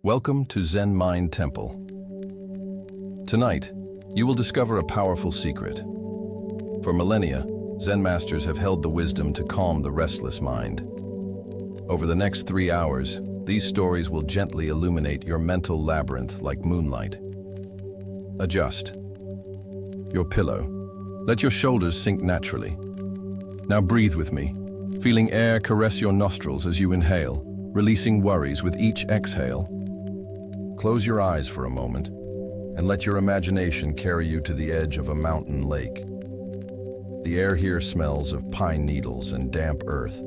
Welcome to Zen Mind Temple. Tonight, you will discover a powerful secret. For millennia, Zen masters have held the wisdom to calm the restless mind. Over the next 3 hours, these stories will gently illuminate your mental labyrinth like moonlight. Adjust your pillow. Let your shoulders sink naturally. Now breathe with me, feeling air caress your nostrils as you inhale, releasing worries with each exhale. Close your eyes for a moment and let your imagination carry you to the edge of a mountain lake. The air here smells of pine needles and damp earth,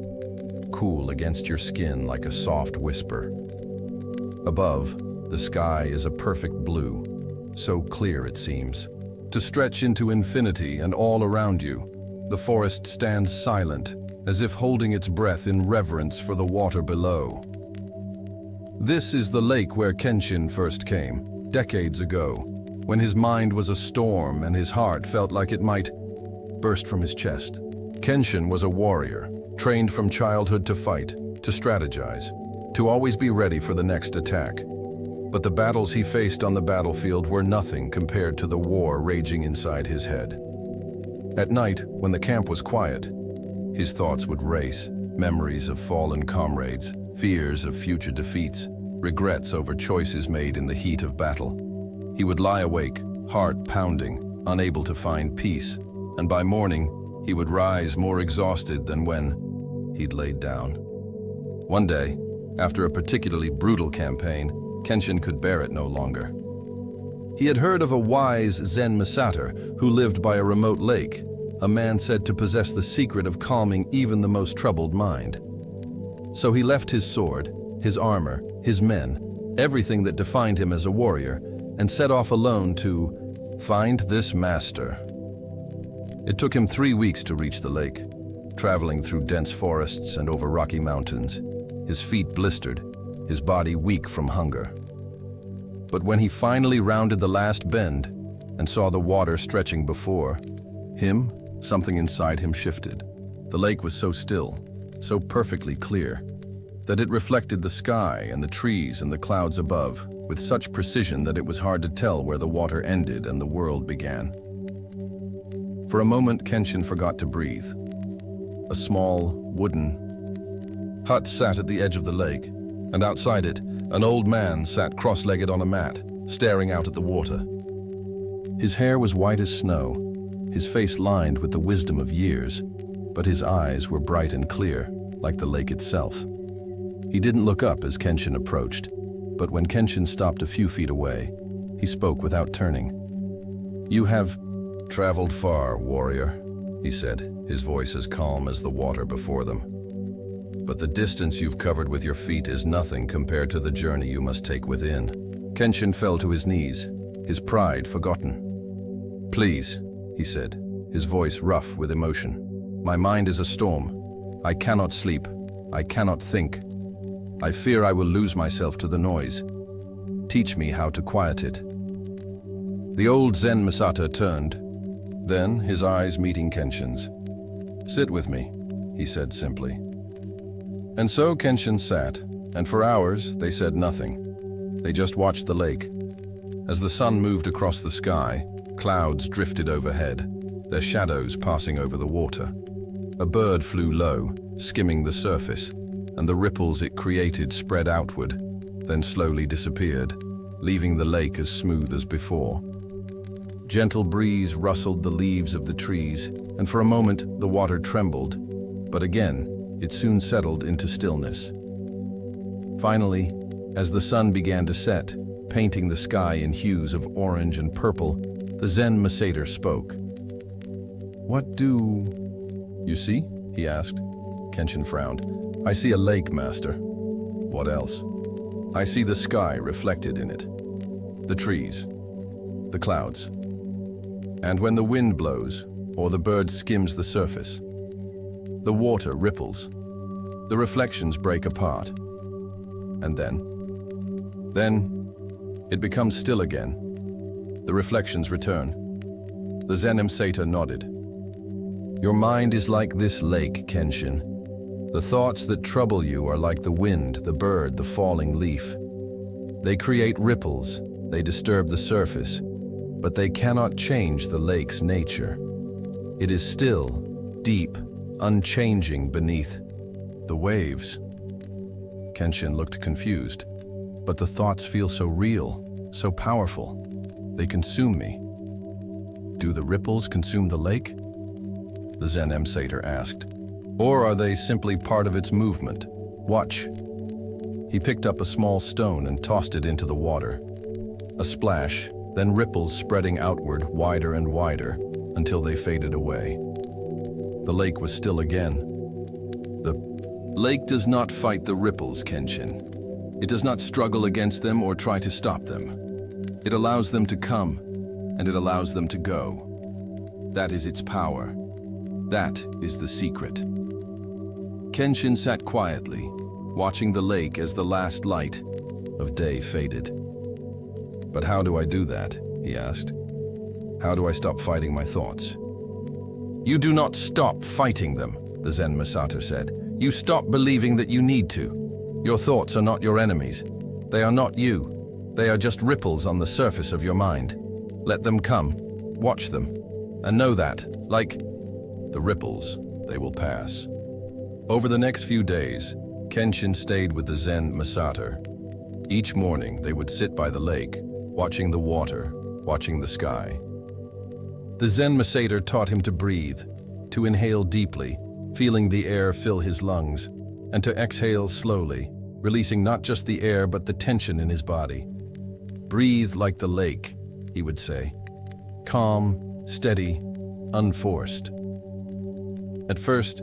cool against your skin like a soft whisper. Above, the sky is a perfect blue, so clear it seems to stretch into infinity, and all around you, the forest stands silent, as if holding its breath in reverence for the water below. This is the lake where Kenshin first came, decades ago, when his mind was a storm and his heart felt like it might burst from his chest. Kenshin was a warrior, trained from childhood to fight, to strategize, to always be ready for the next attack. But the battles he faced on the battlefield were nothing compared to the war raging inside his head. At night, when the camp was quiet, his thoughts would race, memories of fallen comrades, fears of future defeats, regrets over choices made in the heat of battle. He would lie awake, heart pounding, unable to find peace, and by morning, he would rise more exhausted than when he'd laid down. One day, after a particularly brutal campaign, Kenshin could bear it no longer. He had heard of a wise Zen master who lived by a remote lake, a man said to possess the secret of calming even the most troubled mind. So he left his sword, his armor, his men, everything that defined him as a warrior, and set off alone to find this master. It took him 3 weeks to reach the lake, traveling through dense forests and over rocky mountains, his feet blistered, his body weak from hunger. But when he finally rounded the last bend and saw the water stretching before him, something inside him shifted. The lake was so still, so perfectly clear, that it reflected the sky and the trees and the clouds above with such precision that it was hard to tell where the water ended and the world began. For a moment, Kenshin forgot to breathe. A small, wooden hut sat at the edge of the lake, and outside it, an old man sat cross-legged on a mat, staring out at the water. His hair was white as snow, his face lined with the wisdom of years, but his eyes were bright and clear, like the lake itself. He didn't look up as Kenshin approached, but when Kenshin stopped a few feet away, he spoke without turning. "You have traveled far, warrior," he said, his voice as calm as the water before them. "But the distance you've covered with your feet is nothing compared to the journey you must take within." Kenshin fell to his knees, his pride forgotten. "Please," he said, his voice rough with emotion. "My mind is a storm. I cannot sleep. I cannot think. I fear I will lose myself to the noise. Teach me how to quiet it." The old Zen master turned, then his eyes meeting Kenshin's. "Sit with me," he said simply. And so Kenshin sat, and for hours they said nothing. They just watched the lake. As the sun moved across the sky, clouds drifted overhead, their shadows passing over the water. A bird flew low, skimming the surface, and the ripples it created spread outward, then slowly disappeared, leaving the lake as smooth as before. Gentle breeze rustled the leaves of the trees, and for a moment the water trembled, but again it soon settled into stillness. Finally, as the sun began to set, painting the sky in hues of orange and purple, the Zen master spoke. "What do you see?" he asked. Kenshin frowned. "I see a lake, master." "What else?" "I see the sky reflected in it, the trees, the clouds. And when the wind blows, or the bird skims the surface, the water ripples, the reflections break apart. And then it becomes still again. The reflections return." The Zen master nodded. "Your mind is like this lake, Kenshin. The thoughts that trouble you are like the wind, the bird, the falling leaf. They create ripples, they disturb the surface, but they cannot change the lake's nature. It is still, deep, unchanging beneath the waves. Kenshin looked confused, but the thoughts feel so real, so powerful. They consume me. Do the ripples consume the lake? The Zen Master asked. Or are they simply part of its movement? Watch. He picked up a small stone and tossed it into the water. A splash, then ripples spreading outward wider and wider until they faded away. The lake was still again. The lake does not fight the ripples, Kenshin. It does not struggle against them or try to stop them. It allows them to come, and it allows them to go. That is its power. That is the secret. Kenshin sat quietly, watching the lake as the last light of day faded. But how do I do that? He asked. How do I stop fighting my thoughts? You do not stop fighting them, the Zen Master said. You stop believing that you need to. Your thoughts are not your enemies. They are not you. They are just ripples on the surface of your mind. Let them come, watch them, and know that, like the ripples, they will pass. Over the next few days, Kenshin stayed with the Zen Master. Each morning, they would sit by the lake, watching the water, watching the sky. The Zen Master taught him to breathe, to inhale deeply, feeling the air fill his lungs, and to exhale slowly, releasing not just the air but the tension in his body. Breathe like the lake, he would say. Calm, steady, unforced. At first,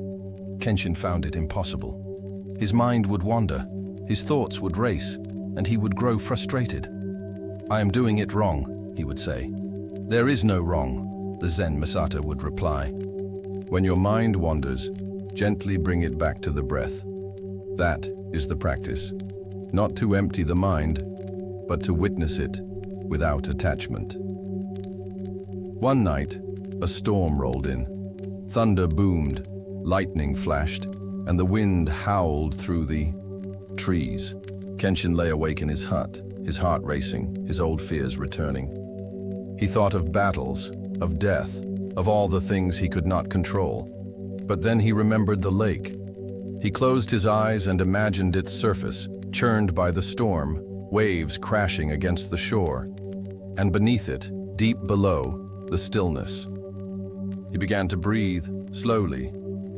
Kenshin found it impossible. His mind would wander, his thoughts would race, and he would grow frustrated. I am doing it wrong, he would say. There is no wrong, the Zen Master would reply. When your mind wanders, gently bring it back to the breath. That is the practice. Not to empty the mind, but to witness it without attachment. One night, a storm rolled in. Thunder boomed, lightning flashed, and the wind howled through the trees. Kenshin lay awake in his hut, his heart racing, his old fears returning. He thought of battles, of death, of all the things he could not control. But then he remembered the lake. He closed his eyes and imagined its surface, churned by the storm, waves crashing against the shore. And beneath it, deep below, the stillness. He began to breathe, slowly,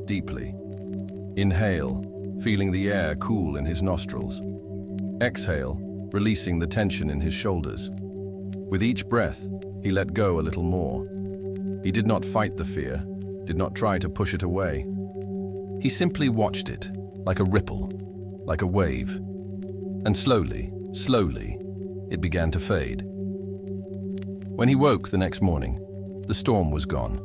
deeply. Inhale, feeling the air cool in his nostrils. Exhale, releasing the tension in his shoulders. With each breath, he let go a little more. He did not fight the fear, did not try to push it away. He simply watched it, like a ripple, like a wave. And slowly, slowly, it began to fade. When he woke the next morning, the storm was gone.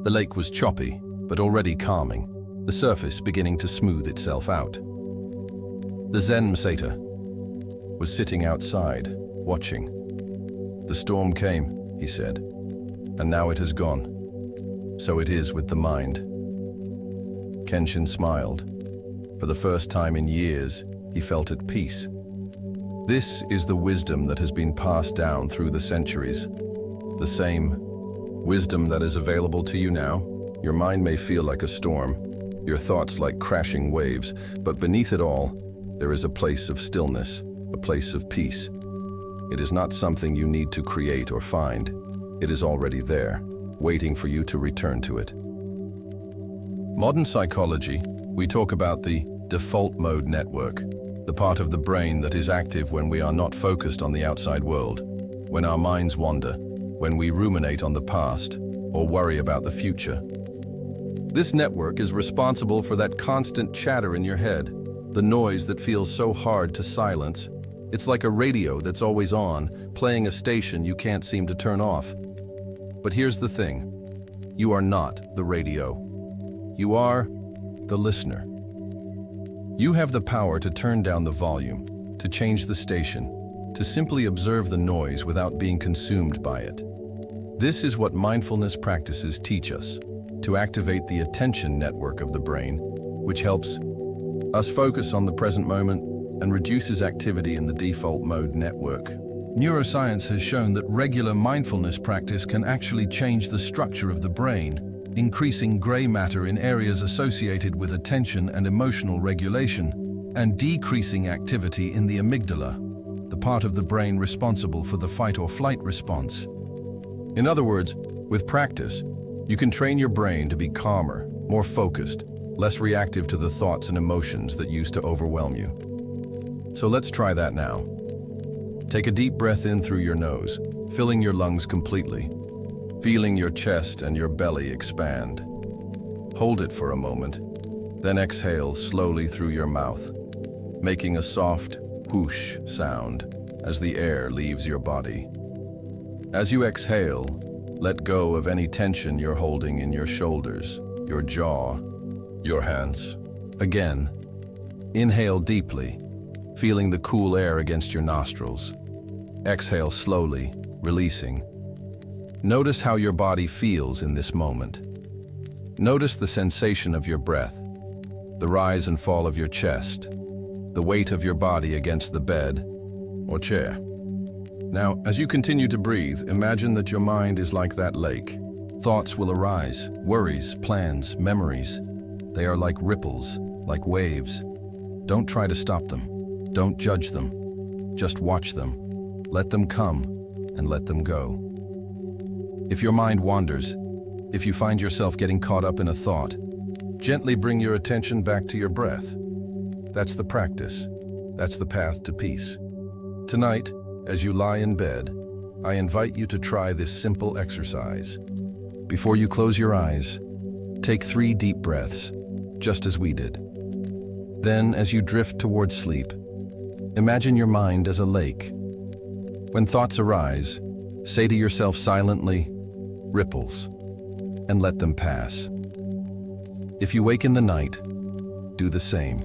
The lake was choppy, but already calming, the surface beginning to smooth itself out. The Zen Master was sitting outside, watching. The storm came, he said, and now it has gone. So it is with the mind. Kenshin smiled. For the first time in years, he felt at peace. This is the wisdom that has been passed down through the centuries. The same wisdom that is available to you now. Your mind may feel like a storm, your thoughts like crashing waves, but beneath it all, there is a place of stillness, a place of peace. It is not something you need to create or find. It is already there, waiting for you to return to it. Modern psychology, we talk about the default mode network, the part of the brain that is active when we are not focused on the outside world, when our minds wander, when we ruminate on the past or worry about the future. This network is responsible for that constant chatter in your head, the noise that feels so hard to silence. It's like a radio that's always on, playing a station you can't seem to turn off. But here's the thing. You are not the radio. You are the listener. You have the power to turn down the volume, to change the station, to simply observe the noise without being consumed by it. This is what mindfulness practices teach us, to activate the attention network of the brain, which helps us focus on the present moment, and reduces activity in the default mode network. Neuroscience has shown that regular mindfulness practice can actually change the structure of the brain, increasing gray matter in areas associated with attention and emotional regulation, and decreasing activity in the amygdala, the part of the brain responsible for the fight or flight response. In other words, with practice, you can train your brain to be calmer, more focused, less reactive to the thoughts and emotions that used to overwhelm you. So let's try that now. Take a deep breath in through your nose, filling your lungs completely, feeling your chest and your belly expand. Hold it for a moment, then exhale slowly through your mouth, making a soft whoosh sound as the air leaves your body. As you exhale, let go of any tension you're holding in your shoulders, your jaw, your hands. Again, inhale deeply, feeling the cool air against your nostrils. Exhale slowly, releasing. Notice how your body feels in this moment. Notice the sensation of your breath, the rise and fall of your chest, the weight of your body against the bed or chair. Now, as you continue to breathe, imagine that your mind is like that lake. Thoughts will arise, worries, plans, memories. They are like ripples, like waves. Don't try to stop them. Don't judge them. Just watch them. Let them come and let them go. If your mind wanders, if you find yourself getting caught up in a thought, gently bring your attention back to your breath. That's the practice. That's the path to peace. Tonight, as you lie in bed, I invite you to try this simple exercise. Before you close your eyes, take 3 deep breaths, just as we did. Then, as you drift towards sleep, imagine your mind as a lake. When thoughts arise, say to yourself silently, ripples, and let them pass. If you wake in the night, do the same.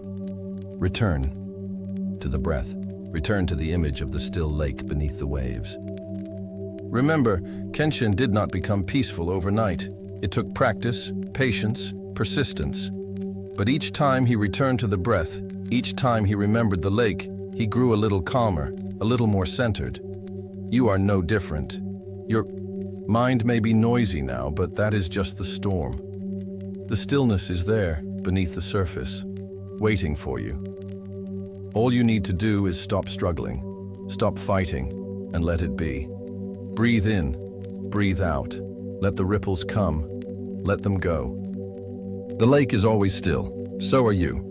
Return to the breath. Return to the image of the still lake beneath the waves. Remember, Kenshin did not become peaceful overnight. It took practice, patience, persistence. But each time he returned to the breath, each time he remembered the lake, he grew a little calmer, a little more centered. You are no different. Your mind may be noisy now, but that is just the storm. The stillness is there, beneath the surface, waiting for you. All you need to do is stop struggling, stop fighting, and let it be. Breathe in, breathe out. Let the ripples come, let them go. The lake is always still, so are you.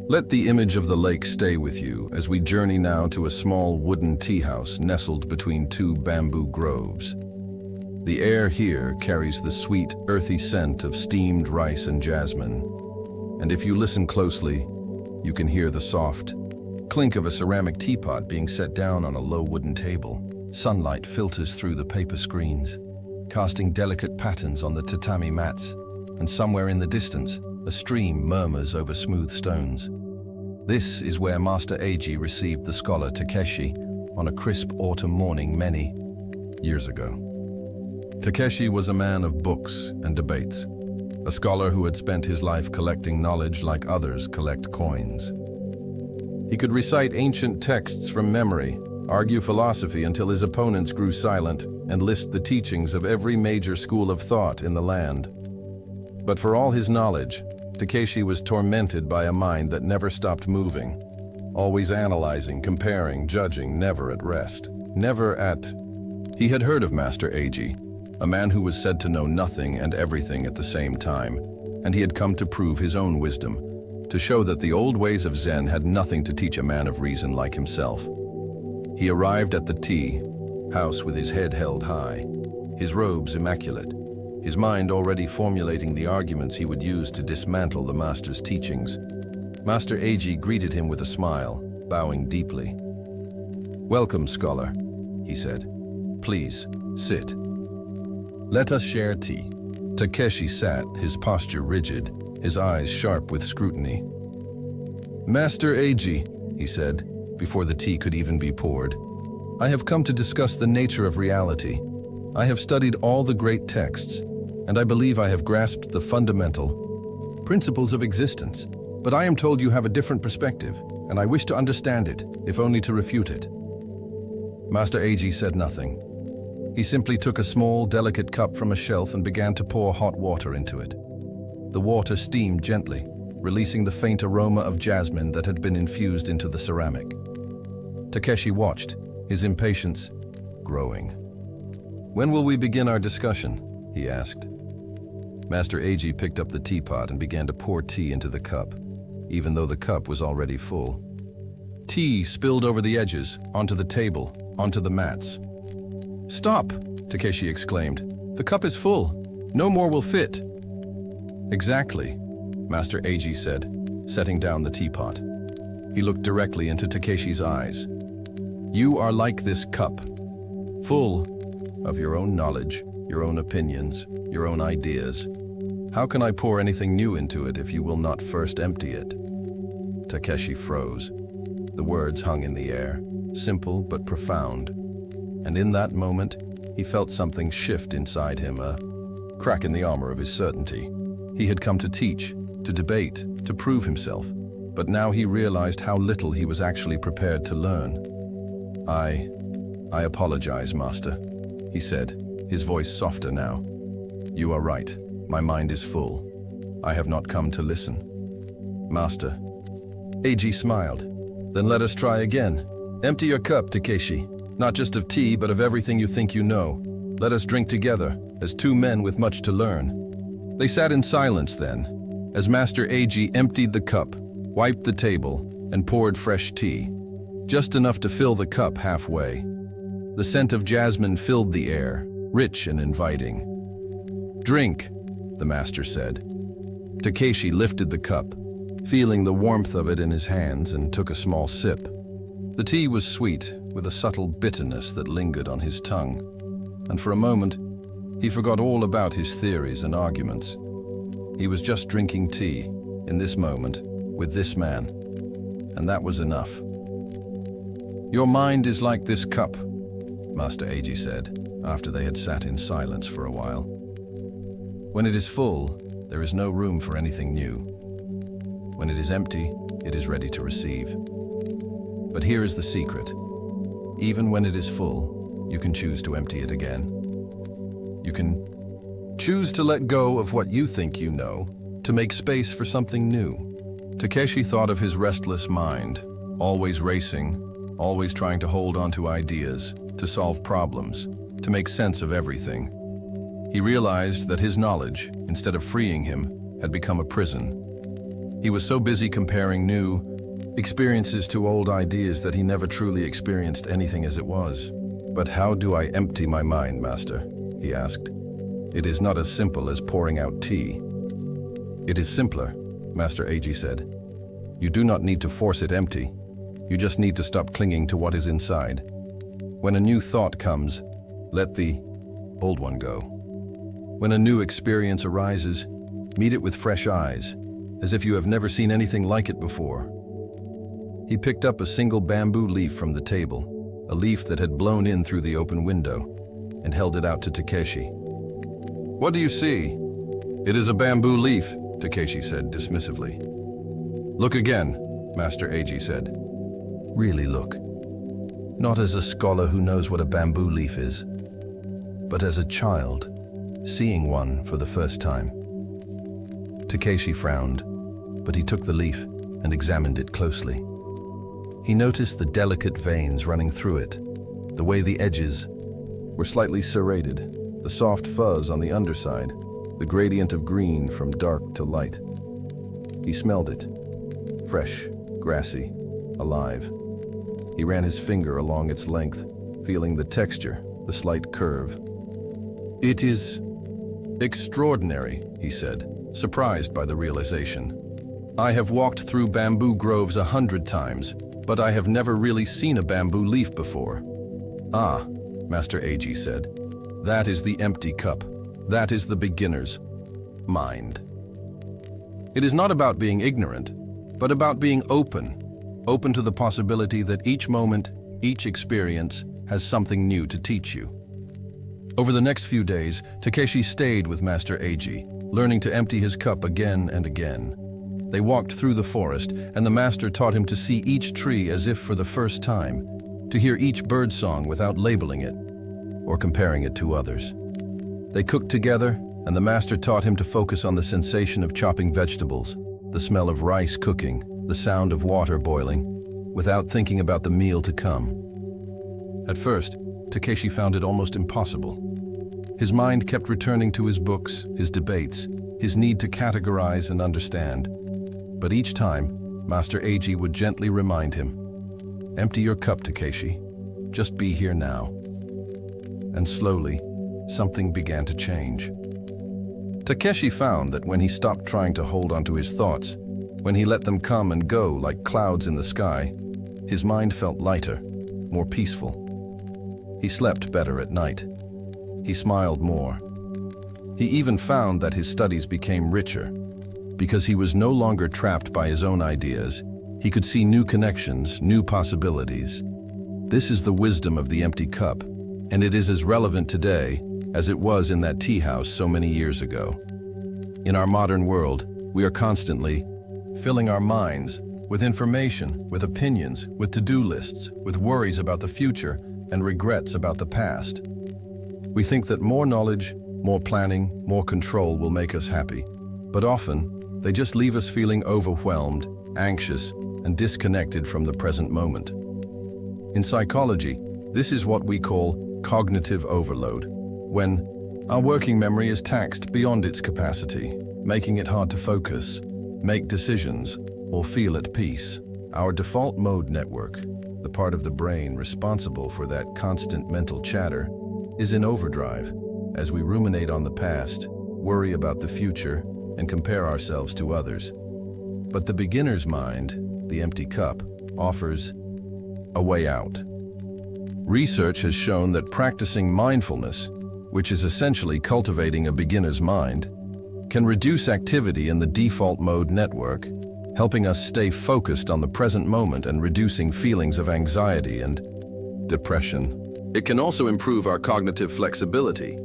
Let the image of the lake stay with you as we journey now to a small wooden tea house nestled between 2 bamboo groves. The air here carries the sweet, earthy scent of steamed rice and jasmine. And if you listen closely, you can hear the soft clink of a ceramic teapot being set down on a low wooden table. Sunlight filters through the paper screens, casting delicate patterns on the tatami mats, and somewhere in the distance, a stream murmurs over smooth stones. This is where Master Eiji received the scholar Takeshi on a crisp autumn morning many years ago. Takeshi was a man of books and debates, a scholar who had spent his life collecting knowledge like others collect coins. He could recite ancient texts from memory, argue philosophy until his opponents grew silent, and list the teachings of every major school of thought in the land. But for all his knowledge, Takeshi was tormented by a mind that never stopped moving, always analyzing, comparing, judging, never at rest. He had heard of Master Eiji, a man who was said to know nothing and everything at the same time, and he had come to prove his own wisdom, to show that the old ways of Zen had nothing to teach a man of reason like himself. He arrived at the tea house with his head held high, his robes immaculate, his mind already formulating the arguments he would use to dismantle the master's teachings. Master Eiji greeted him with a smile, bowing deeply. "Welcome, scholar," he said. "Please, sit. Let us share tea." Takeshi sat, his posture rigid, his eyes sharp with scrutiny. "Master Eiji," he said, before the tea could even be poured, "I have come to discuss the nature of reality. I have studied all the great texts, and I believe I have grasped the fundamental principles of existence. But I am told you have a different perspective, and I wish to understand it, if only to refute it." Master Eiji said nothing. He simply took a small, delicate cup from a shelf and began to pour hot water into it. The water steamed gently, releasing the faint aroma of jasmine that had been infused into the ceramic. Takeshi watched, his impatience growing. "When will we begin our discussion?" he asked. Master Eiji picked up the teapot and began to pour tea into the cup, even though the cup was already full. Tea spilled over the edges, onto the table, onto the mats. "Stop!" Takeshi exclaimed. "The cup is full. No more will fit." "Exactly," Master Eiji said, setting down the teapot. He looked directly into Takeshi's eyes. "You are like this cup, full of your own knowledge, your own opinions, your own ideas. How can I pour anything new into it if you will not first empty it?" Takeshi froze. The words hung in the air, simple but profound. And in that moment, he felt something shift inside him, a crack in the armor of his certainty. He had come to teach, to debate, to prove himself, but now he realized how little he was actually prepared to learn. I apologize, Master," he said, his voice softer now. "You are right. My mind is full. I have not come to listen." "Master." Eiji smiled. "Then let us try again. Empty your cup, Takeshi. Not just of tea, but of everything you think you know. Let us drink together, as two men with much to learn." They sat in silence then, as Master Eiji emptied the cup, wiped the table, and poured fresh tea, just enough to fill the cup halfway. The scent of jasmine filled the air, rich and inviting. "Drink," the master said. Takeshi lifted the cup, feeling the warmth of it in his hands, and took a small sip. The tea was sweet, with a subtle bitterness that lingered on his tongue, and for a moment, he forgot all about his theories and arguments. He was just drinking tea, in this moment, with this man, and that was enough. "Your mind is like this cup," Master Eiji said, after they had sat in silence for a while. "When it is full, there is no room for anything new. When it is empty, it is ready to receive. But here is the secret. Even when it is full, you can choose to empty it again. You can choose to let go of what you think you know, to make space for something new." Takeshi thought of his restless mind, always racing, always trying to hold on to ideas, to solve problems, to make sense of everything. He realized that his knowledge, instead of freeing him, had become a prison. He was so busy comparing new experiences to old ideas that he never truly experienced anything as it was. "But how do I empty my mind, Master?" he asked. "It is not as simple as pouring out tea." "It is simpler," Master Eiji said. "You do not need to force it empty. You just need to stop clinging to what is inside. When a new thought comes, let the old one go. When a new experience arises, meet it with fresh eyes, as if you have never seen anything like it before." He picked up a single bamboo leaf from the table, a leaf that had blown in through the open window, and held it out to Takeshi. "What do you see?" "It is a bamboo leaf," Takeshi said dismissively. "Look again," Master Eiji said. "Really look. Not as a scholar who knows what a bamboo leaf is, but as a child, seeing one for the first time." Takeshi frowned, but he took the leaf and examined it closely. He noticed the delicate veins running through it, the way the edges were slightly serrated, the soft fuzz on the underside, the gradient of green from dark to light. He smelled it, fresh, grassy, alive. He ran his finger along its length, feeling the texture, the slight curve. "It is extraordinary," he said, surprised by the realization. "I have walked through bamboo groves 100 times, but I have never really seen a bamboo leaf before." "Ah," Master Eiji said, "that is the empty cup. That is the beginner's mind. It is not about being ignorant, but about being open to the possibility that each moment, each experience has something new to teach you." Over the next few days, Takeshi stayed with Master Eiji, learning to empty his cup again and again. They walked through the forest, and the master taught him to see each tree as if for the first time, to hear each bird song without labeling it or comparing it to others. They cooked together, and the master taught him to focus on the sensation of chopping vegetables, the smell of rice cooking, the sound of water boiling, without thinking about the meal to come. At first, Takeshi found it almost impossible. His mind kept returning to his books, his debates, his need to categorize and understand. But each time, Master Eiji would gently remind him, "Empty your cup, Takeshi. Just be here now." And slowly, something began to change. Takeshi found that when he stopped trying to hold onto his thoughts, when he let them come and go like clouds in the sky, his mind felt lighter, more peaceful. He slept better at night. He smiled more. He even found that his studies became richer. Because he was no longer trapped by his own ideas, he could see new connections, new possibilities. This is the wisdom of the empty cup, and it is as relevant today as it was in that tea house so many years ago. In our modern world, we are constantly filling our minds with information, with opinions, with to-do lists, with worries about the future, and regrets about the past. We think that more knowledge, more planning, more control will make us happy, but often they just leave us feeling overwhelmed, anxious, and disconnected from the present moment. In psychology, this is what we call cognitive overload, when our working memory is taxed beyond its capacity, making it hard to focus, make decisions, or feel at peace. Our default mode network, the part of the brain responsible for that constant mental chatter, is in overdrive as we ruminate on the past, worry about the future, and compare ourselves to others. But the beginner's mind, the empty cup, offers a way out. Research has shown that practicing mindfulness, which is essentially cultivating a beginner's mind, can reduce activity in the default mode network, helping us stay focused on the present moment and reducing feelings of anxiety and depression. It can also improve our cognitive flexibility,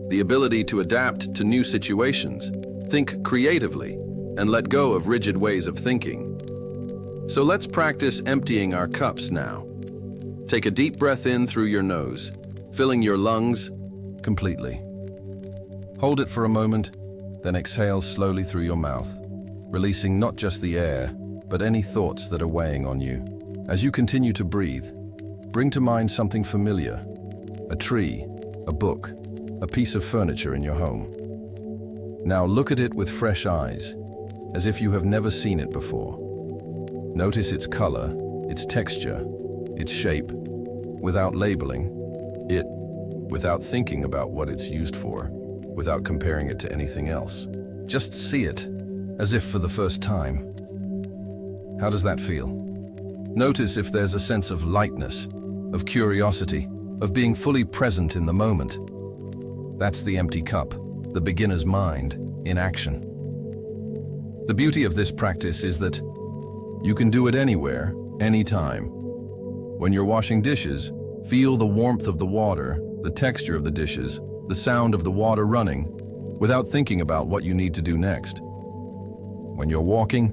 the ability to adapt to new situations, think creatively, and let go of rigid ways of thinking. So let's practice emptying our cups now. Take a deep breath in through your nose, filling your lungs completely. Hold it for a moment, then exhale slowly through your mouth, releasing not just the air, but any thoughts that are weighing on you. As you continue to breathe, bring to mind something familiar, a tree, a book, a piece of furniture in your home. Now look at it with fresh eyes, as if you have never seen it before. Notice its color, its texture, its shape, without labeling it, without thinking about what it's used for, without comparing it to anything else. Just see it, as if for the first time. How does that feel? Notice if there's a sense of lightness, of curiosity, of being fully present in the moment. That's the empty cup, the beginner's mind, in action. The beauty of this practice is that you can do it anywhere, anytime. When you're washing dishes, feel the warmth of the water, the texture of the dishes, the sound of the water running, without thinking about what you need to do next. When you're walking,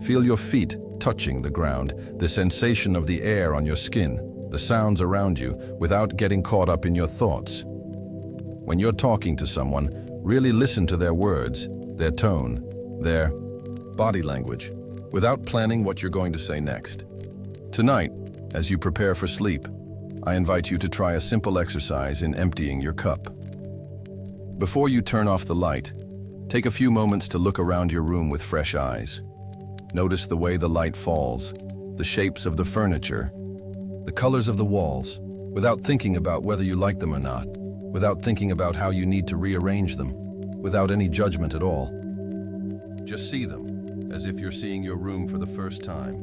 feel your feet touching the ground, the sensation of the air on your skin, the sounds around you, without getting caught up in your thoughts. When you're talking to someone, really listen to their words, their tone, their body language, without planning what you're going to say next. Tonight, as you prepare for sleep, I invite you to try a simple exercise in emptying your cup. Before you turn off the light, take a few moments to look around your room with fresh eyes. Notice the way the light falls, the shapes of the furniture, the colors of the walls, without thinking about whether you like them or not, without thinking about how you need to rearrange them, without any judgment at all. Just see them, as if you're seeing your room for the first time.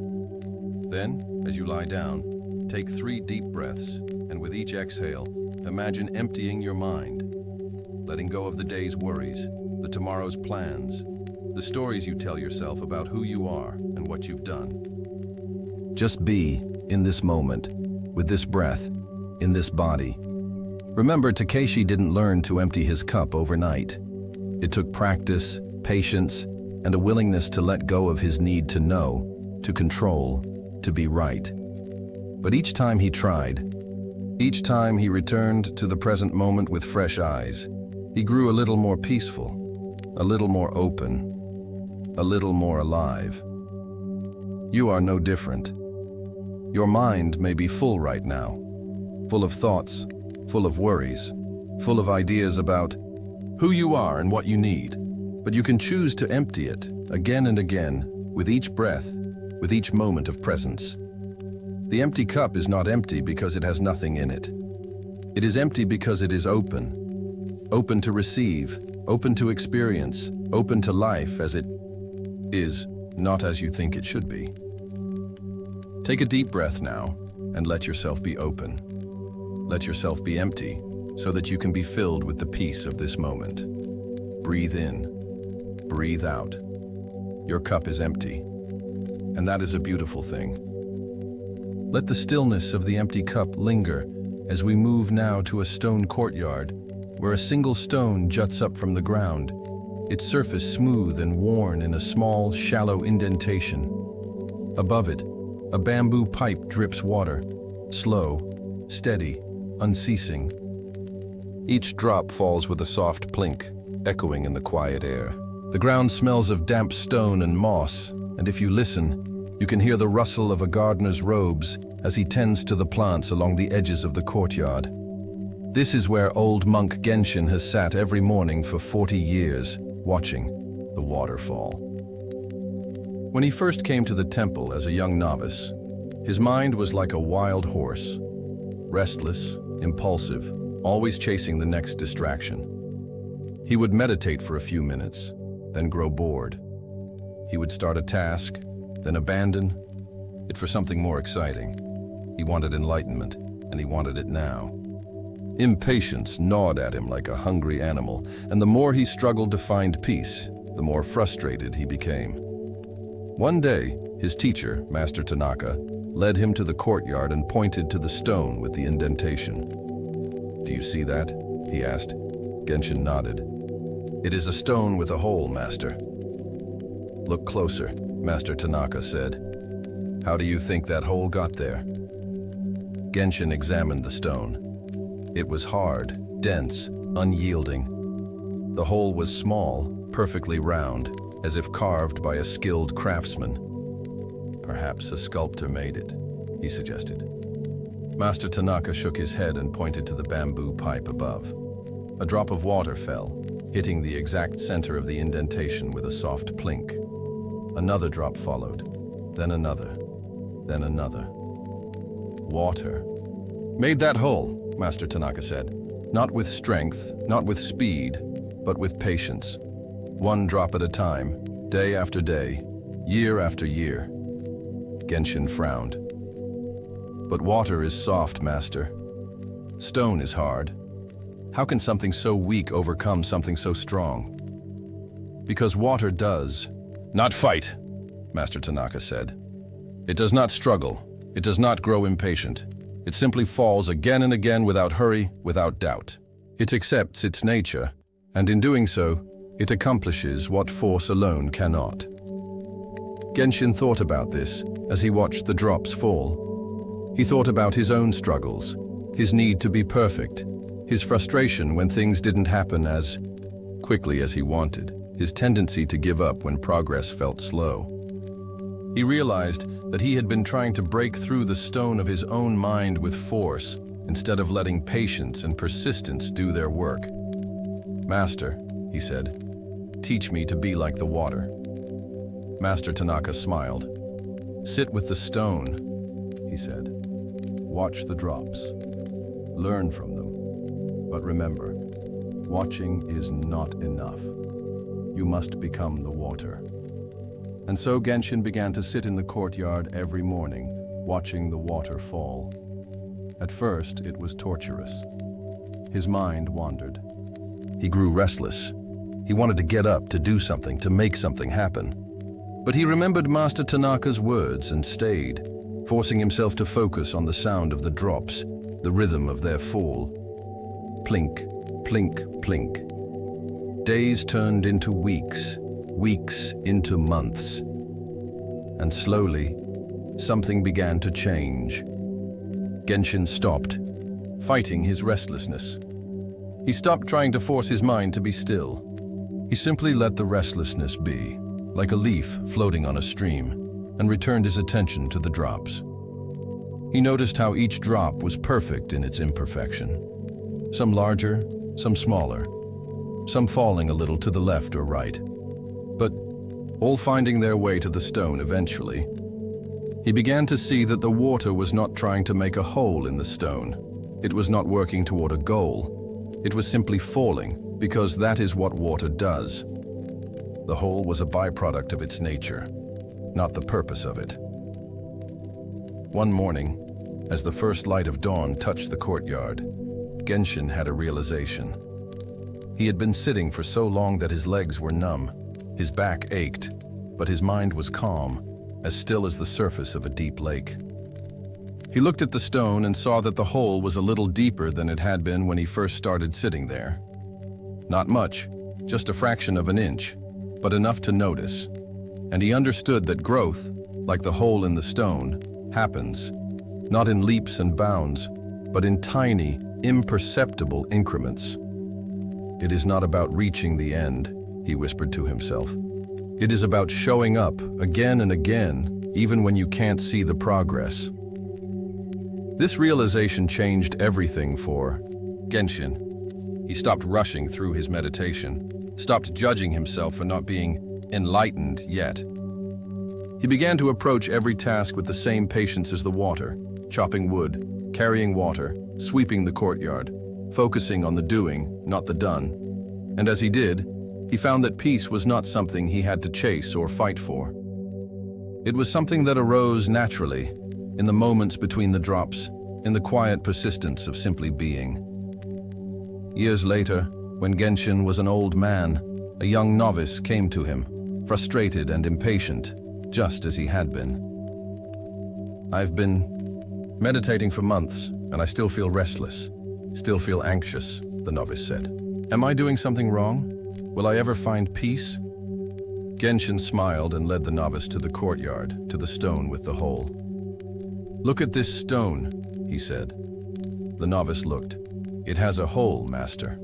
Then, as you lie down, take 3 deep breaths, and with each exhale, imagine emptying your mind, letting go of the day's worries, the tomorrow's plans, the stories you tell yourself about who you are and what you've done. Just be in this moment, with this breath, in this body. Remember, Takeshi didn't learn to empty his cup overnight. It took practice, patience, and a willingness to let go of his need to know, to control, to be right. But each time he tried, each time he returned to the present moment with fresh eyes, he grew a little more peaceful, a little more open, a little more alive. You are no different. Your mind may be full right now, full of thoughts, full of worries, full of ideas about who you are and what you need, but you can choose to empty it again and again with each breath, with each moment of presence. The empty cup is not empty because it has nothing in it. It is empty because it is open, open to receive, open to experience, open to life as it is, not as you think it should be. Take a deep breath now and let yourself be open. Let yourself be empty so that you can be filled with the peace of this moment. Breathe in, breathe out. Your cup is empty, and that is a beautiful thing. Let the stillness of the empty cup linger as we move now to a stone courtyard where a single stone juts up from the ground, its surface smooth and worn in a small, shallow indentation. Above it, a bamboo pipe drips water, slow, steady, unceasing. Each drop falls with a soft plink, echoing in the quiet air. The ground smells of damp stone and moss, and if you listen, you can hear the rustle of a gardener's robes as he tends to the plants along the edges of the courtyard. This is where old monk Genshin has sat every morning for 40 years, watching the waterfall. When he first came to the temple as a young novice, his mind was like a wild horse, restless, impulsive, always chasing the next distraction. He would meditate for a few minutes, then grow bored. He would start a task, then abandon it for something more exciting. He wanted enlightenment, and he wanted it now. Impatience gnawed at him like a hungry animal, and the more he struggled to find peace, the more frustrated he became. One day, his teacher, Master Tanaka, led him to the courtyard and pointed to the stone with the indentation. "Do you see that?" he asked. Genshin nodded. "It is a stone with a hole, Master." "Look closer," Master Tanaka said. "How do you think that hole got there?" Genshin examined the stone. It was hard, dense, unyielding. The hole was small, perfectly round, as if carved by a skilled craftsman. "Perhaps a sculptor made it," he suggested. Master Tanaka shook his head and pointed to the bamboo pipe above. A drop of water fell, hitting the exact center of the indentation with a soft plink. Another drop followed, then another, then another. Water made that hole, Master Tanaka said. Not with strength, not with speed, but with patience. One drop at a time, day after day, year after year. Genshin frowned. "But water is soft, Master. Stone is hard. How can something so weak overcome something so strong?" "Because water does not fight," Master Tanaka said. "It does not struggle. It does not grow impatient. It simply falls again and again without hurry, without doubt. It accepts its nature, and in doing so, it accomplishes what force alone cannot." Genshin thought about this as he watched the drops fall. He thought about his own struggles, his need to be perfect, his frustration when things didn't happen as quickly as he wanted, his tendency to give up when progress felt slow. He realized that he had been trying to break through the stone of his own mind with force instead of letting patience and persistence do their work. "Master," he said, "teach me to be like the water." Master Tanaka smiled. "Sit with the stone," he said. "Watch the drops. Learn from them. But remember, watching is not enough. You must become the water." And so Genshin began to sit in the courtyard every morning, watching the water fall. At first, it was torturous. His mind wandered. He grew restless. He wanted to get up, to do something, to make something happen. But he remembered Master Tanaka's words and stayed, forcing himself to focus on the sound of the drops, the rhythm of their fall. Plink, plink, plink. Days turned into weeks, weeks into months. And slowly, something began to change. Genshin stopped, fighting his restlessness. He stopped trying to force his mind to be still. He simply let the restlessness be, like a leaf floating on a stream, and returned his attention to the drops. He noticed how each drop was perfect in its imperfection. Some larger, some smaller, some falling a little to the left or right, but all finding their way to the stone eventually. He began to see that the water was not trying to make a hole in the stone. It was not working toward a goal. It was simply falling, because that is what water does. The hole was a byproduct of its nature, not the purpose of it. One morning, as the first light of dawn touched the courtyard, Genshin had a realization. He had been sitting for so long that his legs were numb, his back ached, but his mind was calm, as still as the surface of a deep lake. He looked at the stone and saw that the hole was a little deeper than it had been when he first started sitting there. Not much, just a fraction of an inch, but enough to notice. And he understood that growth, like the hole in the stone, happens, not in leaps and bounds, but in tiny, imperceptible increments. It is not about reaching the end, he whispered to himself. It is about showing up again and again, even when you can't see the progress. This realization changed everything for Genshin. He stopped rushing through his meditation, stopped judging himself for not being enlightened yet. He began to approach every task with the same patience as the water, chopping wood, carrying water, sweeping the courtyard, focusing on the doing, not the done. And as he did, he found that peace was not something he had to chase or fight for. It was something that arose naturally, in the moments between the drops, in the quiet persistence of simply being. Years later, when Genshin was an old man, a young novice came to him, frustrated and impatient, just as he had been. I've been meditating for months, and I still feel restless, still feel anxious, the novice said. Am I doing something wrong? Will I ever find peace? Genshin smiled and led the novice to the courtyard, to the stone with the hole. Look at this stone, he said. The novice looked. It has a hole, master.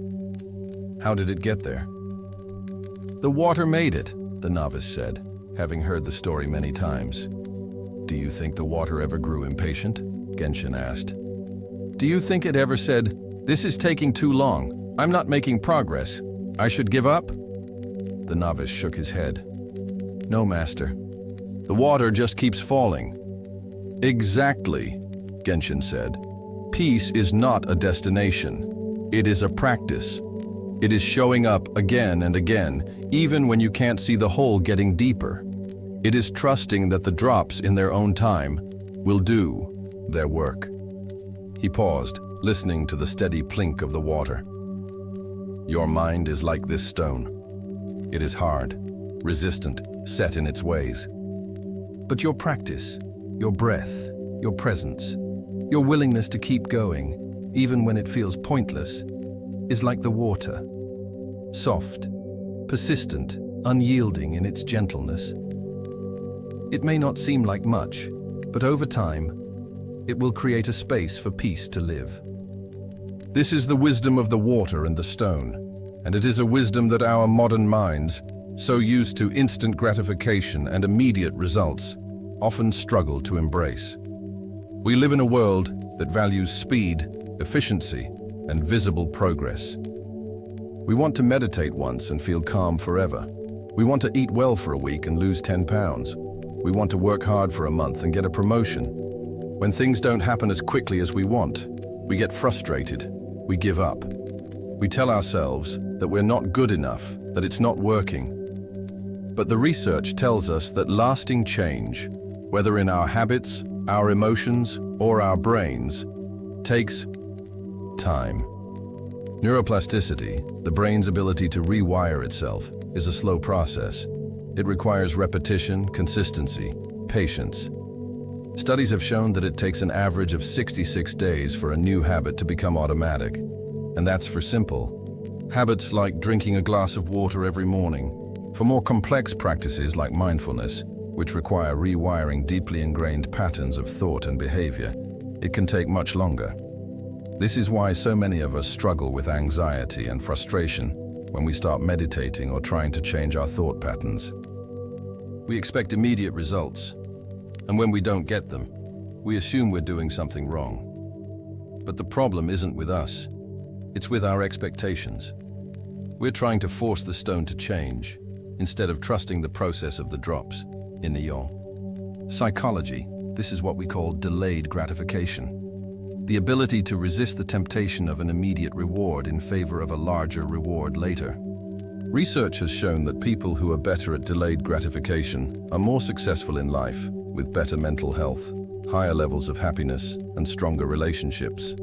How did it get there? The water made it, the novice said, having heard the story many times. Do you think the water ever grew impatient? Genshin asked. Do you think it ever said, this is taking too long, I'm not making progress, I should give up? The novice shook his head. No, master. The water just keeps falling. Exactly, Genshin said. Peace is not a destination. It is a practice. It is showing up again and again, even when you can't see the hole getting deeper. It is trusting that the drops in their own time will do their work. He paused, listening to the steady plink of the water. Your mind is like this stone. It is hard, resistant, set in its ways. But your practice, your breath, your presence, your willingness to keep going, even when it feels pointless, is like the water. Soft, persistent, unyielding in its gentleness. It may not seem like much, but over time, it will create a space for peace to live. This is the wisdom of the water and the stone, and it is a wisdom that our modern minds, so used to instant gratification and immediate results, often struggle to embrace. We live in a world that values speed, efficiency, and visible progress. We want to meditate once and feel calm forever. We want to eat well for a week and lose 10 pounds. We want to work hard for a month and get a promotion. When things don't happen as quickly as we want, we get frustrated. We give up. We tell ourselves that we're not good enough, that it's not working. But the research tells us that lasting change, whether in our habits, our emotions, or our brains, takes time. Neuroplasticity, the brain's ability to rewire itself, is a slow process. It requires repetition, consistency, patience. Studies have shown that it takes an average of 66 days for a new habit to become automatic. And that's for simple habits like drinking a glass of water every morning, For more complex practices like mindfulness, which require rewiring deeply ingrained patterns of thought and behavior, it can take much longer. This is why so many of us struggle with anxiety and frustration when we start meditating or trying to change our thought patterns. We expect immediate results, and when we don't get them, we assume we're doing something wrong. But the problem isn't with us, it's with our expectations. We're trying to force the stone to change, instead of trusting the process of the drops. In psychology, this is what we call delayed gratification. The ability to resist the temptation of an immediate reward in favor of a larger reward later. Research has shown that people who are better at delayed gratification are more successful in life, with better mental health, higher levels of happiness, and stronger relationships.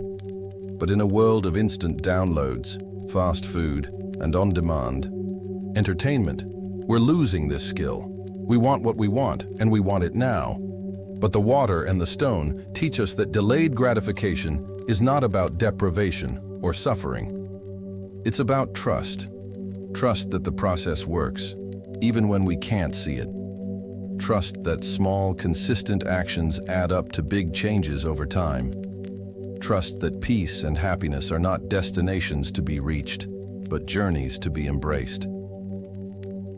But in a world of instant downloads, fast food, and on-demand entertainment, we're losing this skill. We want what we want, and we want it now. But the water and the stone teach us that delayed gratification is not about deprivation or suffering. It's about trust. Trust that the process works, even when we can't see it. Trust that small, consistent actions add up to big changes over time. Trust that peace and happiness are not destinations to be reached, but journeys to be embraced.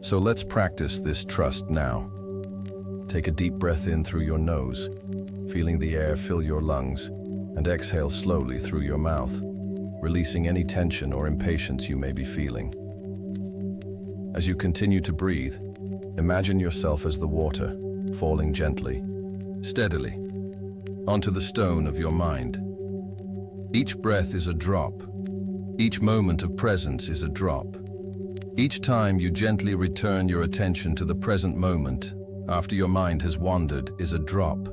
So let's practice this trust now. Take a deep breath in through your nose, feeling the air fill your lungs, and exhale slowly through your mouth, releasing any tension or impatience you may be feeling. As you continue to breathe, imagine yourself as the water, falling gently, steadily, onto the stone of your mind. Each breath is a drop. Each moment of presence is a drop. Each time you gently return your attention to the present moment after your mind has wandered is a drop.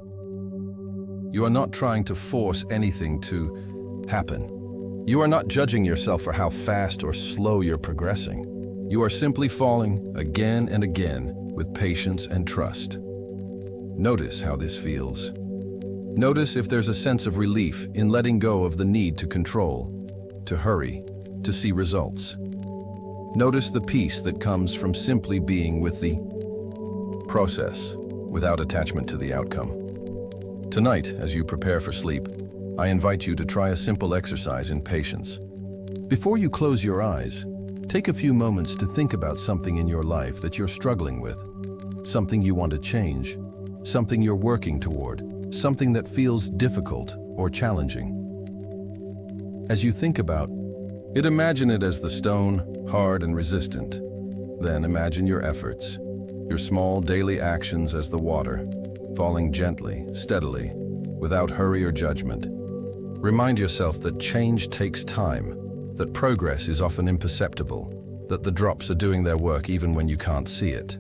You are not trying to force anything to happen. You are not judging yourself for how fast or slow you're progressing. You are simply falling again and again with patience and trust. Notice how this feels. Notice if there's a sense of relief in letting go of the need to control, to hurry, to see results. Notice the peace that comes from simply being with the process, without attachment to the outcome. Tonight, as you prepare for sleep, I invite you to try a simple exercise in patience. Before you close your eyes, take a few moments to think about something in your life that you're struggling with, something you want to change, something you're working toward, something that feels difficult or challenging. As you think about it, imagine it as the stone, hard and resistant. Then imagine your efforts, your small daily actions as the water, falling gently, steadily, without hurry or judgment. Remind yourself that change takes time, that progress is often imperceptible, that the drops are doing their work even when you can't see it.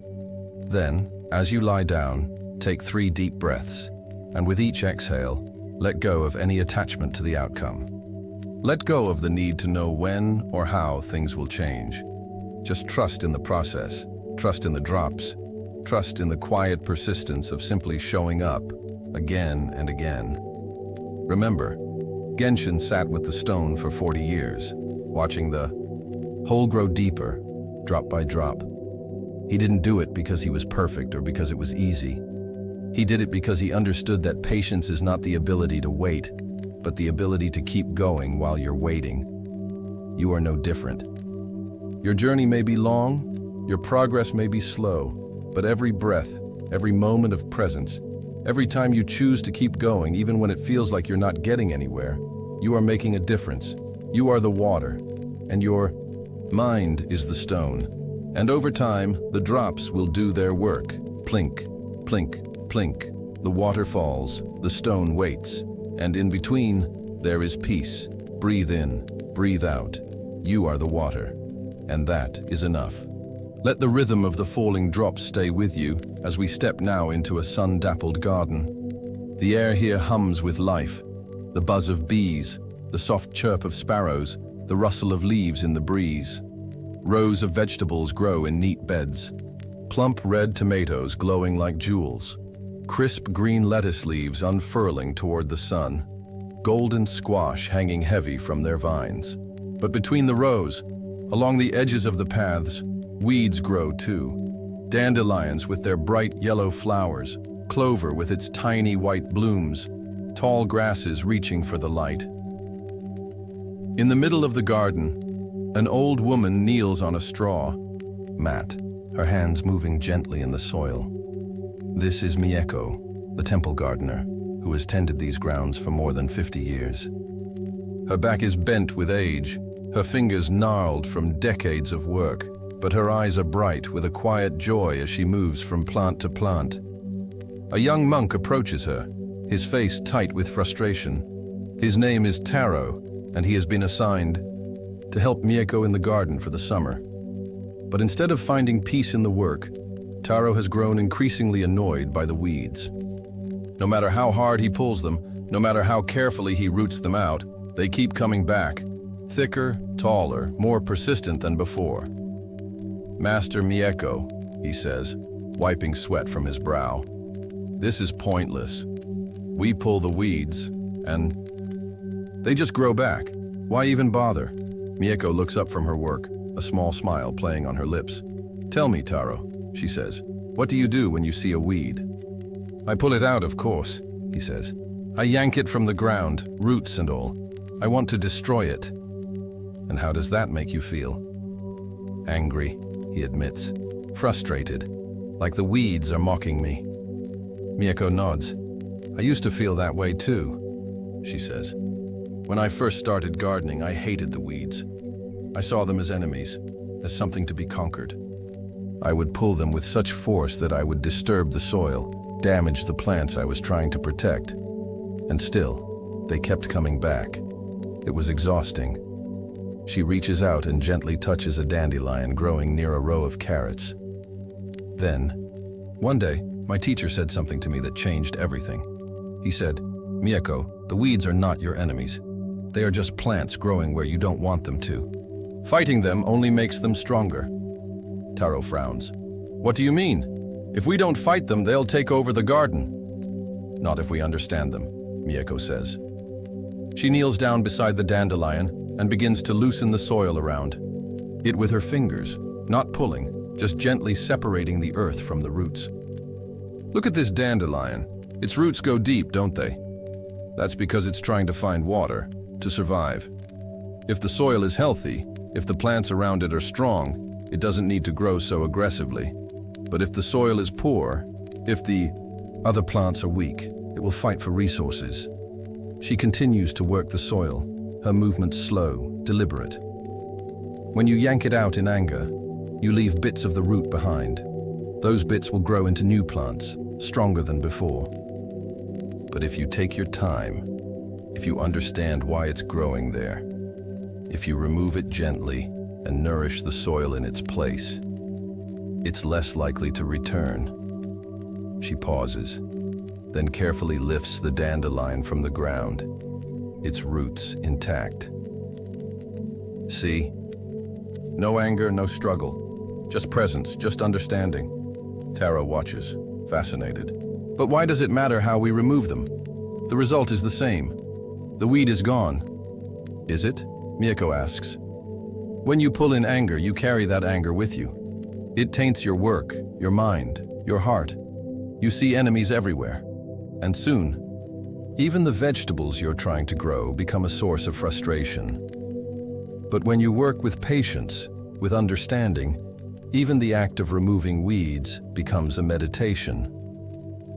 Then, as you lie down, take 3 deep breaths, and with each exhale, let go of any attachment to the outcome. Let go of the need to know when or how things will change. Just trust in the process, trust in the drops, trust in the quiet persistence of simply showing up again and again. Remember, Genshin sat with the stone for 40 years, watching the hole grow deeper, drop by drop. He didn't do it because he was perfect or because it was easy. He did it because he understood that patience is not the ability to wait, but the ability to keep going while you're waiting. You are no different. Your journey may be long, your progress may be slow, but every breath, every moment of presence, every time you choose to keep going, even when it feels like you're not getting anywhere, you are making a difference. You are the water, and your mind is the stone. And over time, the drops will do their work. Plink, plink, plink. The water falls, the stone waits, and in between, there is peace. Breathe in, breathe out. You are the water, and that is enough. Let the rhythm of the falling drops stay with you as we step now into a sun-dappled garden. The air here hums with life, the buzz of bees, the soft chirp of sparrows, the rustle of leaves in the breeze. Rows of vegetables grow in neat beds. Plump red tomatoes glowing like jewels. Crisp green lettuce leaves unfurling toward the sun. Golden squash hanging heavy from their vines. But between the rows, along the edges of the paths, Weeds grow too. Dandelions with their bright yellow flowers, clover with its tiny white blooms, tall grasses reaching for the light. In the middle of the garden, an old woman kneels on a straw mat, her hands moving gently in the soil. This is Mieko, the temple gardener, who has tended these grounds for more than 50 years. Her back is bent with age, her fingers gnarled from decades of work, but her eyes are bright with a quiet joy as she moves from plant to plant. A young monk approaches her, his face tight with frustration. His name is Taro, and he has been assigned to help Mieko in the garden for the summer. But instead of finding peace in the work, Taro has grown increasingly annoyed by the weeds. No matter how hard he pulls them, no matter how carefully he roots them out, they keep coming back, thicker, taller, more persistent than before. "Master Mieko," he says, wiping sweat from his brow, "this is pointless. We pull the weeds, and they just grow back. Why even bother?" Mieko looks up from her work, a small smile playing on her lips. "Tell me, Taro," she says, "what do you do when you see a weed?" "I pull it out, of course," he says. "I yank it from the ground, roots and all. I want to destroy it." "And how does that make you feel?" "Angry," he admits. "Frustrated, like the weeds are mocking me." Mieko nods. "I used to feel that way too," she says. "When I first started gardening, I hated the weeds. I saw them as enemies, as something to be conquered. I would pull them with such force that I would disturb the soil, damage the plants I was trying to protect. And still, they kept coming back. It was exhausting." She reaches out and gently touches a dandelion growing near a row of carrots. Then, one day, my teacher said something to me that changed everything. He said, "Mieko, the weeds are not your enemies. They are just plants growing where you don't want them to. Fighting them only makes them stronger." Taro frowns. "What do you mean? If we don't fight them, they'll take over the garden." "Not if we understand them," Mieko says. She kneels down beside the dandelion and begins to loosen the soil around it with her fingers, not pulling, just gently separating the earth from the roots. "Look at this dandelion. Its roots go deep, don't they? That's because it's trying to find water, to survive. If the soil is healthy, if the plants around it are strong, it doesn't need to grow so aggressively. But if the soil is poor, if the other plants are weak, it will fight for resources." She continues to work the soil, her movements slow, deliberate. When you yank it out in anger, you leave bits of the root behind. Those bits will grow into new plants, stronger than before. But if you take your time, if you understand why it's growing there, if you remove it gently and nourish the soil in its place, it's less likely to return. She pauses, then carefully lifts the dandelion from the ground, its roots intact. "See? No anger, no struggle. Just presence, just understanding." Taro watches, fascinated. "But why does it matter how we remove them? The result is the same. The weed is gone." "Is it?" Mieko asks. "When you pull in anger, you carry that anger with you. It taints your work, your mind, your heart. You see enemies everywhere. And soon, even the vegetables you're trying to grow become a source of frustration. But when you work with patience, with understanding, even the act of removing weeds becomes a meditation.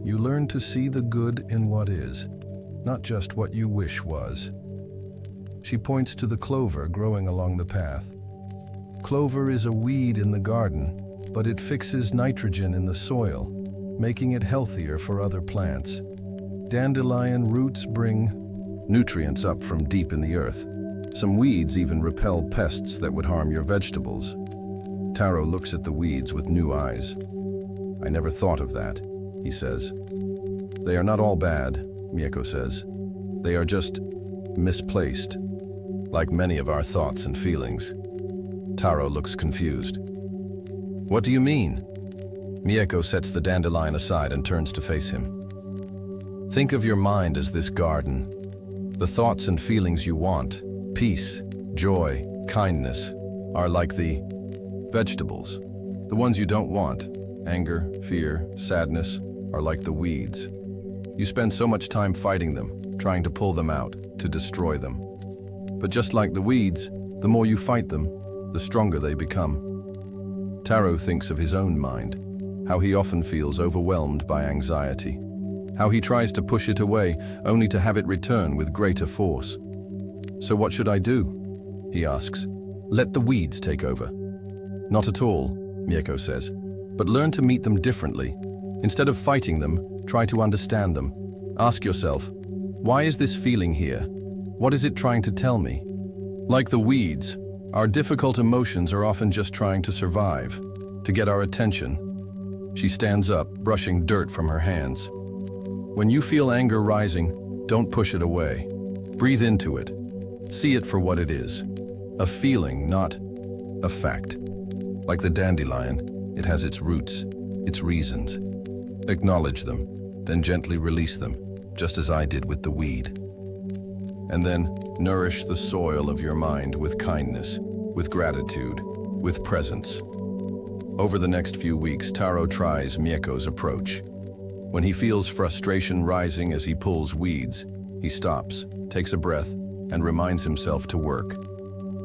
You learn to see the good in what is, not just what you wish was." She points to the clover growing along the path. Clover is a weed in the garden, but it fixes nitrogen in the soil, making it healthier for other plants. Dandelion roots bring nutrients up from deep in the earth. Some weeds even repel pests that would harm your vegetables. Taro looks at the weeds with new eyes. "I never thought of that," he says. "They are not all bad," Mieko says. "They are just misplaced, like many of our thoughts and feelings." Taro looks confused. "What do you mean?" Mieko sets the dandelion aside and turns to face him. "Think of your mind as this garden. The thoughts and feelings you want, peace, joy, kindness, are like the vegetables. The ones you don't want, anger, fear, sadness, are like the weeds. You spend so much time fighting them, trying to pull them out, to destroy them. But just like the weeds, the more you fight them, the stronger they become. Taro thinks of his own mind, how he often feels overwhelmed by anxiety, how he tries to push it away only to have it return with greater force. So what should I do? He asks. Let the weeds take over. Not at all, Mieko says, but learn to meet them differently. Instead of fighting them, try to understand them. Ask yourself, why is this feeling here? What is it trying to tell me? Like the weeds, our difficult emotions are often just trying to survive, to get our attention. She stands up, brushing dirt from her hands. When you feel anger rising, don't push it away. Breathe into it. See it for what it is. A feeling, not a fact. Like the dandelion, it has its roots, its reasons. Acknowledge them, then gently release them, just as I did with the weed. And then nourish the soil of your mind with kindness, with gratitude, with presence. Over the next few weeks, Taro tries Mieko's approach. When he feels frustration rising as he pulls weeds, he stops, takes a breath, and reminds himself to work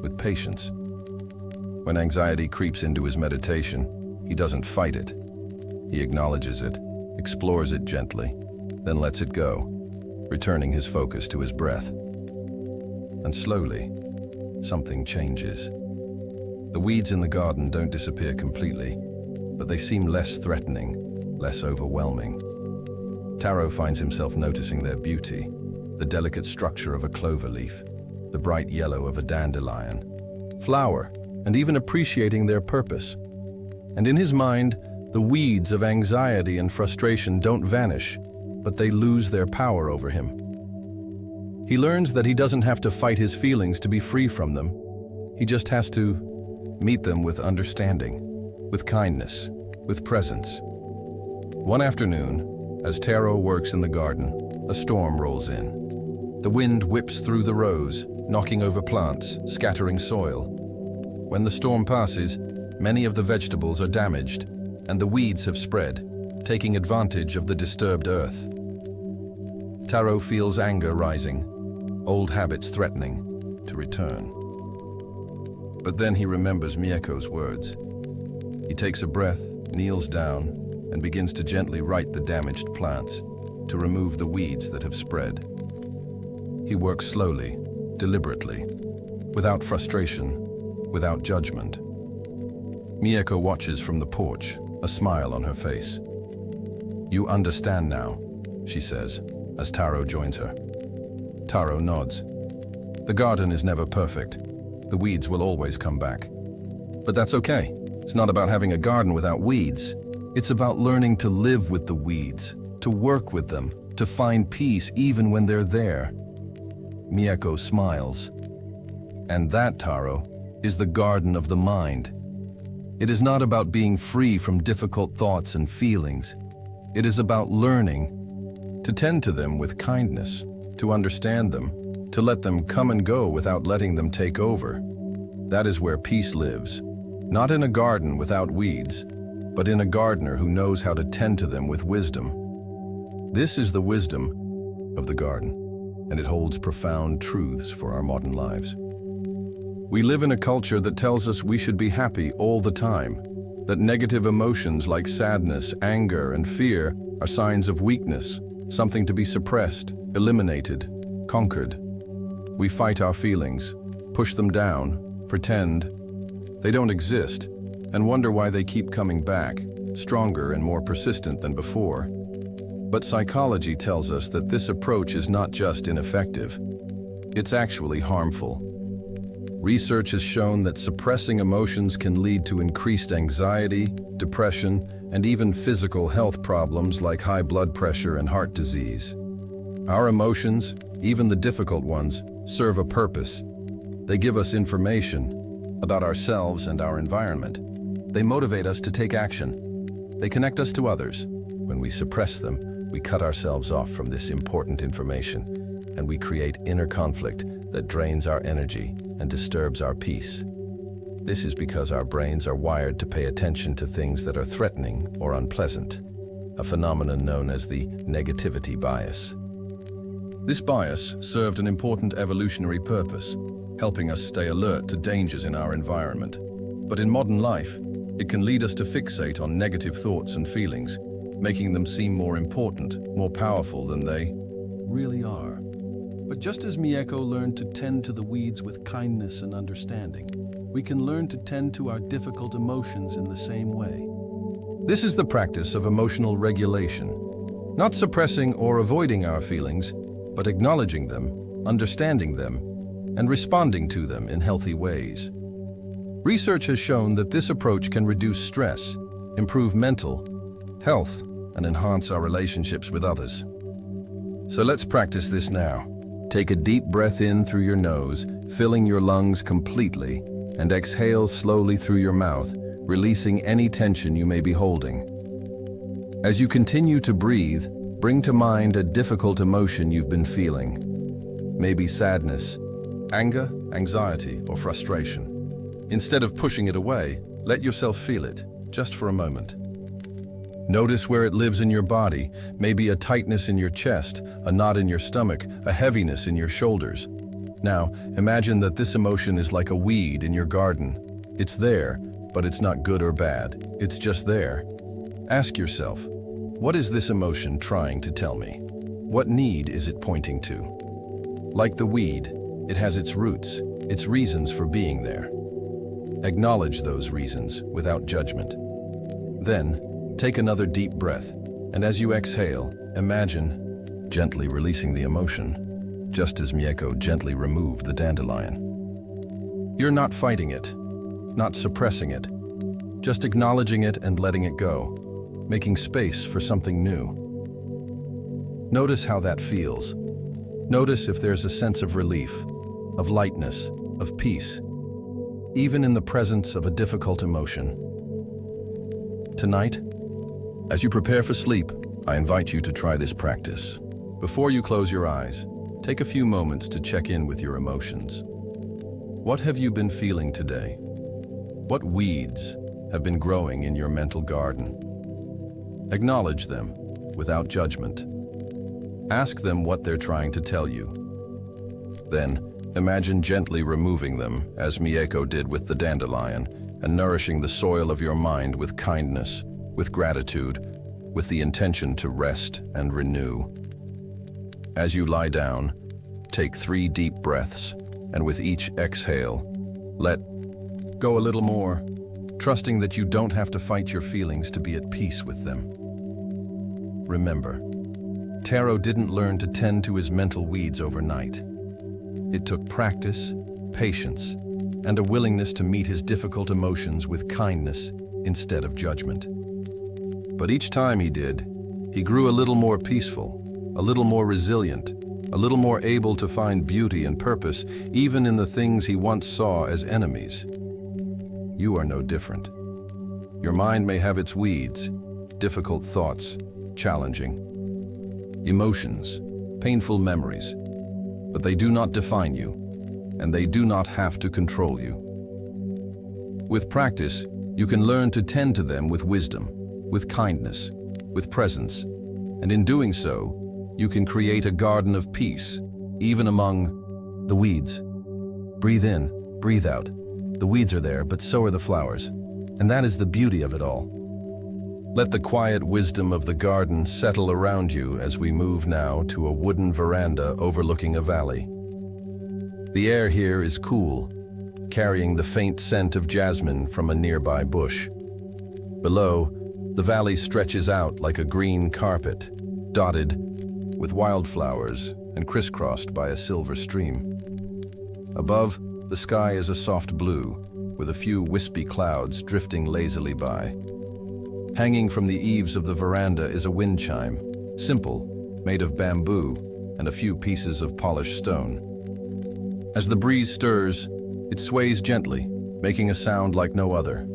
with patience. When anxiety creeps into his meditation, he doesn't fight it. He acknowledges it, explores it gently, then lets it go, returning his focus to his breath. And slowly, something changes. The weeds in the garden don't disappear completely, but they seem less threatening, less overwhelming. Taro finds himself noticing their beauty, the delicate structure of a clover leaf, the bright yellow of a dandelion, flower, and even appreciating their purpose. And in his mind, the weeds of anxiety and frustration don't vanish, but they lose their power over him. He learns that he doesn't have to fight his feelings to be free from them. He just has to meet them with understanding, with kindness, with presence. One afternoon, as Taro works in the garden, a storm rolls in. The wind whips through the rows, knocking over plants, scattering soil. When the storm passes, many of the vegetables are damaged, and the weeds have spread, taking advantage of the disturbed earth. Taro feels anger rising, old habits threatening to return. But then he remembers Mieko's words. He takes a breath, kneels down, and begins to gently right the damaged plants, to remove the weeds that have spread. He works slowly, deliberately, without frustration, without judgment. Mieko watches from the porch, a smile on her face. You understand now, she says, as Taro joins her. Taro nods. The garden is never perfect. The weeds will always come back. But that's okay. It's not about having a garden without weeds. It's about learning to live with the weeds, to work with them, to find peace even when they're there. Mieko smiles. And that, Taro, is the garden of the mind. It is not about being free from difficult thoughts and feelings. It is about learning to tend to them with kindness, to understand them, to let them come and go without letting them take over. That is where peace lives, not in a garden without weeds, but in a gardener who knows how to tend to them with wisdom. This is the wisdom of the garden, and it holds profound truths for our modern lives. We live in a culture that tells us we should be happy all the time, that negative emotions like sadness, anger, and fear are signs of weakness, something to be suppressed, eliminated, conquered. We fight our feelings, push them down, pretend they don't exist, and wonder why they keep coming back, stronger and more persistent than before. But psychology tells us that this approach is not just ineffective, it's actually harmful. Research has shown that suppressing emotions can lead to increased anxiety, depression, and even physical health problems like high blood pressure and heart disease. Our emotions, even the difficult ones, serve a purpose. They give us information about ourselves and our environment. They motivate us to take action. They connect us to others. When we suppress them, we cut ourselves off from this important information, and we create inner conflict that drains our energy and disturbs our peace. This is because our brains are wired to pay attention to things that are threatening or unpleasant, a phenomenon known as the negativity bias. This bias served an important evolutionary purpose, helping us stay alert to dangers in our environment. But in modern life, it can lead us to fixate on negative thoughts and feelings, making them seem more important, more powerful than they really are. But just as Mieko learned to tend to the weeds with kindness and understanding, we can learn to tend to our difficult emotions in the same way. This is the practice of emotional regulation, not suppressing or avoiding our feelings, but acknowledging them, understanding them, and responding to them in healthy ways. Research has shown that this approach can reduce stress, improve mental health, and enhance our relationships with others. So let's practice this now. Take a deep breath in through your nose, filling your lungs completely, and exhale slowly through your mouth, releasing any tension you may be holding. As you continue to breathe, bring to mind a difficult emotion you've been feeling. Maybe sadness, anger, anxiety, or frustration. Instead of pushing it away, let yourself feel it, just for a moment. Notice where it lives in your body, maybe a tightness in your chest, a knot in your stomach, a heaviness in your shoulders. Now, imagine that this emotion is like a weed in your garden. It's there, but it's not good or bad. It's just there. Ask yourself, what is this emotion trying to tell me? What need is it pointing to? Like the weed, it has its roots, its reasons for being there. Acknowledge those reasons without judgment. Then, take another deep breath, and as you exhale, imagine gently releasing the emotion, just as Mieko gently removed the dandelion. You're not fighting it, not suppressing it, just acknowledging it and letting it go, making space for something new. Notice how that feels. Notice if there's a sense of relief, of lightness, of peace, even in the presence of a difficult emotion. Tonight, as you prepare for sleep, I invite you to try this practice. Before you close your eyes, take a few moments to check in with your emotions. What have you been feeling today? What weeds have been growing in your mental garden? Acknowledge them without judgment. Ask them what they're trying to tell you. Then, imagine gently removing them, as Mieko did with the dandelion, and nourishing the soil of your mind with kindness, with gratitude, with the intention to rest and renew. As you lie down, take 3 deep breaths, and with each exhale, let go a little more, trusting that you don't have to fight your feelings to be at peace with them. Remember, Taro didn't learn to tend to his mental weeds overnight. It took practice, patience, and a willingness to meet his difficult emotions with kindness instead of judgment. But each time he did, he grew a little more peaceful, a little more resilient, a little more able to find beauty and purpose even in the things he once saw as enemies. You are no different. Your mind may have its weeds, difficult thoughts, challenging emotions, painful memories, but they do not define you, and they do not have to control you. With practice, you can learn to tend to them with wisdom, with kindness, with presence, and in doing so, you can create a garden of peace, even among the weeds. Breathe in, breathe out. The weeds are there, but so are the flowers, and that is the beauty of it all. Let the quiet wisdom of the garden settle around you as we move now to a wooden veranda overlooking a valley. The air here is cool, carrying the faint scent of jasmine from a nearby bush. Below, the valley stretches out like a green carpet, dotted with wildflowers and crisscrossed by a silver stream. Above, the sky is a soft blue, with a few wispy clouds drifting lazily by. Hanging from the eaves of the veranda is a wind chime, simple, made of bamboo and a few pieces of polished stone. As the breeze stirs, it sways gently, making a sound like no other,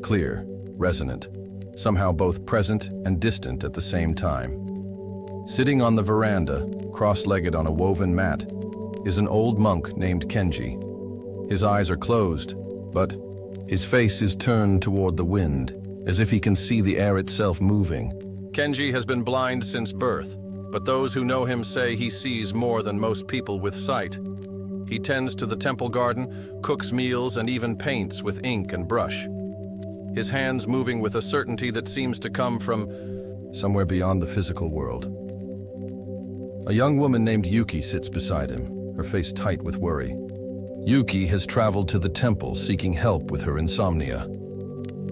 clear, resonant, somehow both present and distant at the same time. Sitting on the veranda, cross-legged on a woven mat, is an old monk named Kenji. His eyes are closed, but His face is turned toward the wind, as if he can see the air itself moving. Kenji has been blind since birth, but those who know him say he sees more than most people with sight. He tends to the temple garden, cooks meals, and even paints with ink and brush. His hands moving with a certainty that seems to come from somewhere beyond the physical world. A young woman named Yuki sits beside him, her face tight with worry. Yuki has traveled to the temple seeking help with her insomnia.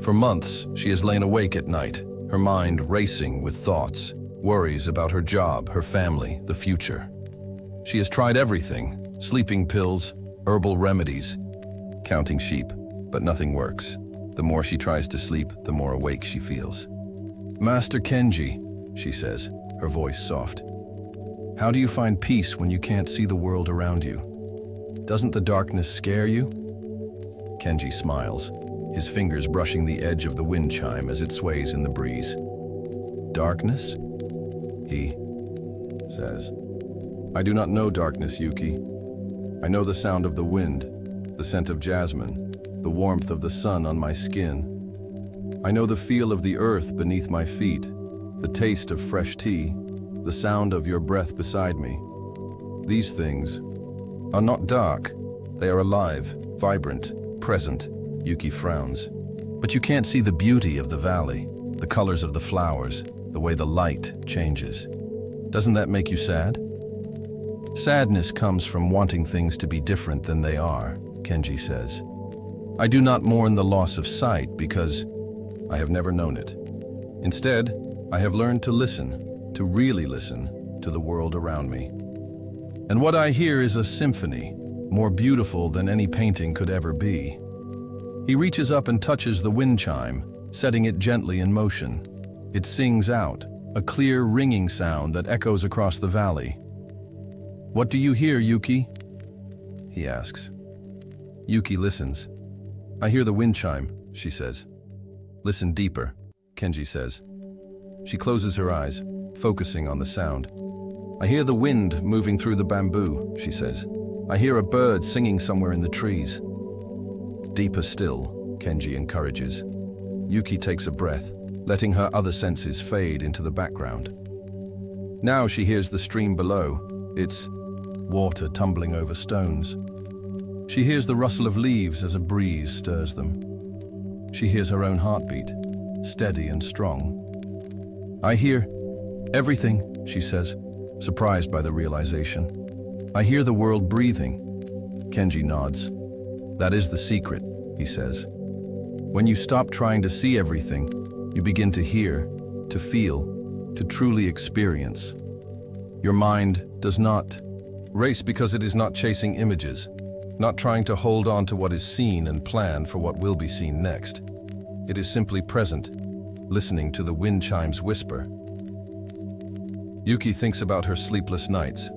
For months, she has lain awake at night, her mind racing with thoughts, worries about her job, her family, the future. She has tried everything, sleeping pills, herbal remedies, counting sheep, but nothing works. The more she tries to sleep, the more awake she feels. "Master Kenji," she says, her voice soft. "How do you find peace when you can't see the world around you? Doesn't the darkness scare you?" Kenji smiles, his fingers brushing the edge of the wind chime as it sways in the breeze. "Darkness?" he says. "I do not know darkness, Yuki. I know the sound of the wind, the scent of jasmine, the warmth of the sun on my skin. I know the feel of the earth beneath my feet, the taste of fresh tea, the sound of your breath beside me. These things are not dark. They are alive, vibrant, present." Yuki frowns. "But you can't see the beauty of the valley, the colors of the flowers, the way the light changes. Doesn't that make you sad?" "Sadness comes from wanting things to be different than they are," Kenji says. "I do not mourn the loss of sight because I have never known it. Instead, I have learned to listen, to really listen, to the world around me. And what I hear is a symphony, more beautiful than any painting could ever be." He reaches up and touches the wind chime, setting it gently in motion. It sings out, a clear ringing sound that echoes across the valley. "What do you hear, Yuki?" he asks. Yuki listens. "I hear the wind chime," she says. "Listen deeper," Kenji says. She closes her eyes, focusing on the sound. "I hear the wind moving through the bamboo," she says. "I hear a bird singing somewhere in the trees." "Deeper still," Kenji encourages. Yuki takes a breath, letting her other senses fade into the background. Now she hears the stream below. It's water tumbling over stones. She hears the rustle of leaves as a breeze stirs them. She hears her own heartbeat, steady and strong. "I hear everything," she says, surprised by the realization. "I hear the world breathing." Kenji nods. "That is the secret," he says. "When you stop trying to see everything, you begin to hear, to feel, to truly experience. Your mind does not race because it is not chasing images, not trying to hold on to what is seen and plan for what will be seen next. It is simply present, listening to the wind chimes whisper." Yuki thinks about her sleepless nights,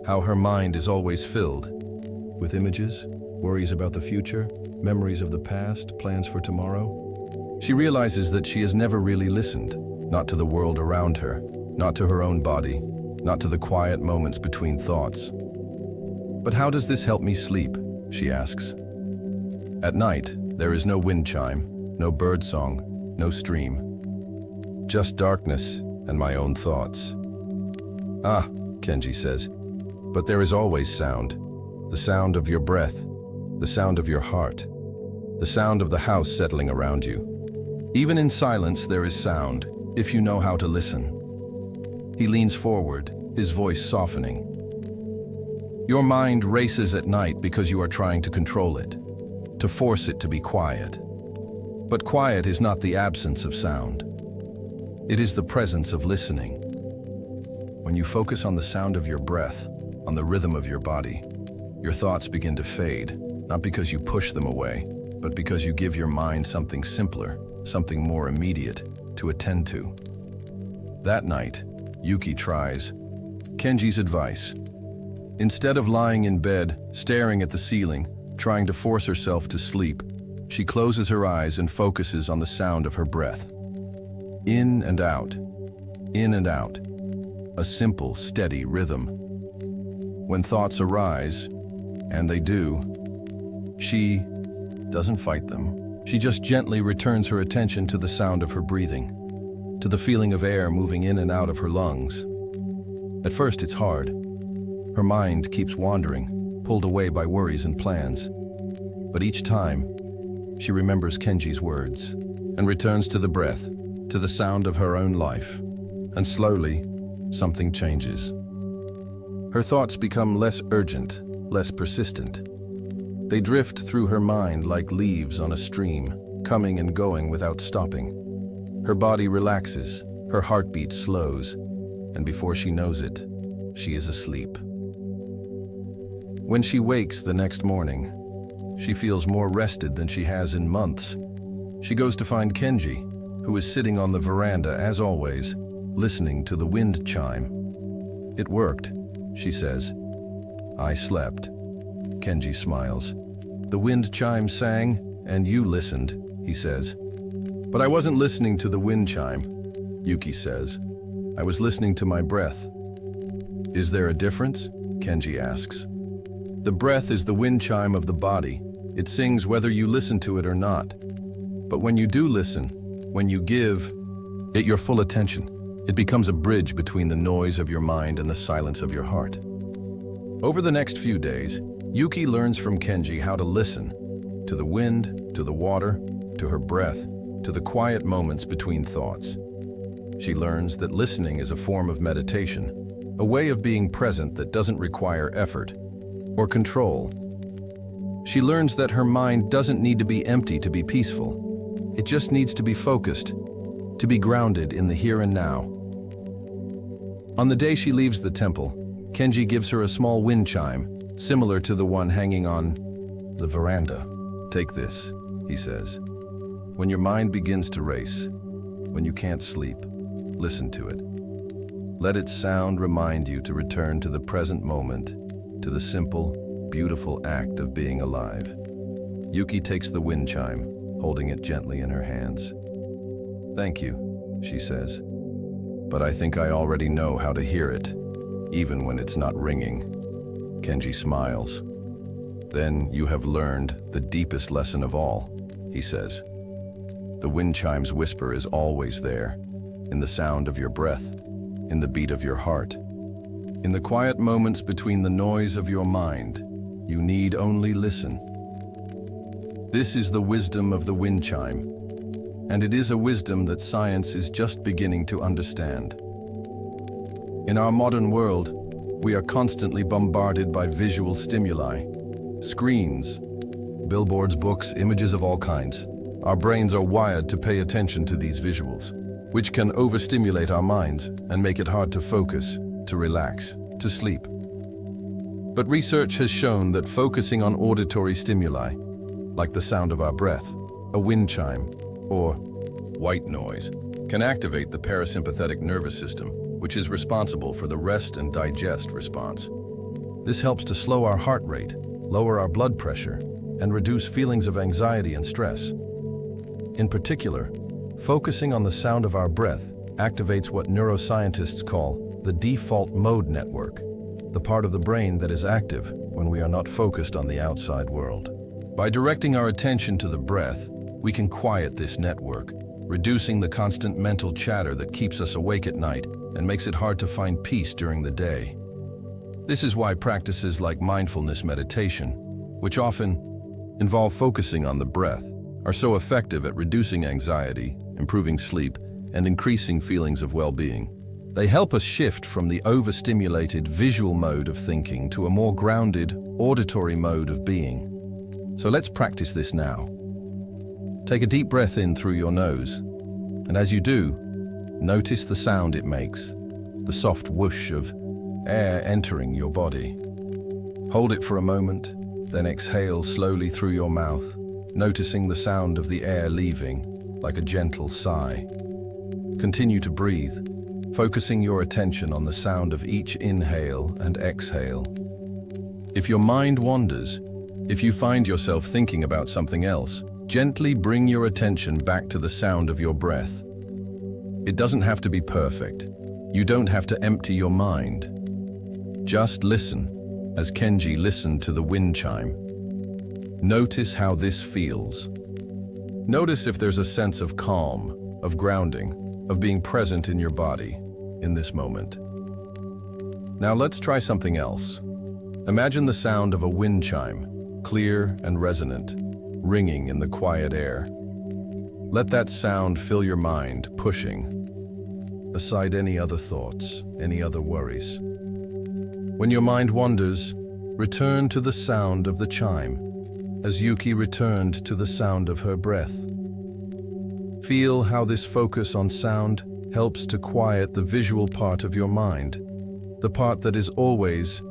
how her mind is always filled with images, worries about the future, memories of the past, plans for tomorrow. She realizes that she has never really listened, not to the world around her, not to her own body, not to the quiet moments between thoughts. "But how does this help me sleep?" she asks. At night, there is no wind chime, no bird song, no stream. Just darkness and my own thoughts. "Ah," Kenji says, "but there is always sound. The sound of your breath, the sound of your heart, the sound of the house settling around you. Even in silence there is sound, if you know how to listen." He leans forward, his voice softening. "Your mind races at night because you are trying to control it, to force it to be quiet. But quiet is not the absence of sound. It is the presence of listening. When you focus on the sound of your breath, on the rhythm of your body, your thoughts begin to fade, not because you push them away, but because you give your mind something simpler, something more immediate to attend to." That night, Yuki tries Kenji's advice. Instead of lying in bed, staring at the ceiling, trying to force herself to sleep, she closes her eyes and focuses on the sound of her breath. In and out, in and out. A simple, steady rhythm. When thoughts arise, and they do, she doesn't fight them. She just gently returns her attention to the sound of her breathing, to the feeling of air moving in and out of her lungs. At first it's hard. Her mind keeps wandering, pulled away by worries and plans. But each time, she remembers Kenji's words and returns to the breath, to the sound of her own life. And slowly, something changes. Her thoughts become less urgent, less persistent. They drift through her mind like leaves on a stream, coming and going without stopping. Her body relaxes, her heartbeat slows, and before she knows it, she is asleep. When she wakes the next morning, she feels more rested than she has in months. She goes to find Kenji, who is sitting on the veranda as always, listening to the wind chime. "It worked," she says. "I slept." Kenji smiles. "The wind chime sang, and you listened," he says. "But I wasn't listening to the wind chime," Yuki says. "I was listening to my breath." "Is there a difference?" Kenji asks. "The breath is the wind chime of the body. It sings whether you listen to it or not. But when you do listen, when you give it your full attention, it becomes a bridge between the noise of your mind and the silence of your heart." Over the next few days, Yuki learns from Kenji how to listen to the wind, to the water, to her breath, to the quiet moments between thoughts. She learns that listening is a form of meditation, a way of being present that doesn't require effort or control. She learns that her mind doesn't need to be empty to be peaceful. It just needs to be focused, to be grounded in the here and now. On the day she leaves the temple, Kenji gives her a small wind chime, similar to the one hanging on the veranda. "Take this," he says. "When your mind begins to race, when you can't sleep, listen to it. Let its sound remind you to return to the present moment, to the simple, beautiful act of being alive." Yuki takes the wind chime, holding it gently in her hands. "Thank you," she says. "But I think I already know how to hear it, even when it's not ringing." Kenji smiles. "Then you have learned the deepest lesson of all," he says. "The wind chime's whisper is always there, in the sound of your breath, in the beat of your heart. In the quiet moments between the noise of your mind, you need only listen." This is the wisdom of the wind chime, and it is a wisdom that science is just beginning to understand. In our modern world, we are constantly bombarded by visual stimuli, screens, billboards, books, images of all kinds. Our brains are wired to pay attention to these visuals, which can overstimulate our minds and make it hard to focus, to relax, to sleep. But research has shown that focusing on auditory stimuli, like the sound of our breath, a wind chime, or white noise, can activate the parasympathetic nervous system, which is responsible for the rest and digest response. This helps to slow our heart rate, lower our blood pressure, and reduce feelings of anxiety and stress. In particular, focusing on the sound of our breath activates what neuroscientists call the default mode network, the part of the brain that is active when we are not focused on the outside world. By directing our attention to the breath, we can quiet this network, reducing the constant mental chatter that keeps us awake at night and makes it hard to find peace during the day. This is why practices like mindfulness meditation, which often involve focusing on the breath, are so effective at reducing anxiety, improving sleep, and increasing feelings of well-being. They help us shift from the overstimulated visual mode of thinking to a more grounded, auditory mode of being. So let's practice this now. Take a deep breath in through your nose, and as you do, notice the sound it makes, the soft whoosh of air entering your body. Hold it for a moment, then exhale slowly through your mouth, noticing the sound of the air leaving, like a gentle sigh. Continue to breathe, focusing your attention on the sound of each inhale and exhale. If your mind wanders, if you find yourself thinking about something else, gently bring your attention back to the sound of your breath. It doesn't have to be perfect. You don't have to empty your mind. Just listen, as Kenji listened to the wind chime. Notice how this feels. Notice if there's a sense of calm, of grounding, of being present in your body, in this moment. Now let's try something else. Imagine the sound of a wind chime, clear and resonant, ringing in the quiet air. Let that sound fill your mind, pushing aside any other thoughts, any other worries. When your mind wanders, return to the sound of the chime, as Yuki returned to the sound of her breath. Feel how this focus on sound helps to quiet the visual part of your mind, the part that is always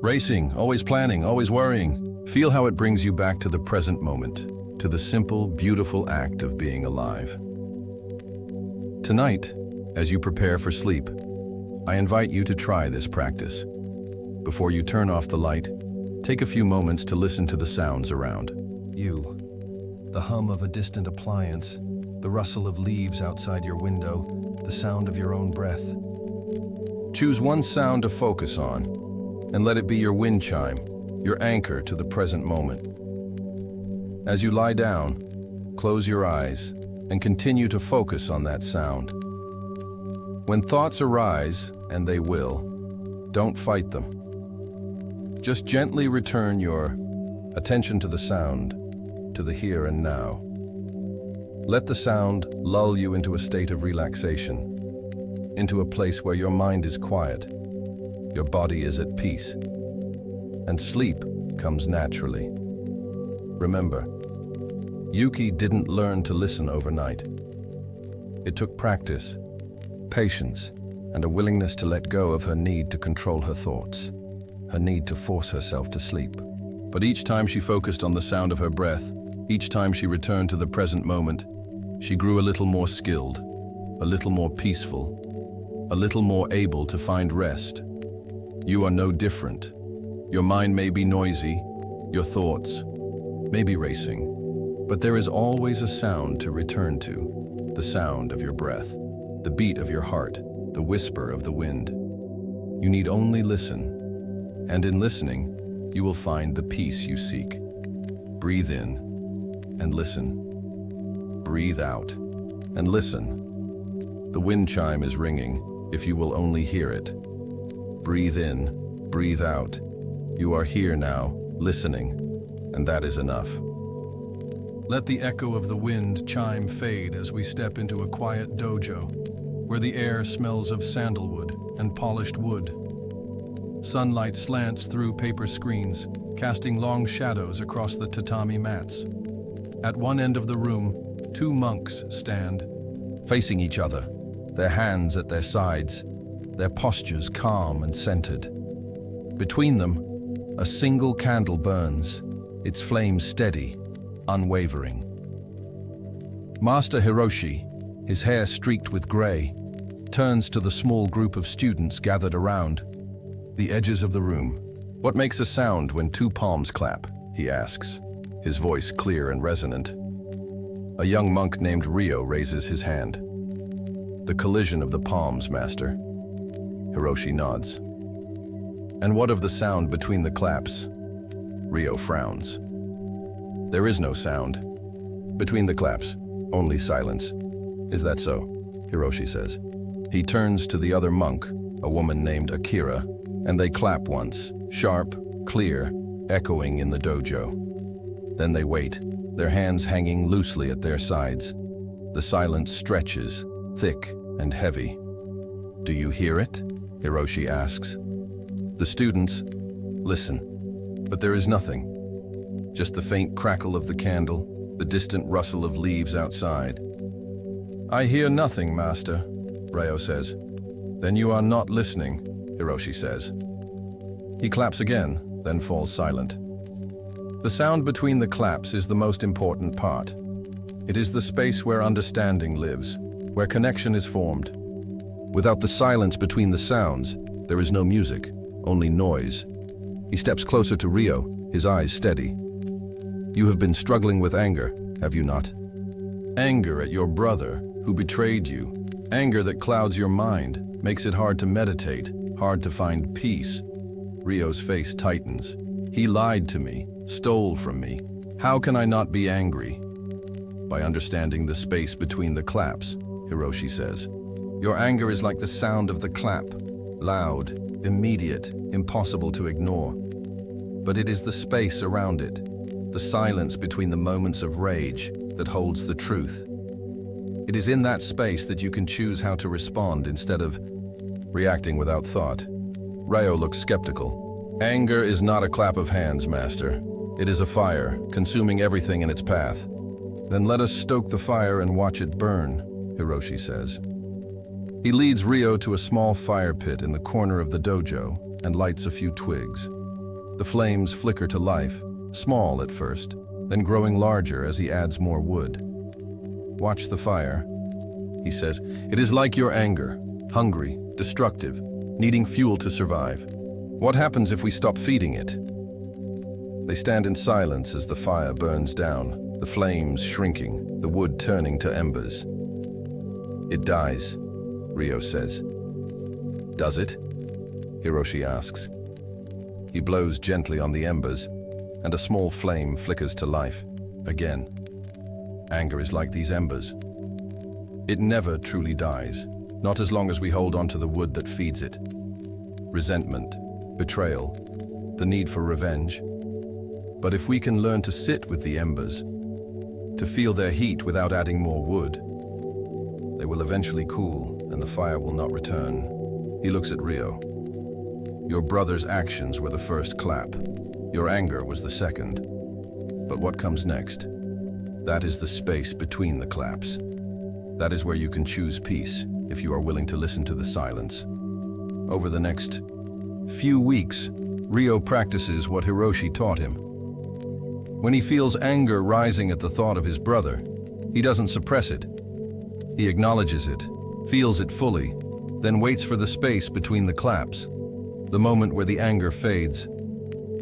racing, always planning, always worrying. Feel how it brings you back to the present moment, to the simple, beautiful act of being alive. Tonight, as you prepare for sleep, I invite you to try this practice. Before you turn off the light, take a few moments to listen to the sounds around you. The hum of a distant appliance, the rustle of leaves outside your window, the sound of your own breath. Choose one sound to focus on, and let it be your wind chime, your anchor to the present moment. As you lie down, close your eyes and continue to focus on that sound. When thoughts arise, and they will, don't fight them. Just gently return your attention to the sound, to the here and now. Let the sound lull you into a state of relaxation, into a place where your mind is quiet, your body is at peace, and sleep comes naturally. Remember, Yuki didn't learn to listen overnight. It took practice, patience, and a willingness to let go of her need to control her thoughts, her need to force herself to sleep. But each time she focused on the sound of her breath, each time she returned to the present moment, she grew a little more skilled, a little more peaceful, a little more able to find rest. You are no different. Your mind may be noisy, your thoughts may be racing, but there is always a sound to return to, the sound of your breath, the beat of your heart, the whisper of the wind. You need only listen, and in listening, you will find the peace you seek. Breathe in and listen. Breathe out and listen. The wind chime is ringing, if you will only hear it. Breathe in, breathe out. You are here now, listening, and that is enough. Let the echo of the wind chime fade as we step into a quiet dojo, where the air smells of sandalwood and polished wood. Sunlight slants through paper screens, casting long shadows across the tatami mats. At one end of the room, two monks stand, facing each other, their hands at their sides, their postures calm and centered. Between them, a single candle burns, its flame steady, unwavering. Master Hiroshi, his hair streaked with gray, turns to the small group of students gathered around the edges of the room. "What makes a sound when two palms clap?" he asks, his voice clear and resonant. A young monk named Ryo raises his hand. "The collision of the palms, Master." Hiroshi nods. "And what of the sound between the claps?" Ryo frowns. "There is no sound. Between the claps, only silence." "Is that so?" Hiroshi says. He turns to the other monk, a woman named Akira, and they clap once, sharp, clear, echoing in the dojo. Then they wait, their hands hanging loosely at their sides. The silence stretches, thick and heavy. "Do you hear it?" Hiroshi asks. The students listen, but there is nothing. Just the faint crackle of the candle, the distant rustle of leaves outside. "I hear nothing, Master," Ryo says. "Then you are not listening," Hiroshi says. He claps again, then falls silent. The sound between the claps is the most important part. It is the space where understanding lives, where connection is formed. Without the silence between the sounds, there is no music, only noise. He steps closer to Ryo, his eyes steady. "You have been struggling with anger, have you not? Anger at your brother, who betrayed you. Anger that clouds your mind, makes it hard to meditate, hard to find peace." Ryo's face tightens. "He lied to me, stole from me. How can I not be angry?" by understanding the space between the claps, Hiroshi says. Your anger is like the sound of the clap, loud, immediate, impossible to ignore. But it is the space around it, the silence between the moments of rage, that holds the truth. It is in that space that you can choose how to respond instead of reacting without thought. Ryo looks skeptical. Anger is not a clap of hands, Master. It is a fire, consuming everything in its path. Then let us stoke the fire and watch it burn, Hiroshi says. He leads Ryo to a small fire pit in the corner of the dojo and lights a few twigs. The flames flicker to life, small at first, then growing larger as he adds more wood. Watch the fire, he says. It is like your anger, hungry, destructive, needing fuel to survive. What happens if we stop feeding it? They stand in silence as the fire burns down, the flames shrinking, the wood turning to embers. It dies, Ryo says. Does it? Hiroshi asks. He blows gently on the embers, and a small flame flickers to life, again. Anger is like these embers. It never truly dies, not as long as we hold on to the wood that feeds it. Resentment, betrayal, the need for revenge. But if we can learn to sit with the embers, to feel their heat without adding more wood, they will eventually cool and the fire will not return. He looks at Ryo. Your brother's actions were the first clap. Your anger was the second. But what comes next? That is the space between the claps. That is where you can choose peace if you are willing to listen to the silence. Over the next few weeks, Ryo practices what Hiroshi taught him. When he feels anger rising at the thought of his brother, he doesn't suppress it. He acknowledges it, feels it fully, then waits for the space between the claps, the moment where the anger fades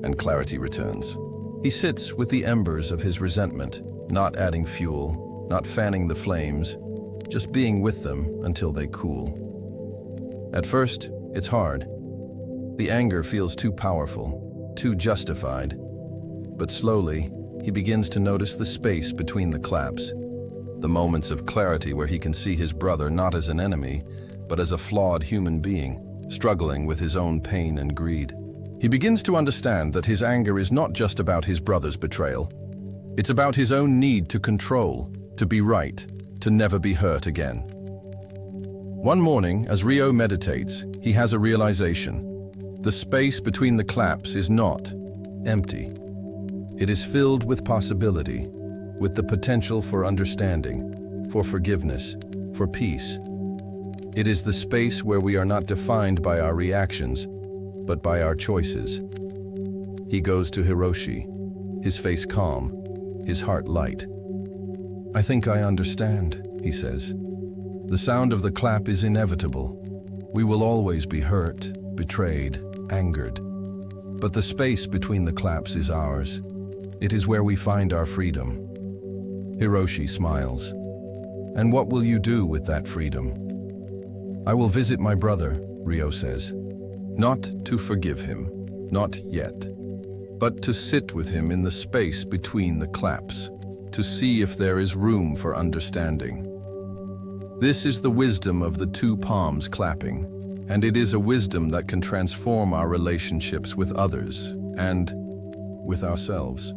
and clarity returns. He sits with the embers of his resentment, not adding fuel, not fanning the flames, just being with them until they cool. At first, it's hard. The anger feels too powerful, too justified. But slowly, he begins to notice the space between the claps, the moments of clarity where he can see his brother not as an enemy, but as a flawed human being, struggling with his own pain and greed. He begins to understand that his anger is not just about his brother's betrayal. It's about his own need to control, to be right, to never be hurt again. One morning, as Ryo meditates, he has a realization. The space between the claps is not empty. It is filled with possibility, with the potential for understanding, for forgiveness, for peace. It is the space where we are not defined by our reactions, but by our choices. He goes to Hiroshi, his face calm, his heart light. I think I understand, he says. The sound of the clap is inevitable. We will always be hurt, betrayed, angered. But the space between the claps is ours. It is where we find our freedom. Hiroshi smiles. And what will you do with that freedom? I will visit my brother, Ryo says. Not to forgive him, not yet, but to sit with him in the space between the claps, to see if there is room for understanding. This is the wisdom of the two palms clapping, and it is a wisdom that can transform our relationships with others and with ourselves.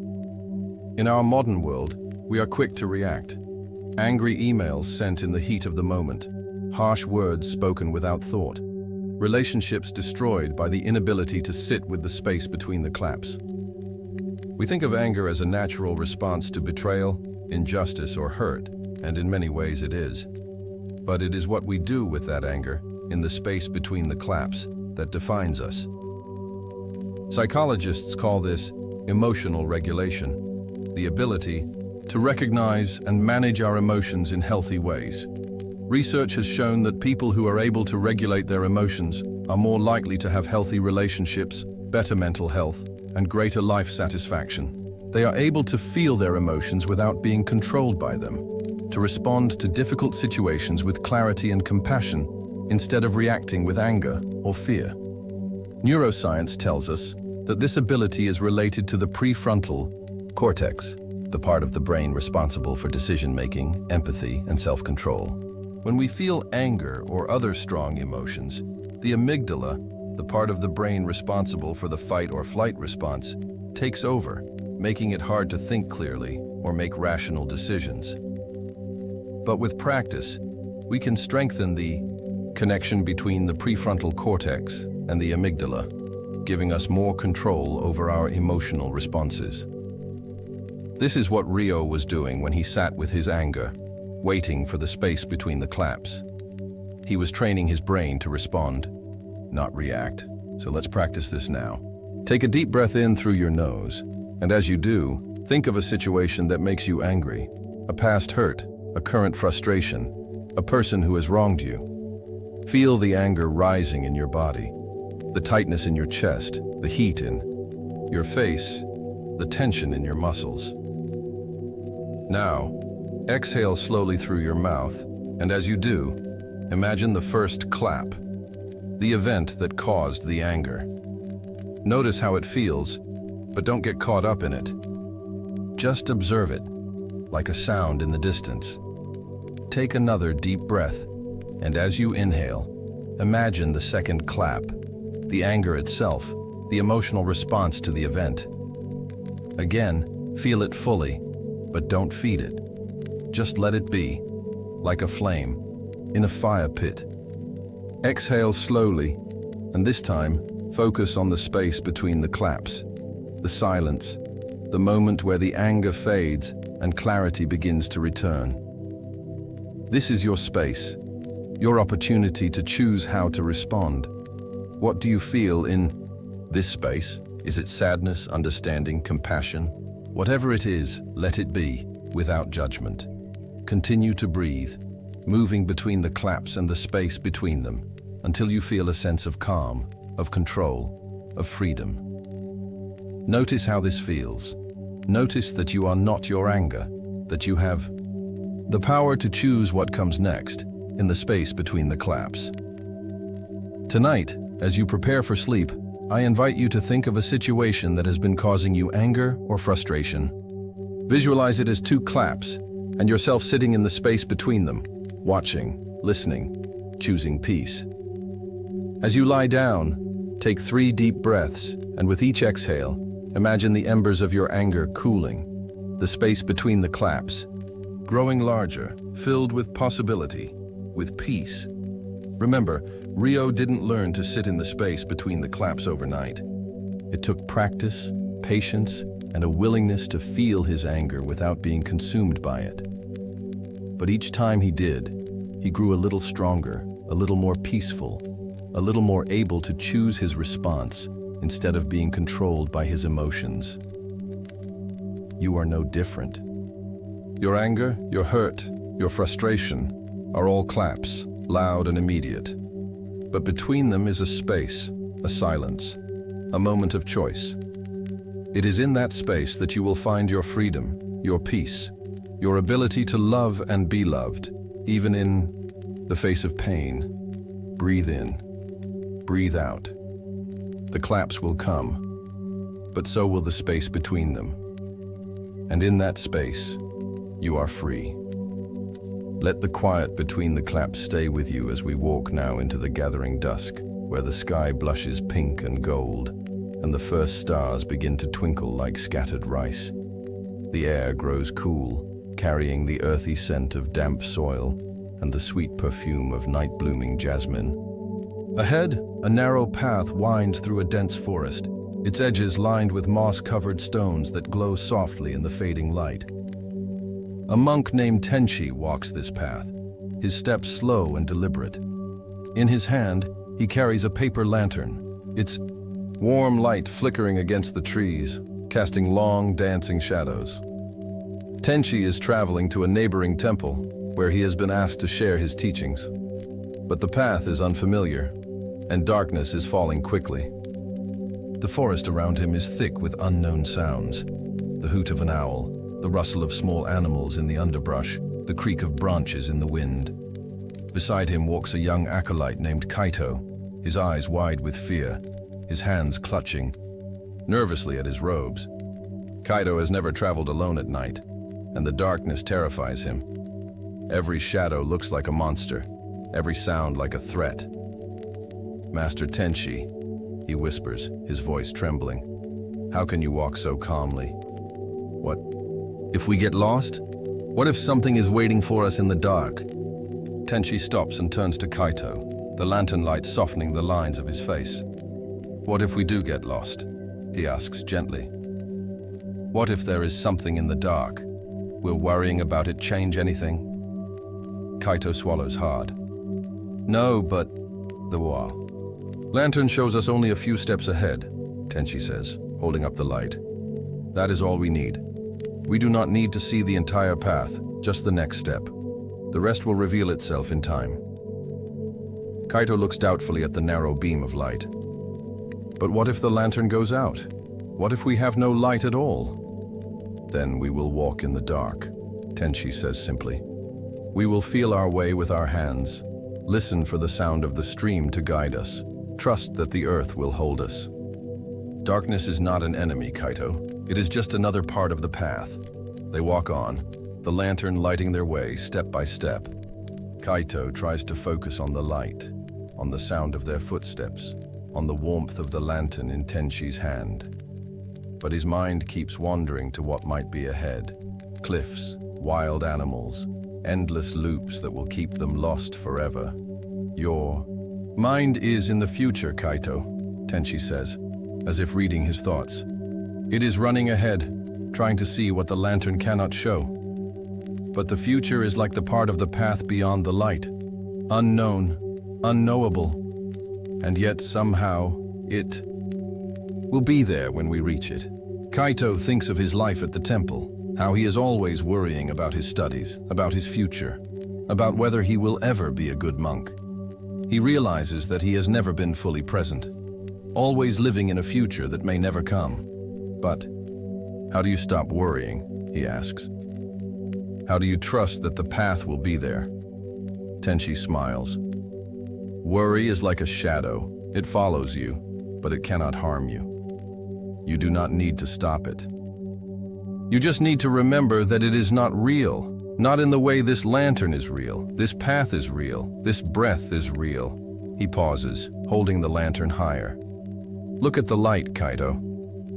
In our modern world, we are quick to react. Angry emails sent in the heat of the moment, harsh words spoken without thought, relationships destroyed by the inability to sit with the space between the claps. We think of anger as a natural response to betrayal, injustice, or hurt, and in many ways it is. But it is what we do with that anger, in the space between the claps, that defines us. Psychologists call this emotional regulation, the ability to recognize and manage our emotions in healthy ways. Research has shown that people who are able to regulate their emotions are more likely to have healthy relationships, better mental health, and greater life satisfaction. They are able to feel their emotions without being controlled by them, to respond to difficult situations with clarity and compassion instead of reacting with anger or fear. Neuroscience tells us that this ability is related to the prefrontal cortex, the part of the brain responsible for decision-making, empathy, and self-control. When we feel anger or other strong emotions, the amygdala, the part of the brain responsible for the fight or flight response, takes over, making it hard to think clearly or make rational decisions. But with practice, we can strengthen the connection between the prefrontal cortex and the amygdala, giving us more control over our emotional responses. This is what Rio was doing when he sat with his anger, waiting for the space between the claps. He was training his brain to respond, not react. So let's practice this now. Take a deep breath in through your nose, and as you do, think of a situation that makes you angry, a past hurt, a current frustration, a person who has wronged you. Feel the anger rising in your body, the tightness in your chest, the heat in your face, the tension in your muscles. Now, exhale slowly through your mouth, and as you do, imagine the first clap, the event that caused the anger. Notice how it feels, but don't get caught up in it. Just observe it, like a sound in the distance. Take another deep breath, and as you inhale, imagine the second clap, the anger itself, the emotional response to the event. Again, feel it fully, but don't feed it. Just let it be, like a flame, in a fire pit. Exhale slowly, and this time, focus on the space between the claps, the silence, the moment where the anger fades and clarity begins to return. This is your space, your opportunity to choose how to respond. What do you feel in this space? Is it sadness, understanding, compassion? Whatever it is, let it be, without judgment. Continue to breathe, moving between the claps and the space between them, until you feel a sense of calm, of control, of freedom. Notice how this feels. Notice that you are not your anger, that you have the power to choose what comes next in the space between the claps. Tonight, as you prepare for sleep, I invite you to think of a situation that has been causing you anger or frustration. Visualize it as two claps, and yourself sitting in the space between them, watching, listening, choosing peace. As you lie down, take 3 deep breaths, and with each exhale, imagine the embers of your anger cooling, the space between the claps, growing larger, filled with possibility, with peace. Remember, Rio didn't learn to sit in the space between the claps overnight. It took practice, patience, and a willingness to feel his anger without being consumed by it. But each time he did, he grew a little stronger, a little more peaceful, a little more able to choose his response instead of being controlled by his emotions. You are no different. Your anger, your hurt, your frustration are all claps, loud and immediate. But between them is a space, a silence, a moment of choice. It is in that space that you will find your freedom, your peace, your ability to love and be loved, even in the face of pain. Breathe in, breathe out. The claps will come, but so will the space between them. And in that space, you are free. Let the quiet between the claps stay with you as we walk now into the gathering dusk, where the sky blushes pink and gold, and the first stars begin to twinkle like scattered rice. The air grows cool, carrying the earthy scent of damp soil and the sweet perfume of night-blooming jasmine. Ahead, a narrow path winds through a dense forest, its edges lined with moss-covered stones that glow softly in the fading light. A monk named Tenshi walks this path, his steps slow and deliberate. In his hand, he carries a paper lantern, its warm light flickering against the trees, casting long, dancing shadows. Tenshi is traveling to a neighboring temple, where he has been asked to share his teachings. But the path is unfamiliar, and darkness is falling quickly. The forest around him is thick with unknown sounds, the hoot of an owl, the rustle of small animals in the underbrush, the creak of branches in the wind. Beside him walks a young acolyte named Kaito, his eyes wide with fear, his hands clutching nervously at his robes. Kaito has never traveled alone at night, and the darkness terrifies him. Every shadow looks like a monster, every sound like a threat. "Master Tenshi," he whispers, his voice trembling, "how can you walk so calmly? What if we get lost? What if something is waiting for us in the dark?" Tenshi stops and turns to Kaito, the lantern light softening the lines of his face. "What if we do get lost?" he asks gently. "What if there is something in the dark? Will worrying about it change anything?" Kaito swallows hard. "No, but the war. Lantern shows us only a few steps ahead," Tenshi says, holding up the light. "That is all we need. We do not need to see the entire path, just the next step. The rest will reveal itself in time." Kaito looks doubtfully at the narrow beam of light. "But what if the lantern goes out? What if we have no light at all?" "Then we will walk in the dark," Tenshi says simply. "We will feel our way with our hands, listen for the sound of the stream to guide us, trust that the earth will hold us." Darkness is not an enemy, Kaito. It is just another part of the path. They walk on, the lantern lighting their way step by step. Kaito tries to focus on the light, on the sound of their footsteps, on the warmth of the lantern in Tenshi's hand. But his mind keeps wandering to what might be ahead. Cliffs, wild animals, endless loops that will keep them lost forever. "Your mind is in the future, Kaito," Tenshi says, as if reading his thoughts. "It is running ahead, trying to see what the lantern cannot show. But the future is like the part of the path beyond the light, unknown, unknowable, and yet somehow it will be there when we reach it." Kaito thinks of his life at the temple, how he is always worrying about his studies, about his future, about whether he will ever be a good monk. He realizes that he has never been fully present, always living in a future that may never come. But how do you stop worrying, he asks. How do you trust that the path will be there? Tenshi smiles. Worry is like a shadow. It follows you, but it cannot harm you. You do not need to stop it. You just need to remember that it is not real, not in the way this lantern is real, this path is real, this breath is real. He pauses, holding the lantern higher. Look at the light, Kaito.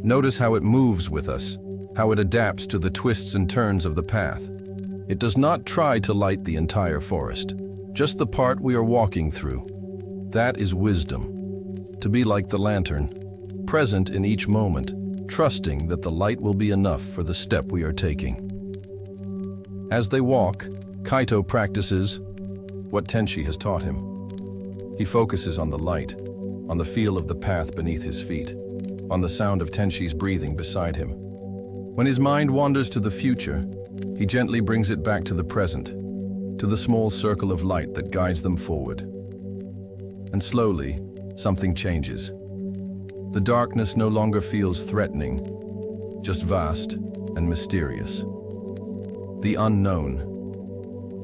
Notice how it moves with us, how it adapts to the twists and turns of the path. It does not try to light the entire forest, just the part we are walking through. That is wisdom. To be like the lantern, present in each moment, trusting that the light will be enough for the step we are taking. As they walk, Kaito practices what Tenshi has taught him. He focuses on the light, on the feel of the path beneath his feet, on the sound of Tenshi's breathing beside him. When his mind wanders to the future, he gently brings it back to the present, to the small circle of light that guides them forward. And slowly, something changes. The darkness no longer feels threatening, just vast and mysterious. The unknown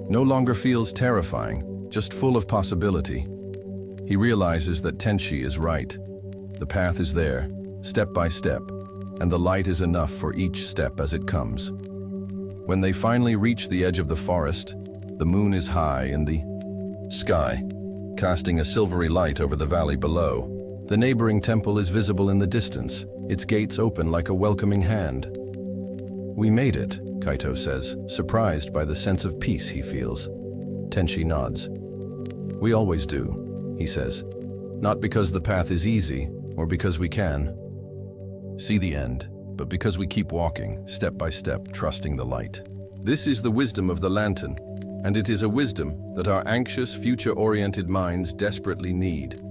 no longer feels terrifying, just full of possibility. He realizes that Tenshi is right. The path is there, step by step, and the light is enough for each step as it comes. When they finally reach the edge of the forest, the moon is high in the sky, casting a silvery light over the valley below. The neighboring temple is visible in the distance, its gates open like a welcoming hand. We made it, Kaito says, surprised by the sense of peace he feels. Tenshi nods. We always do, he says, not because the path is easy or because we can see the end, but because we keep walking, step by step, trusting the light. This is the wisdom of the lantern, and it is a wisdom that our anxious, future-oriented minds desperately need.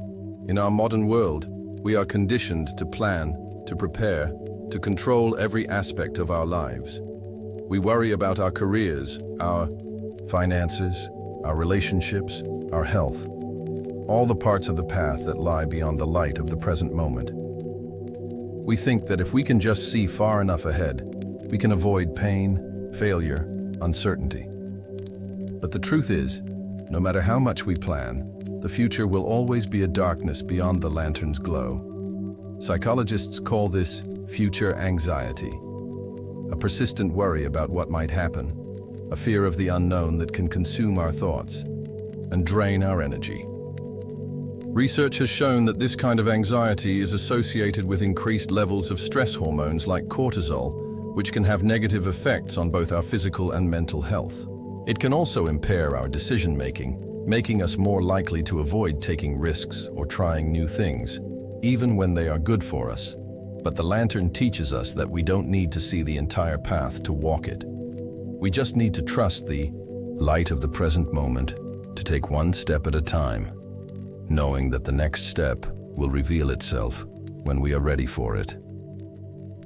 In our modern world, we are conditioned to plan, to prepare, to control every aspect of our lives. We worry about our careers, our finances, our relationships, our health, all the parts of the path that lie beyond the light of the present moment. We think that if we can just see far enough ahead, we can avoid pain, failure, uncertainty. But the truth is, no matter how much we plan, the future will always be a darkness beyond the lantern's glow. Psychologists call this future anxiety. a persistent worry about what might happen, a fear of the unknown that can consume our thoughts and drain our energy. Research has shown that this kind of anxiety is associated with increased levels of stress hormones like cortisol, which can have negative effects on both our physical and mental health. It can also impair our decision-making, making us more likely to avoid taking risks or trying new things, even when they are good for us. But the lantern teaches us that we don't need to see the entire path to walk it. We just need to trust the light of the present moment to take one step at a time, knowing that the next step will reveal itself when we are ready for it.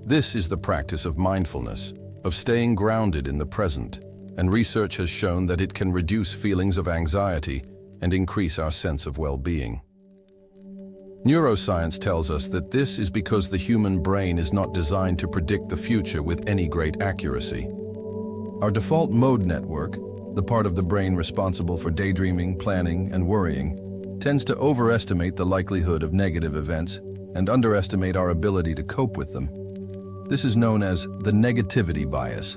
This is the practice of mindfulness, of staying grounded in the present, and research has shown that it can reduce feelings of anxiety and increase our sense of well-being. Neuroscience tells us that this is because the human brain is not designed to predict the future with any great accuracy. Our default mode network, the part of the brain responsible for daydreaming, planning, and worrying, tends to overestimate the likelihood of negative events and underestimate our ability to cope with them. This is known as the negativity bias,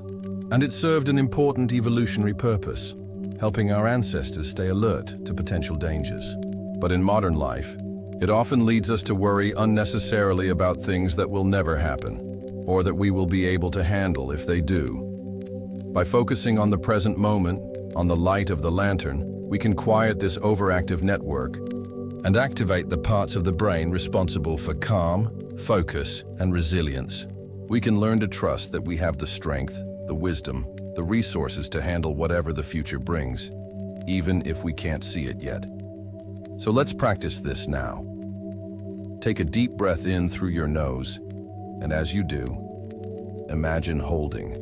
and it served an important evolutionary purpose, helping our ancestors stay alert to potential dangers. But in modern life, it often leads us to worry unnecessarily about things that will never happen, or that we will be able to handle if they do. By focusing on the present moment, on the light of the lantern, we can quiet this overactive network and activate the parts of the brain responsible for calm, focus, and resilience. We can learn to trust that we have the strength, the wisdom, the resources to handle whatever the future brings, even if we can't see it yet. So let's practice this now. Take a deep breath in through your nose, and as you do, imagine holding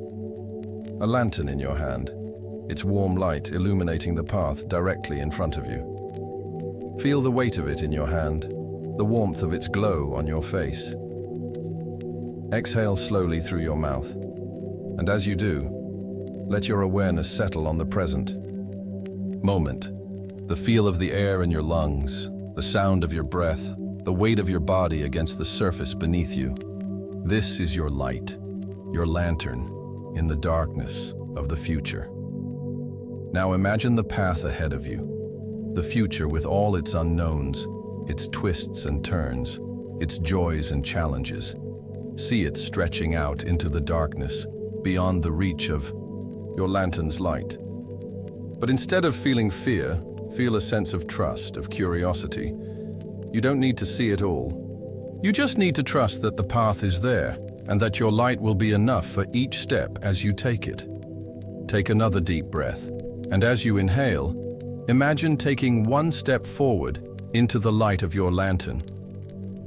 a lantern in your hand, its warm light illuminating the path directly in front of you. Feel the weight of it in your hand, the warmth of its glow on your face. Exhale slowly through your mouth, and as you do, let your awareness settle on the present moment. The feel of the air in your lungs, the sound of your breath, the weight of your body against the surface beneath you. This is your light, your lantern, in the darkness of the future. Now imagine the path ahead of you, the future with all its unknowns, its twists and turns, its joys and challenges. See it stretching out into the darkness, beyond the reach of your lantern's light. But instead of feeling fear, feel a sense of trust, of curiosity. You don't need to see it all. You just need to trust that the path is there and that your light will be enough for each step as you take it. Take another deep breath, and as you inhale, imagine taking one step forward into the light of your lantern.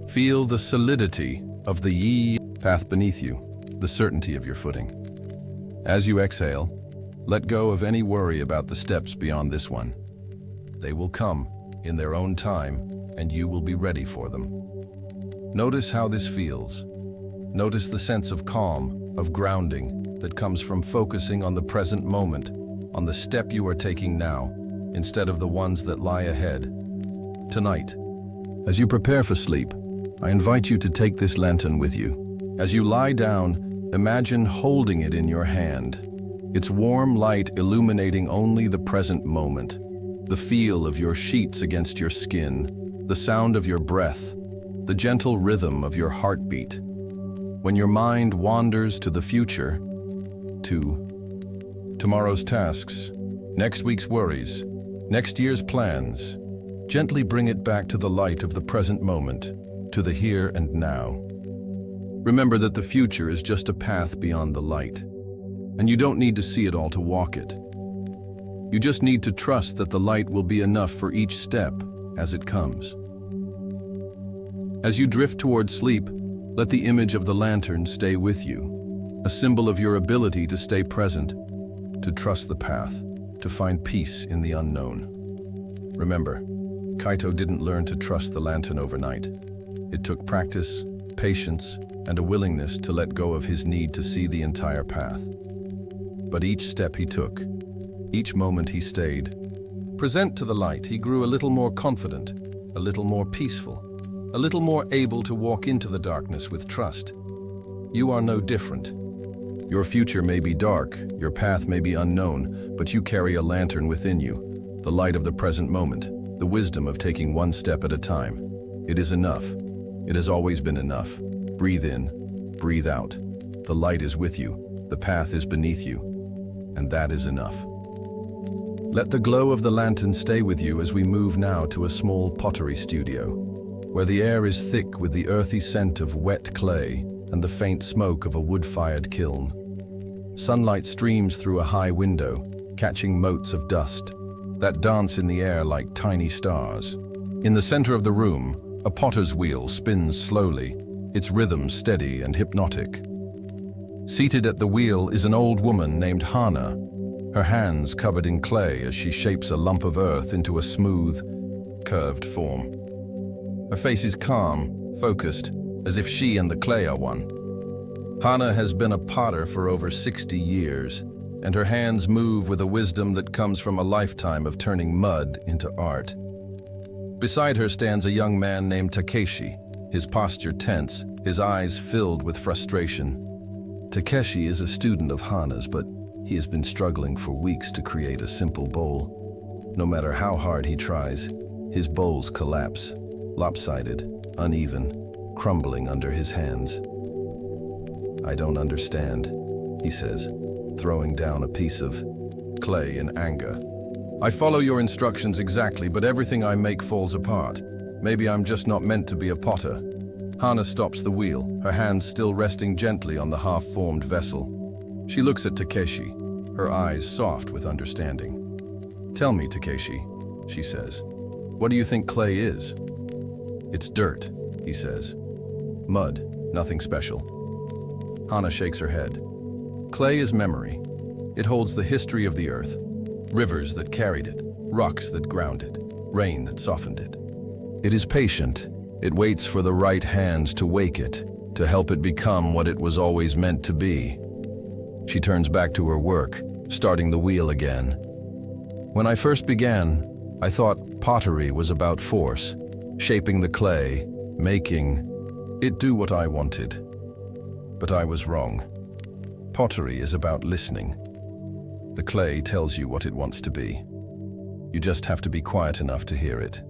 Feel the solidity of the path beneath you, the certainty of your footing. As you exhale, let go of any worry about the steps beyond this one. They will come in their own time, and you will be ready for them. Notice how this feels. Notice the sense of calm, of grounding that comes from focusing on the present moment, on the step you are taking now, instead of the ones that lie ahead. Tonight, as you prepare for sleep, I invite you to take this lantern with you. As you lie down, imagine holding it in your hand, its warm light illuminating only the present moment, the feel of your sheets against your skin, the sound of your breath, the gentle rhythm of your heartbeat. When your mind wanders to the future, to tomorrow's tasks, next week's worries, next year's plans, gently bring it back to the light of the present moment, to the here and now. Remember that the future is just a path beyond the light, and you don't need to see it all to walk it. You just need to trust that the light will be enough for each step as it comes. As you drift towards sleep, let the image of the lantern stay with you, a symbol of your ability to stay present, to trust the path, to find peace in the unknown. Remember, Kaito didn't learn to trust the lantern overnight. It took practice, patience, and a willingness to let go of his need to see the entire path. But each step he took, each moment he stayed, present to the light, he grew a little more confident, a little more peaceful, a little more able to walk into the darkness with trust. You are no different. Your future may be dark, your path may be unknown, but you carry a lantern within you, the light of the present moment, the wisdom of taking one step at a time. It is enough. It has always been enough. Breathe in, breathe out. The light is with you, the path is beneath you, and that is enough. Let the glow of the lantern stay with you as we move now to a small pottery studio, where the air is thick with the earthy scent of wet clay and the faint smoke of a wood-fired kiln. Sunlight streams through a high window, catching motes of dust that dance in the air like tiny stars. In the center of the room, a potter's wheel spins slowly, its rhythm steady and hypnotic. Seated at the wheel is an old woman named Hana, her hands covered in clay as she shapes a lump of earth into a smooth, curved form. Her face is calm, focused, as if she and the clay are one. Hana has been a potter for over 60 years, and her hands move with a wisdom that comes from a lifetime of turning mud into art. Beside her stands a young man named Takeshi, his posture tense, his eyes filled with frustration. Takeshi is a student of Hana's, but he has been struggling for weeks to create a simple bowl. No matter how hard he tries, his bowls collapse, lopsided, uneven, crumbling under his hands. "I don't understand," he says, throwing down a piece of clay in anger. "I follow your instructions exactly, but everything I make falls apart. Maybe I'm just not meant to be a potter." Hana stops the wheel, her hands still resting gently on the half-formed vessel. She looks at Takeshi, her eyes soft with understanding. "Tell me, Takeshi," she says, "what do you think clay is?" "It's dirt," he says. "Mud, nothing special." Hana shakes her head. "Clay is memory. It holds the history of the earth, rivers that carried it, rocks that ground it, rain that softened it. It is patient. It waits for the right hands to wake it, to help it become what it was always meant to be." She turns back to her work, starting the wheel again. "When I first began, I thought pottery was about force, shaping the clay, making it do what I wanted. But I was wrong. Pottery is about listening. The clay tells you what it wants to be. You just have to be quiet enough to hear it."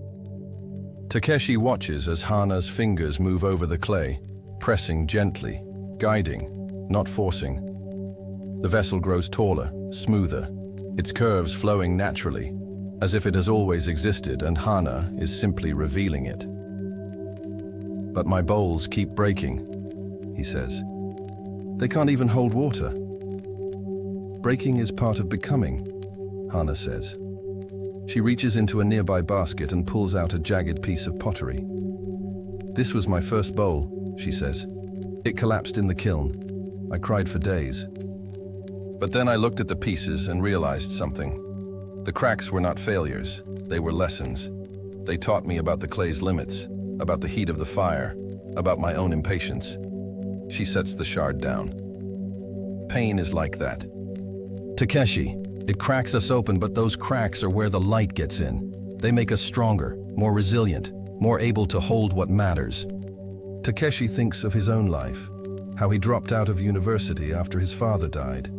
Takeshi watches as Hana's fingers move over the clay, pressing gently, guiding, not forcing. The vessel grows taller, smoother, its curves flowing naturally, as if it has always existed and Hana is simply revealing it. "But my bowls keep breaking," he says. "They can't even hold water." "Breaking is part of becoming," Hana says. She reaches into a nearby basket and pulls out a jagged piece of pottery. "This was my first bowl," she says. "It collapsed in the kiln. I cried for days. But then I looked at the pieces and realized something. The cracks were not failures, they were lessons. They taught me about the clay's limits, about the heat of the fire, about my own impatience." She sets the shard down. "Pain is like that. Takeshi, it cracks us open, but those cracks are where the light gets in. They make us stronger, more resilient, more able to hold what matters." Takeshi thinks of his own life, how he dropped out of university after his father died,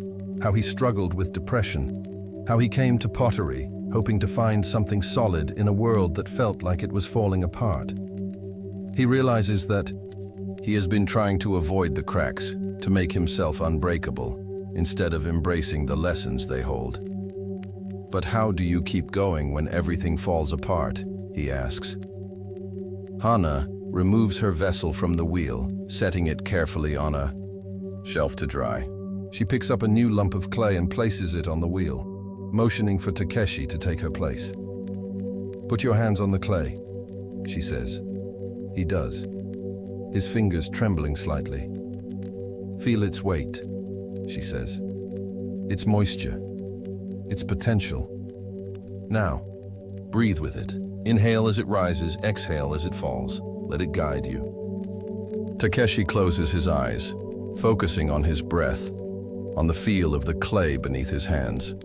how he struggled with depression, how he came to pottery, hoping to find something solid in a world that felt like it was falling apart. He realizes that he has been trying to avoid the cracks, to make himself unbreakable, instead of embracing the lessons they hold. "But how do you keep going when everything falls apart?" he asks. Hana removes her vessel from the wheel, setting it carefully on a shelf to dry. She picks up a new lump of clay and places it on the wheel, motioning for Takeshi to take her place. "Put your hands on the clay," she says. He does, his fingers trembling slightly. "Feel its weight," she says. "Its moisture, its potential. Now, breathe with it. Inhale as it rises, exhale as it falls. Let it guide you." Takeshi closes his eyes, focusing on his breath, on the feel of the clay beneath his hands.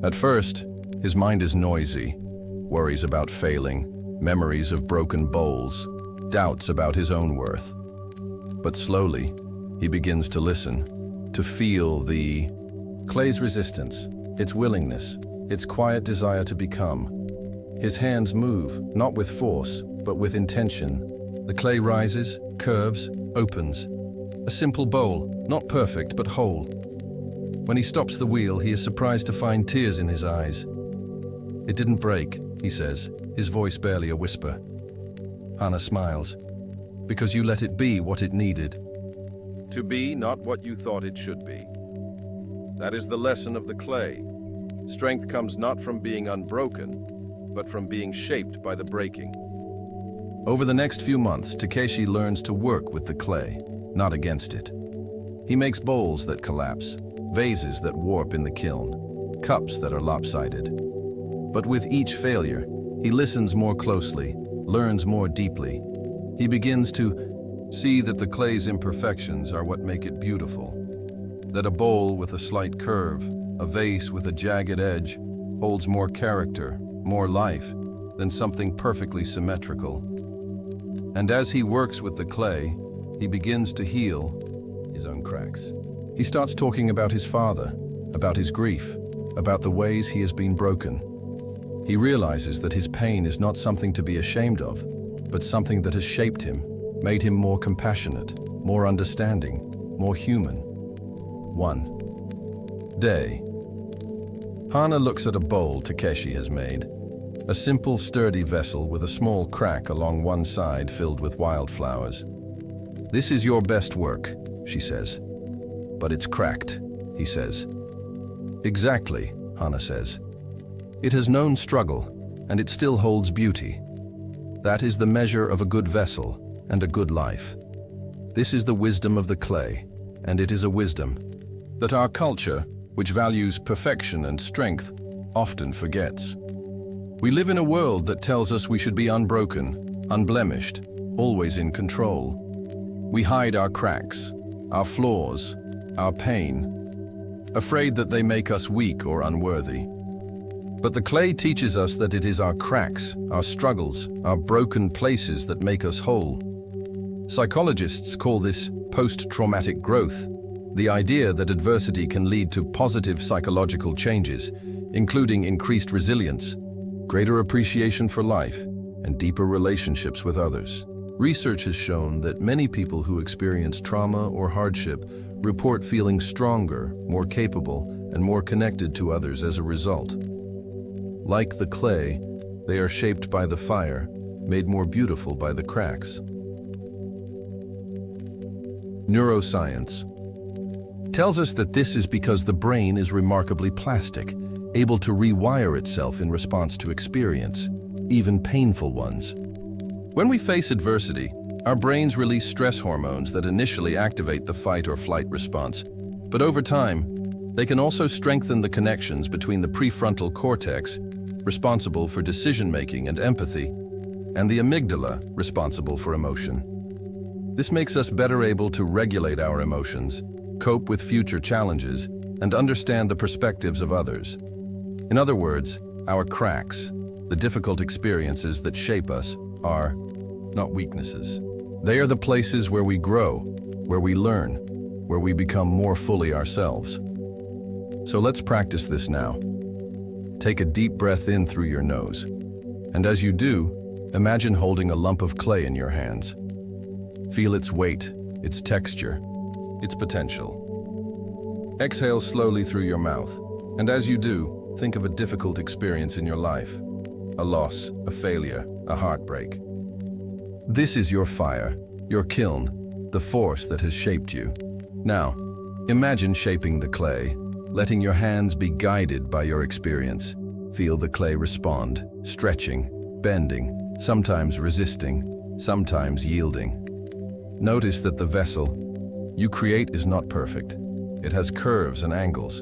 At first, his mind is noisy, worries about failing, memories of broken bowls, doubts about his own worth. But slowly, he begins to listen, to feel the clay's resistance, its willingness, its quiet desire to become. His hands move, not with force, but with intention. The clay rises, curves, opens. A simple bowl, not perfect, but whole. When he stops the wheel, he is surprised to find tears in his eyes. "It didn't break," he says, his voice barely a whisper. Hana smiles. "Because you let it be what it needed." To be not what you thought it should be. That is the lesson of the clay. Strength comes not from being unbroken, but from being shaped by the breaking. Over the next few months, Takeshi learns to work with the clay, not against it. He makes bowls that collapse, vases that warp in the kiln, cups that are lopsided. But with each failure, he listens more closely, learns more deeply. He begins to see that the clay's imperfections are what make it beautiful. That a bowl with a slight curve, a vase with a jagged edge, holds more character, more life, than something perfectly symmetrical. And as he works with the clay, he begins to heal his own cracks. He starts talking about his father, about his grief, about the ways he has been broken. He realizes that his pain is not something to be ashamed of, but something that has shaped him, made him more compassionate, more understanding, more human. 1 day. Hana looks at a bowl Takeshi has made. A simple, sturdy vessel with a small crack along one side filled with wildflowers. "This is your best work," she says. "But it's cracked," he says. "Exactly," Hana says. "It has known struggle, and it still holds beauty. That is the measure of a good vessel and a good life. This is the wisdom of the clay, and it is a wisdom that our culture, which values perfection and strength, often forgets. We live in a world that tells us we should be unbroken, unblemished, always in control. We hide our cracks, our flaws, our pain, afraid that they make us weak or unworthy. But the clay teaches us that it is our cracks, our struggles, our broken places that make us whole. Psychologists call this post-traumatic growth, the idea that adversity can lead to positive psychological changes, including increased resilience, greater appreciation for life, and deeper relationships with others. Research has shown that many people who experience trauma or hardship report feeling stronger, more capable, and more connected to others as a result. Like the clay, they are shaped by the fire, made more beautiful by the cracks. Neuroscience tells us that this is because the brain is remarkably plastic, able to rewire itself in response to experience, even painful ones. When we face adversity, our brains release stress hormones that initially activate the fight or flight response, but over time, they can also strengthen the connections between the prefrontal cortex, responsible for decision-making and empathy, and the amygdala, responsible for emotion. This makes us better able to regulate our emotions, cope with future challenges, and understand the perspectives of others. In other words, our cracks, the difficult experiences that shape us, are not weaknesses. They are the places where we grow, where we learn, where we become more fully ourselves. So let's practice this now. Take a deep breath in through your nose, and as you do, imagine holding a lump of clay in your hands. Feel its weight, its texture, its potential. Exhale slowly through your mouth, and as you do, think of a difficult experience in your life, a loss, a failure, a heartbreak. This is your fire, your kiln, the force that has shaped you. Now, imagine shaping the clay, letting your hands be guided by your experience. Feel the clay respond, stretching, bending, sometimes resisting, sometimes yielding. Notice that the vessel you create is not perfect. It has curves and angles,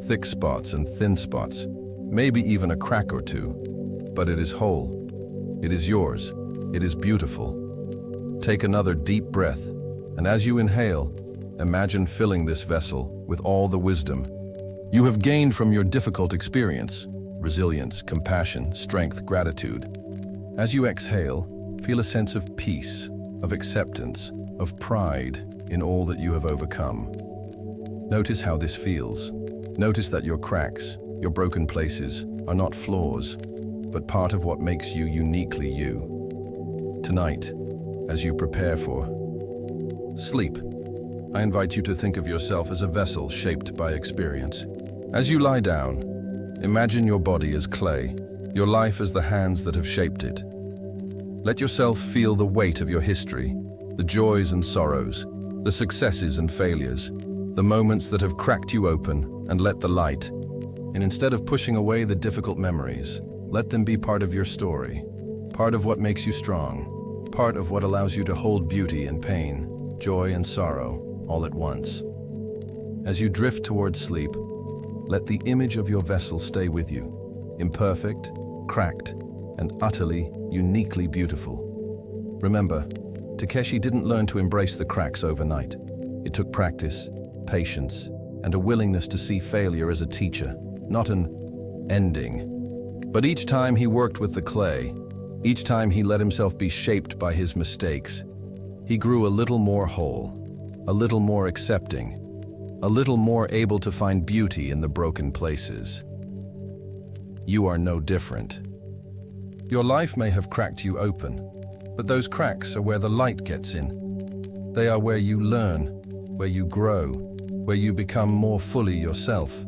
thick spots and thin spots, maybe even a crack or two. But it is whole. It is yours. It is beautiful. Take another deep breath, and as you inhale, imagine filling this vessel with all the wisdom you have gained from your difficult experience: resilience, compassion, strength, gratitude. As you exhale, feel a sense of peace, of acceptance, of pride in all that you have overcome. Notice how this feels. Notice that your cracks, your broken places, are not flaws, but part of what makes you uniquely you. Tonight, as you prepare for sleep, I invite you to think of yourself as a vessel shaped by experience. As you lie down, imagine your body as clay, your life as the hands that have shaped it. Let yourself feel the weight of your history, the joys and sorrows, the successes and failures, the moments that have cracked you open and let the light. And instead of pushing away the difficult memories, let them be part of your story, part of what makes you strong, part of what allows you to hold beauty and pain, joy and sorrow, all at once. As you drift towards sleep, let the image of your vessel stay with you, imperfect, cracked, and utterly, uniquely beautiful. Remember, Takeshi didn't learn to embrace the cracks overnight. It took practice, patience, and a willingness to see failure as a teacher, not an ending. But each time he worked with the clay, each time he let himself be shaped by his mistakes, he grew a little more whole, a little more accepting, a little more able to find beauty in the broken places. You are no different. Your life may have cracked you open, but those cracks are where the light gets in. They are where you learn, where you grow, where you become more fully yourself.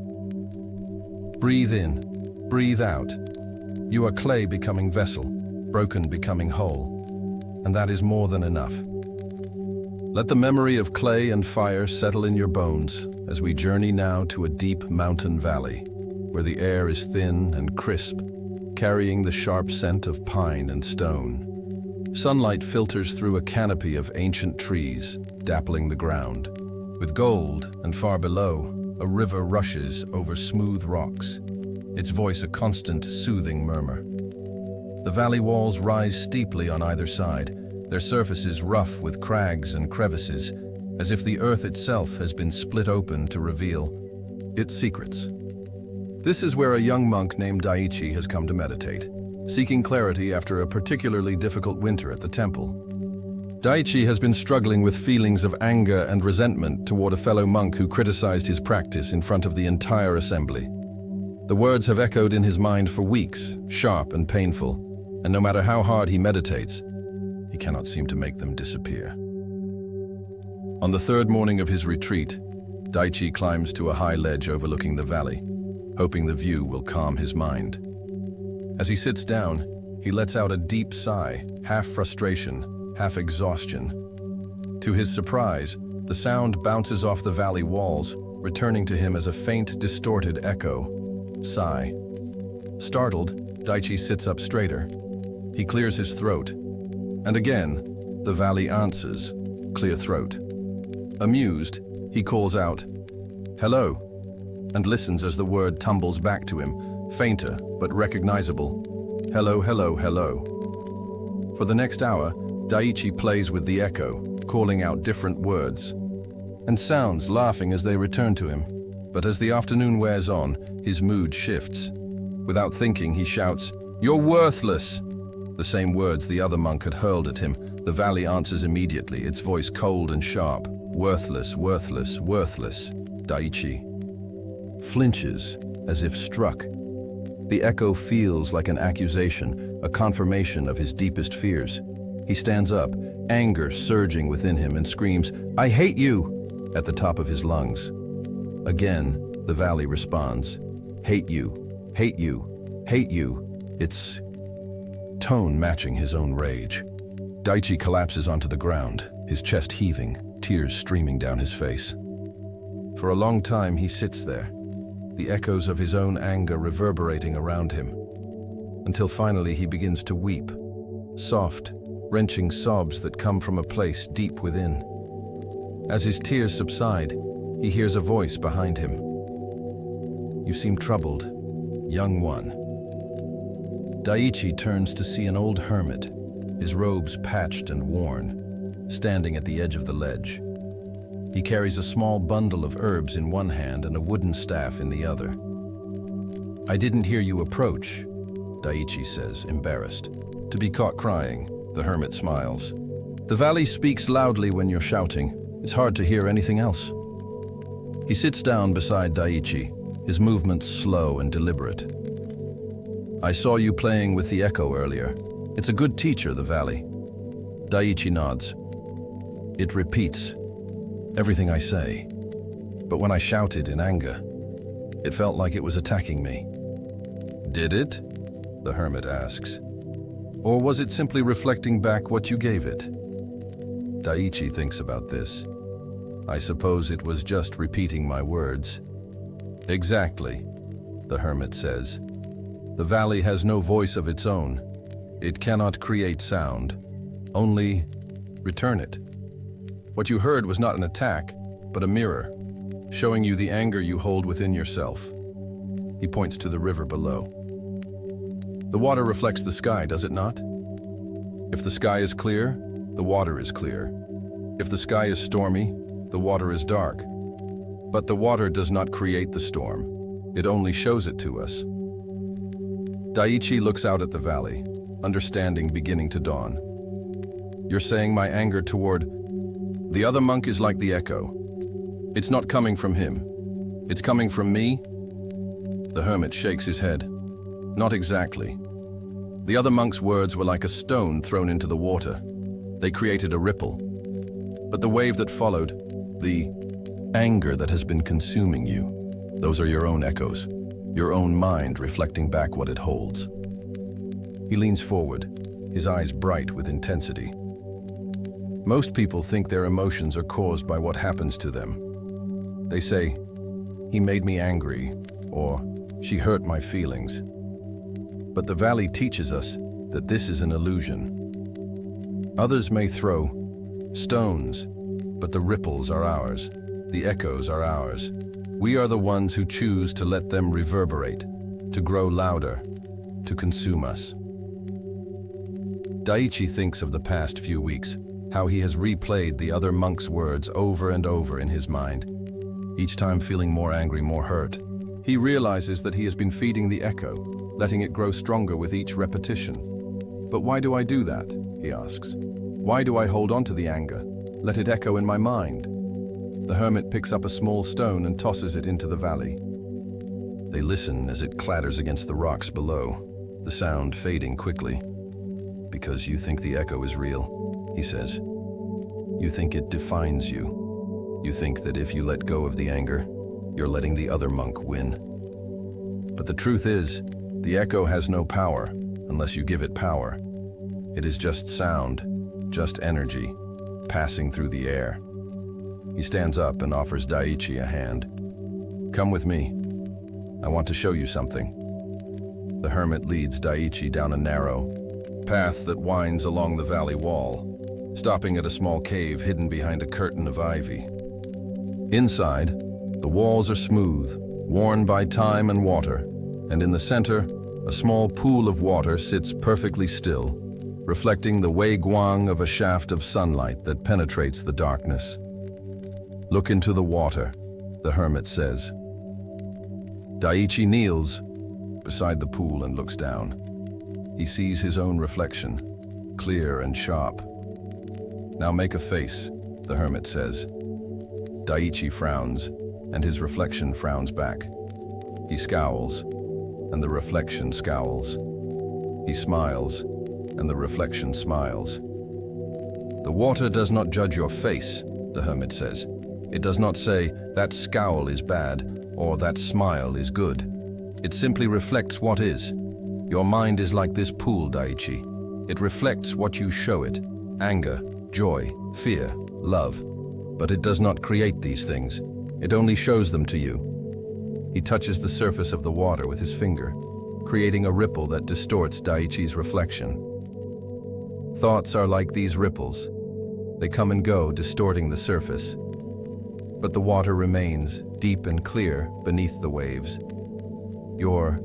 Breathe in, breathe out. You are clay becoming vessel, broken becoming whole, and that is more than enough. Let the memory of clay and fire settle in your bones as we journey now to a deep mountain valley, where the air is thin and crisp, carrying the sharp scent of pine and stone. Sunlight filters through a canopy of ancient trees, dappling the ground. With gold, and far below, a river rushes over smooth rocks, its voice a constant, soothing murmur. The valley walls rise steeply on either side, their surfaces rough with crags and crevices, as if the earth itself has been split open to reveal its secrets. This is where a young monk named Daiichi has come to meditate, seeking clarity after a particularly difficult winter at the temple. Daiichi has been struggling with feelings of anger and resentment toward a fellow monk who criticized his practice in front of the entire assembly. The words have echoed in his mind for weeks, sharp and painful, and no matter how hard he meditates, he cannot seem to make them disappear. On the third morning of his retreat, Daiichi climbs to a high ledge overlooking the valley, hoping the view will calm his mind. As he sits down, he lets out a deep sigh, half frustration, half exhaustion. To his surprise, the sound bounces off the valley walls, returning to him as a faint, distorted echo. Sigh. Startled, Daiichi sits up straighter. He clears his throat. And again, the valley answers, clear throat. Amused, he calls out, "Hello," and listens as the word tumbles back to him, fainter but recognizable. "Hello, hello, hello." For the next hour, Daiichi plays with the echo, calling out different words, and sounds laughing as they return to him. But as the afternoon wears on, his mood shifts. Without thinking, he shouts, "You're worthless!" The same words the other monk had hurled at him. The valley answers immediately, its voice cold and sharp. "Worthless, worthless, worthless." Daiichi flinches as if struck. The echo feels like an accusation, a confirmation of his deepest fears. He stands up, anger surging within him, and screams, "I hate you!" at the top of his lungs. Again, the valley responds, "Hate you, hate you, hate you." Its tone matching his own rage. Daiichi collapses onto the ground, his chest heaving, tears streaming down his face. For a long time he sits there, the echoes of his own anger reverberating around him, until finally he begins to weep, soft, wrenching sobs that come from a place deep within. As his tears subside, he hears a voice behind him. "You seem troubled, young one." Daiichi turns to see an old hermit, his robes patched and worn, standing at the edge of the ledge. He carries a small bundle of herbs in one hand and a wooden staff in the other. "I didn't hear you approach," Daiichi says, embarrassed. To be caught crying, the hermit smiles. "The valley speaks loudly when you're shouting. It's hard to hear anything else." He sits down beside Daiichi, his movements slow and deliberate. I saw you playing with the echo earlier. It's a good teacher, the valley. Daiichi nods. It repeats everything I say. But when I shouted in anger, it felt like it was attacking me. Did it? The hermit asks. Or was it simply reflecting back what you gave it? Daiichi thinks about this. I suppose it was just repeating my words. Exactly, the hermit says. The valley has no voice of its own. It cannot create sound, only return it. What you heard was not an attack, but a mirror, showing you the anger you hold within yourself. He points to the river below. The water reflects the sky, does it not? If the sky is clear, the water is clear. If the sky is stormy, the water is dark. But the water does not create the storm. It only shows it to us. Daiichi looks out at the valley, understanding beginning to dawn. You're saying my anger toward the other monk is like the echo. It's not coming from him. It's coming from me? The hermit shakes his head. Not exactly. The other monk's words were like a stone thrown into the water. They created a ripple. But the wave that followed, the anger that has been consuming you, those are your own echoes, your own mind reflecting back what it holds. He leans forward, his eyes bright with intensity. Most people think their emotions are caused by what happens to them. They say, he made me angry, or she hurt my feelings. But the valley teaches us that this is an illusion. Others may throw stones, but the ripples are ours. The echoes are ours. We are the ones who choose to let them reverberate, to grow louder, to consume us. Daiichi thinks of the past few weeks, how he has replayed the other monk's words over and over in his mind, each time feeling more angry, more hurt. He realizes that he has been feeding the echo, letting it grow stronger with each repetition. But why do I do that? He asks. Why do I hold on to the anger, let it echo in my mind? The hermit picks up a small stone and tosses it into the valley. They listen as it clatters against the rocks below, the sound fading quickly. Because you think the echo is real, he says. You think it defines you. You think that if you let go of the anger, you're letting the other monk win. But the truth is, the echo has no power unless you give it power. It is just sound, just energy, passing through the air. He stands up and offers Daiichi a hand. Come with me. I want to show you something. The hermit leads Daiichi down a narrow path that winds along the valley wall, stopping at a small cave hidden behind a curtain of ivy. Inside, the walls are smooth, worn by time and water, and in the center, a small pool of water sits perfectly still, reflecting the wei guang of a shaft of sunlight that penetrates the darkness. Look into the water, the hermit says. Daiichi kneels beside the pool and looks down. He sees his own reflection, clear and sharp. Now make a face, the hermit says. Daiichi frowns, and his reflection frowns back. He scowls, and the reflection scowls. He smiles, and the reflection smiles. The water does not judge your face, the hermit says. It does not say, that scowl is bad, or that smile is good. It simply reflects what is. Your mind is like this pool, Daiichi. It reflects what you show it, anger, joy, fear, love. But it does not create these things. It only shows them to you. He touches the surface of the water with his finger, creating a ripple that distorts Daiichi's reflection. Thoughts are like these ripples. They come and go, distorting the surface. But the water remains deep and clear beneath the waves. Your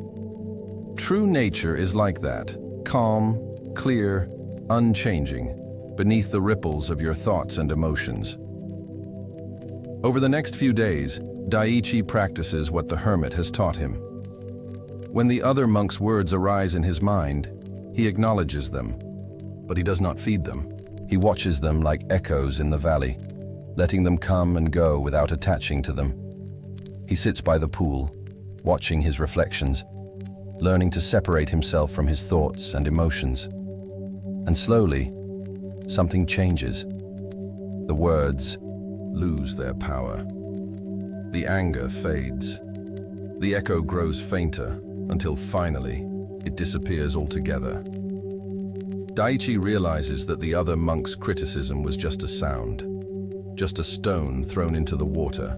true nature is like that, calm, clear, unchanging, beneath the ripples of your thoughts and emotions. Over the next few days, Daiichi practices what the hermit has taught him. When the other monk's words arise in his mind, he acknowledges them, but he does not feed them. He watches them like echoes in the valley, letting them come and go without attaching to them. He sits by the pool, watching his reflections, learning to separate himself from his thoughts and emotions. And slowly, something changes. The words lose their power. The anger fades. The echo grows fainter until finally it disappears altogether. Daiichi realizes that the other monk's criticism was just a sound, just a stone thrown into the water.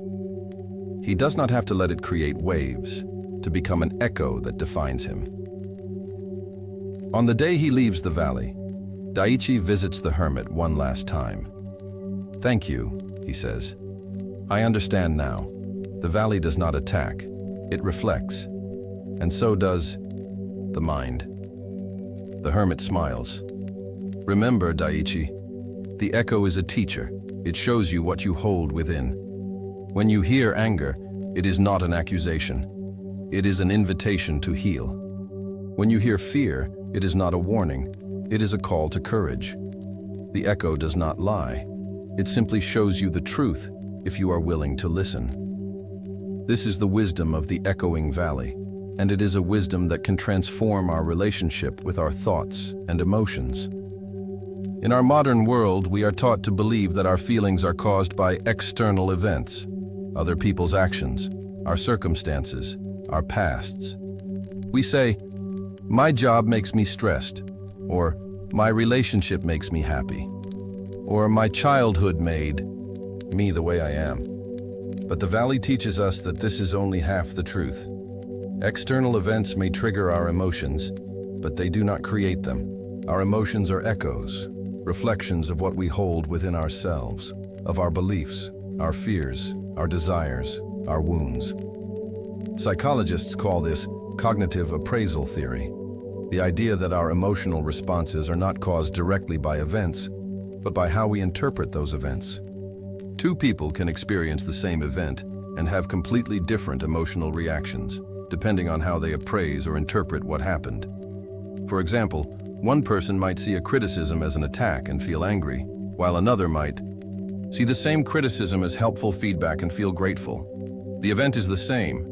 He does not have to let it create waves to become an echo that defines him. On the day he leaves the valley, Daiichi visits the hermit one last time. "Thank you," he says. "I understand now. The valley does not attack, it reflects. And so does the mind." The hermit smiles. "Remember, Daiichi, the echo is a teacher. It shows you what you hold within. When you hear anger, it is not an accusation. It is an invitation to heal. When you hear fear, it is not a warning. It is a call to courage. The echo does not lie. It simply shows you the truth if you are willing to listen." This is the wisdom of the echoing valley, and it is a wisdom that can transform our relationship with our thoughts and emotions. In our modern world, we are taught to believe that our feelings are caused by external events, other people's actions, our circumstances, our pasts. We say, "My job makes me stressed," or "My relationship makes me happy," or "My childhood made me the way I am." But the valley teaches us that this is only half the truth. External events may trigger our emotions, but they do not create them. Our emotions are echoes, reflections of what we hold within ourselves, of our beliefs, our fears, our desires, our wounds. Psychologists call this cognitive appraisal theory, the idea that our emotional responses are not caused directly by events, but by how we interpret those events. Two people can experience the same event and have completely different emotional reactions, depending on how they appraise or interpret what happened. For example, one person might see a criticism as an attack and feel angry, while another might see the same criticism as helpful feedback and feel grateful. The event is the same,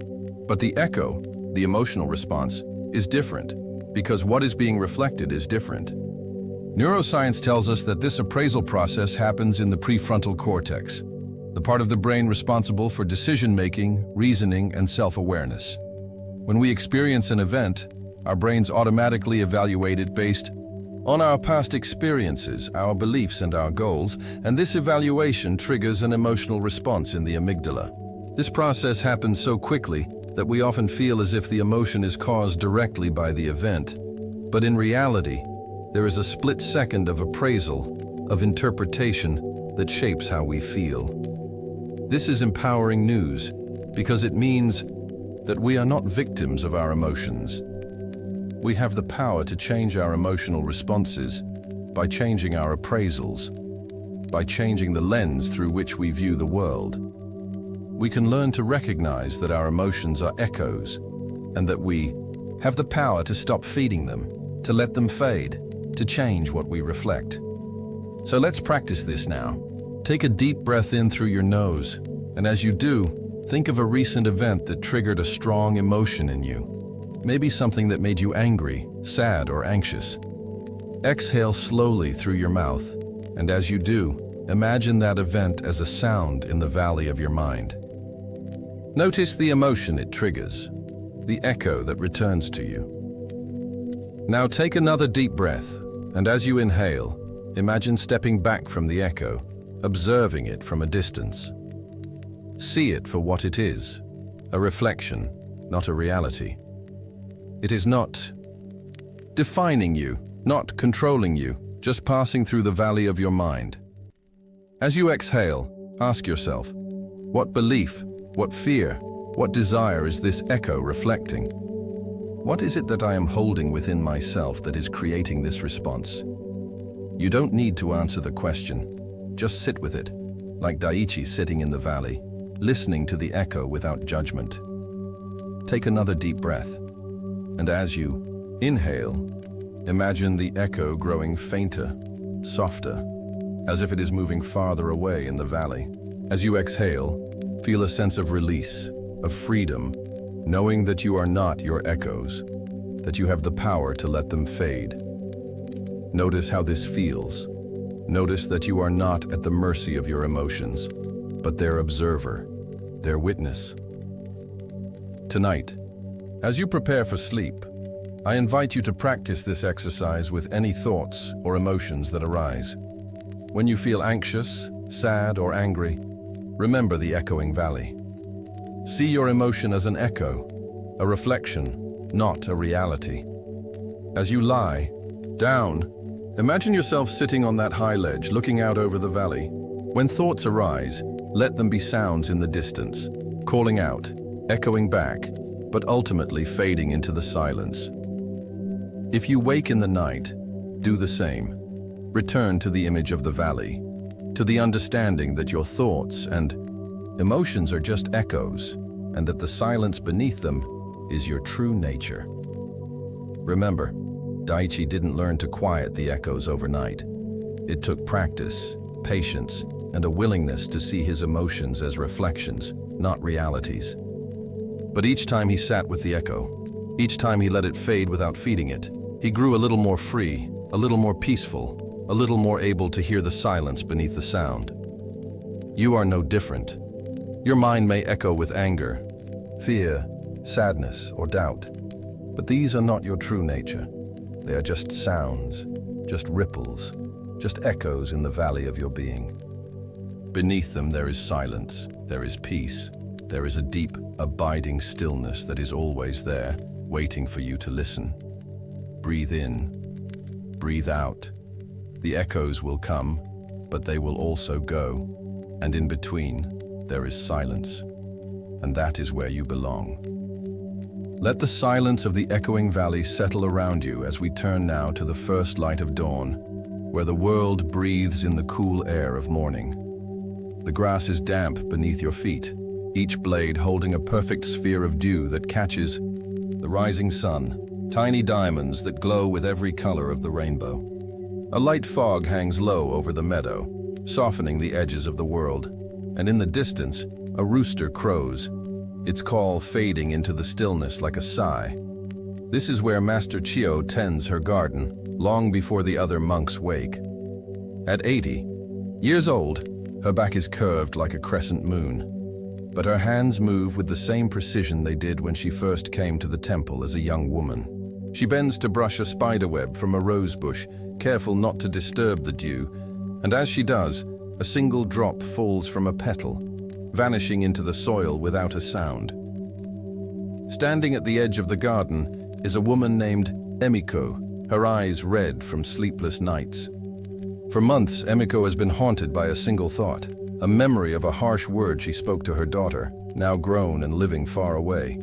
but the echo, the emotional response, is different because what is being reflected is different. Neuroscience tells us that this appraisal process happens in the prefrontal cortex, the part of the brain responsible for decision-making, reasoning, and self-awareness. When we experience an event, our brains automatically evaluate it based on our past experiences, our beliefs, and our goals, and this evaluation triggers an emotional response in the amygdala. This process happens so quickly that we often feel as if the emotion is caused directly by the event. But in reality, there is a split second of appraisal, of interpretation, that shapes how we feel. This is empowering news because it means that we are not victims of our emotions. We have the power to change our emotional responses by changing our appraisals, by changing the lens through which we view the world. We can learn to recognize that our emotions are echoes and that we have the power to stop feeding them, to let them fade, to change what we reflect. So let's practice this now. Take a deep breath in through your nose, and as you do, think of a recent event that triggered a strong emotion in you. Maybe something that made you angry, sad, or anxious. Exhale slowly through your mouth, and as you do, imagine that event as a sound in the valley of your mind. Notice the emotion it triggers, the echo that returns to you. Now take another deep breath, and as you inhale, imagine stepping back from the echo, observing it from a distance. See it for what it is, a reflection, not a reality. It is not defining you, not controlling you, just passing through the valley of your mind. As you exhale, ask yourself, what belief, what fear, what desire is this echo reflecting? What is it that I am holding within myself that is creating this response? You don't need to answer the question. Just sit with it, like Daiichi sitting in the valley, listening to the echo without judgment. Take another deep breath, and as you inhale, imagine the echo growing fainter, softer, as if it is moving farther away in the valley. As you exhale, feel a sense of release, of freedom, knowing that you are not your echoes, that you have the power to let them fade. Notice how this feels. Notice that you are not at the mercy of your emotions, but their observer, their witness. Tonight, as you prepare for sleep, I invite you to practice this exercise with any thoughts or emotions that arise. When you feel anxious, sad, or angry, remember the echoing valley. See your emotion as an echo, a reflection, not a reality. As you lie down, imagine yourself sitting on that high ledge, looking out over the valley. When thoughts arise, let them be sounds in the distance, calling out, echoing back, but ultimately fading into the silence. If you wake in the night, do the same. Return to the image of the valley, to the understanding that your thoughts and emotions are just echoes, and that the silence beneath them is your true nature. Remember, Daichi didn't learn to quiet the echoes overnight. It took practice, patience, and a willingness to see his emotions as reflections, not realities. But each time he sat with the echo, each time he let it fade without feeding it, he grew a little more free, a little more peaceful, a little more able to hear the silence beneath the sound. You are no different. Your mind may echo with anger, fear, sadness, or doubt, but these are not your true nature. They are just sounds, just ripples, just echoes in the valley of your being. Beneath them there is silence, there is peace, there is a deep, abiding stillness that is always there, waiting for you to listen. Breathe in, breathe out. The echoes will come, but they will also go, and in between, there is silence, and that is where you belong. Let the silence of the echoing valley settle around you as we turn now to the first light of dawn, where the world breathes in the cool air of morning. The grass is damp beneath your feet, each blade holding a perfect sphere of dew that catches the rising sun, tiny diamonds that glow with every color of the rainbow. A light fog hangs low over the meadow, softening the edges of the world, and in the distance, a rooster crows, its call fading into the stillness like a sigh. This is where Master Chio tends her garden, long before the other monks wake. At 80 years old, her back is curved like a crescent moon, but her hands move with the same precision they did when she first came to the temple as a young woman. She bends to brush a spiderweb from a rose bush, careful not to disturb the dew, and as she does, a single drop falls from a petal, vanishing into the soil without a sound. Standing at the edge of the garden is a woman named Emiko, her eyes red from sleepless nights. For months, Emiko has been haunted by a single thought, a memory of a harsh word she spoke to her daughter, now grown and living far away.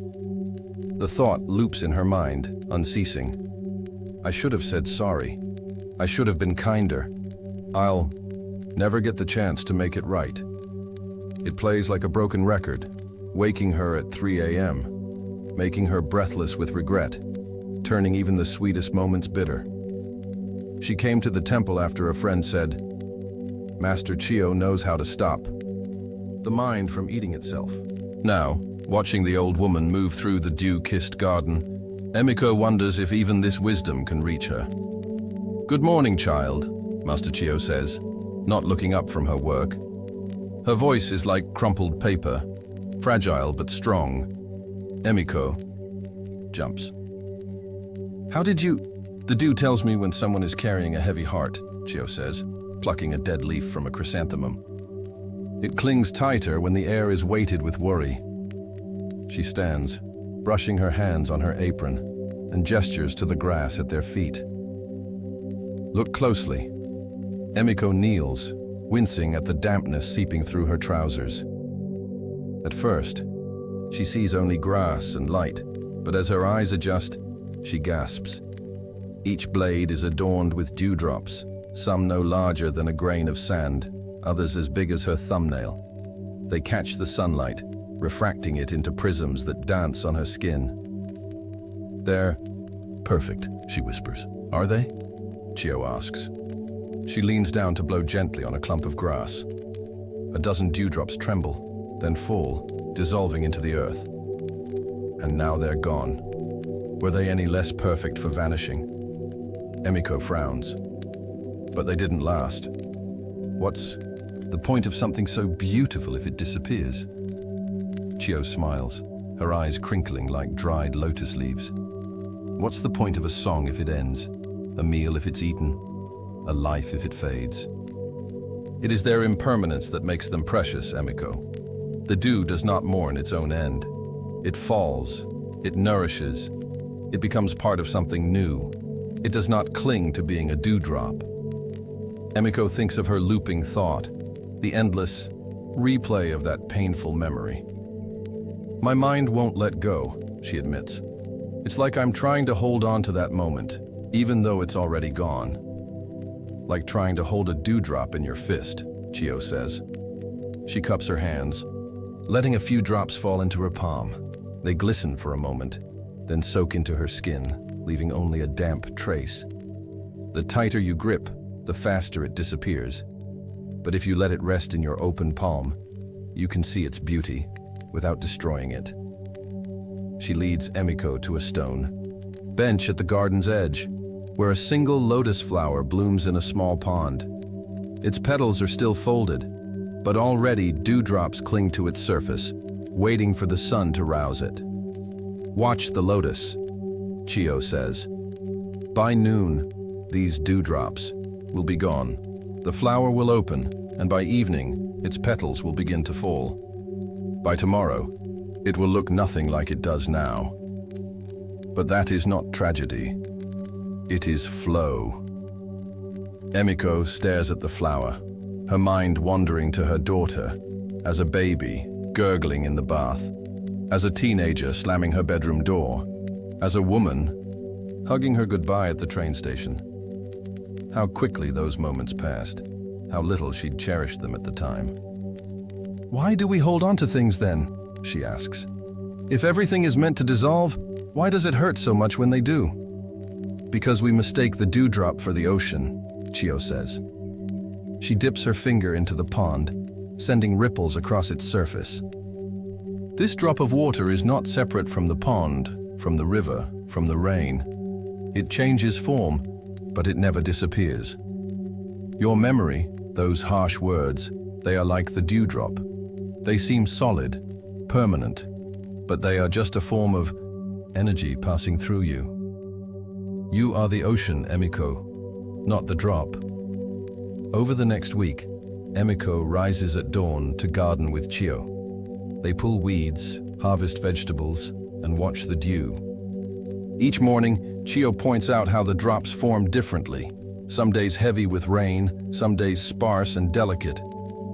The thought loops in her mind, unceasing. I should have said sorry. I should have been kinder. I'll never get the chance to make it right. It plays like a broken record, waking her at 3 a.m., making her breathless with regret, turning even the sweetest moments bitter. She came to the temple after a friend said, "Master Chio knows how to stop the mind from eating itself." Now, watching the old woman move through the dew-kissed garden, Emiko wonders if even this wisdom can reach her. "Good morning, child," Master Chio says, not looking up from her work. Her voice is like crumpled paper, fragile but strong. Emiko jumps. "How did you—" "The dew tells me when someone is carrying a heavy heart," Chio says, plucking a dead leaf from a chrysanthemum. "It clings tighter when the air is weighted with worry." She stands, brushing her hands on her apron, and gestures to the grass at their feet. Look closely. Emiko kneels, wincing at the dampness seeping through her trousers. At first, she sees only grass and light, but as her eyes adjust, she gasps. Each blade is adorned with dewdrops, some no larger than a grain of sand, others as big as her thumbnail. They catch the sunlight, refracting it into prisms that dance on her skin. "They're perfect," she whispers. "Are they?" Chio asks. She leans down to blow gently on a clump of grass. A dozen dewdrops tremble, then fall, dissolving into the earth. and now they're gone. Were they any less perfect for vanishing? Emiko frowns. But they didn't last. What's the point of something so beautiful if it disappears? Chio smiles, her eyes crinkling like dried lotus leaves. What's the point of a song if it ends? A meal if it's eaten? A life if it fades? It is their impermanence that makes them precious, Emiko. The dew does not mourn its own end. It falls, it nourishes, it becomes part of something new. It does not cling to being a dewdrop. Emiko thinks of her looping thought, the endless replay of that painful memory. My mind won't let go, she admits. It's like I'm trying to hold on to that moment, even though it's already gone. Like trying to hold a dewdrop in your fist, Chio says. She cups her hands, letting a few drops fall into her palm. They glisten for a moment, then soak into her skin, leaving only a damp trace. The tighter you grip, the faster it disappears. But if you let it rest in your open palm, you can see its beauty without destroying it. She leads Emiko to a stone bench at the garden's edge, where a single lotus flower blooms in a small pond. Its petals are still folded, but already dewdrops cling to its surface, waiting for the sun to rouse it. Watch the lotus, Chio says. By noon, these dewdrops will be gone. The flower will open, and by evening, its petals will begin to fall. By tomorrow, it will look nothing like it does now. But that is not tragedy. It is flow. Emiko stares at the flower, her mind wandering to her daughter, as a baby, gurgling in the bath, as a teenager slamming her bedroom door, as a woman hugging her goodbye at the train station. How quickly those moments passed, how little she'd cherished them at the time. Why do we hold on to things then? She asks. If everything is meant to dissolve, why does it hurt so much when they do? Because we mistake the dewdrop for the ocean, Chio says. She dips her finger into the pond, sending ripples across its surface. This drop of water is not separate from the pond, from the river, from the rain. It changes form, but it never disappears. Your memory, those harsh words, they are like the dewdrop. They seem solid, permanent, but they are just a form of energy passing through you. You are the ocean, Emiko, not the drop. Over the next week, Emiko rises at dawn to garden with Chio. They pull weeds, harvest vegetables, and watch the dew. Each morning, Chio points out how the drops form differently. Some days heavy with rain, some days sparse and delicate.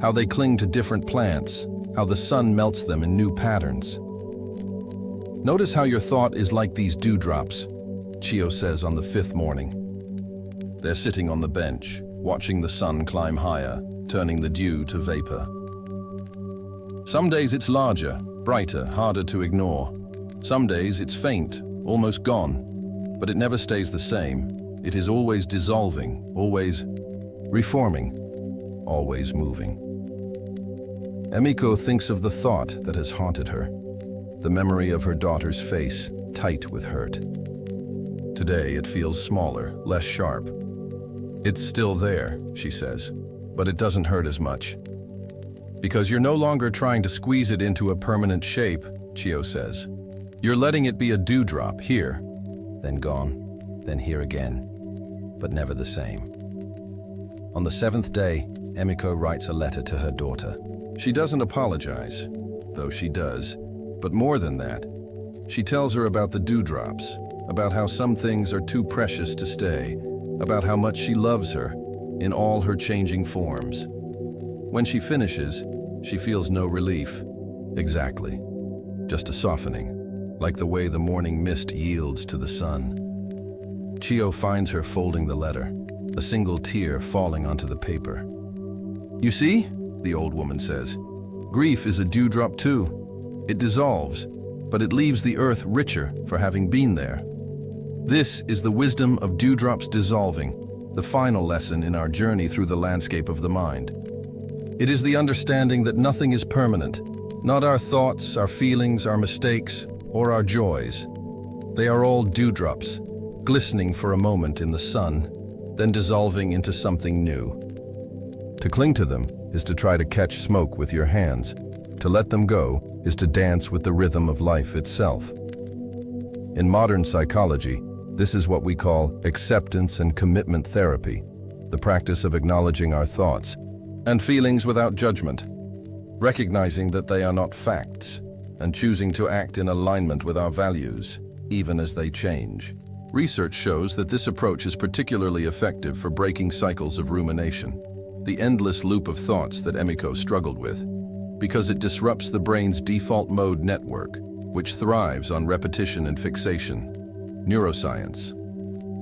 How they cling to different plants, how the sun melts them in new patterns. Notice how your thought is like these dewdrops, Chio says on the 5th morning. They're sitting on the bench, watching the sun climb higher, turning the dew to vapor. Some days it's larger, brighter, harder to ignore. Some days it's faint, almost gone, but it never stays the same. It is always dissolving, always reforming, always moving. Emiko thinks of the thought that has haunted her, the memory of her daughter's face, tight with hurt. Today it feels smaller, less sharp. It's still there, she says, but it doesn't hurt as much. Because you're no longer trying to squeeze it into a permanent shape, Chio says. You're letting it be a dewdrop, here, then gone, then here again, but never the same. On the 7th day, Emiko writes a letter to her daughter. She doesn't apologize, though she does, but more than that, she tells her about the dewdrops, about how some things are too precious to stay, about how much she loves her in all her changing forms. When she finishes, she feels no relief. Exactly. Just a softening, like the way the morning mist yields to the sun. Chio finds her folding the letter, a single tear falling onto the paper. You see, the old woman says, grief is a dewdrop too. It dissolves, but it leaves the earth richer for having been there. This is the wisdom of dewdrops dissolving, the final lesson in our journey through the landscape of the mind. It is the understanding that nothing is permanent, not our thoughts, our feelings, our mistakes, or our joys. They are all dewdrops, glistening for a moment in the sun, then dissolving into something new. To cling to them is to try to catch smoke with your hands. To let them go is to dance with the rhythm of life itself. In modern psychology, this is what we call acceptance and commitment therapy, the practice of acknowledging our thoughts and feelings without judgment, recognizing that they are not facts, and choosing to act in alignment with our values, even as they change. Research shows that this approach is particularly effective for breaking cycles of rumination, the endless loop of thoughts that Emiko struggled with, because it disrupts the brain's default mode network, which thrives on repetition and fixation. Neuroscience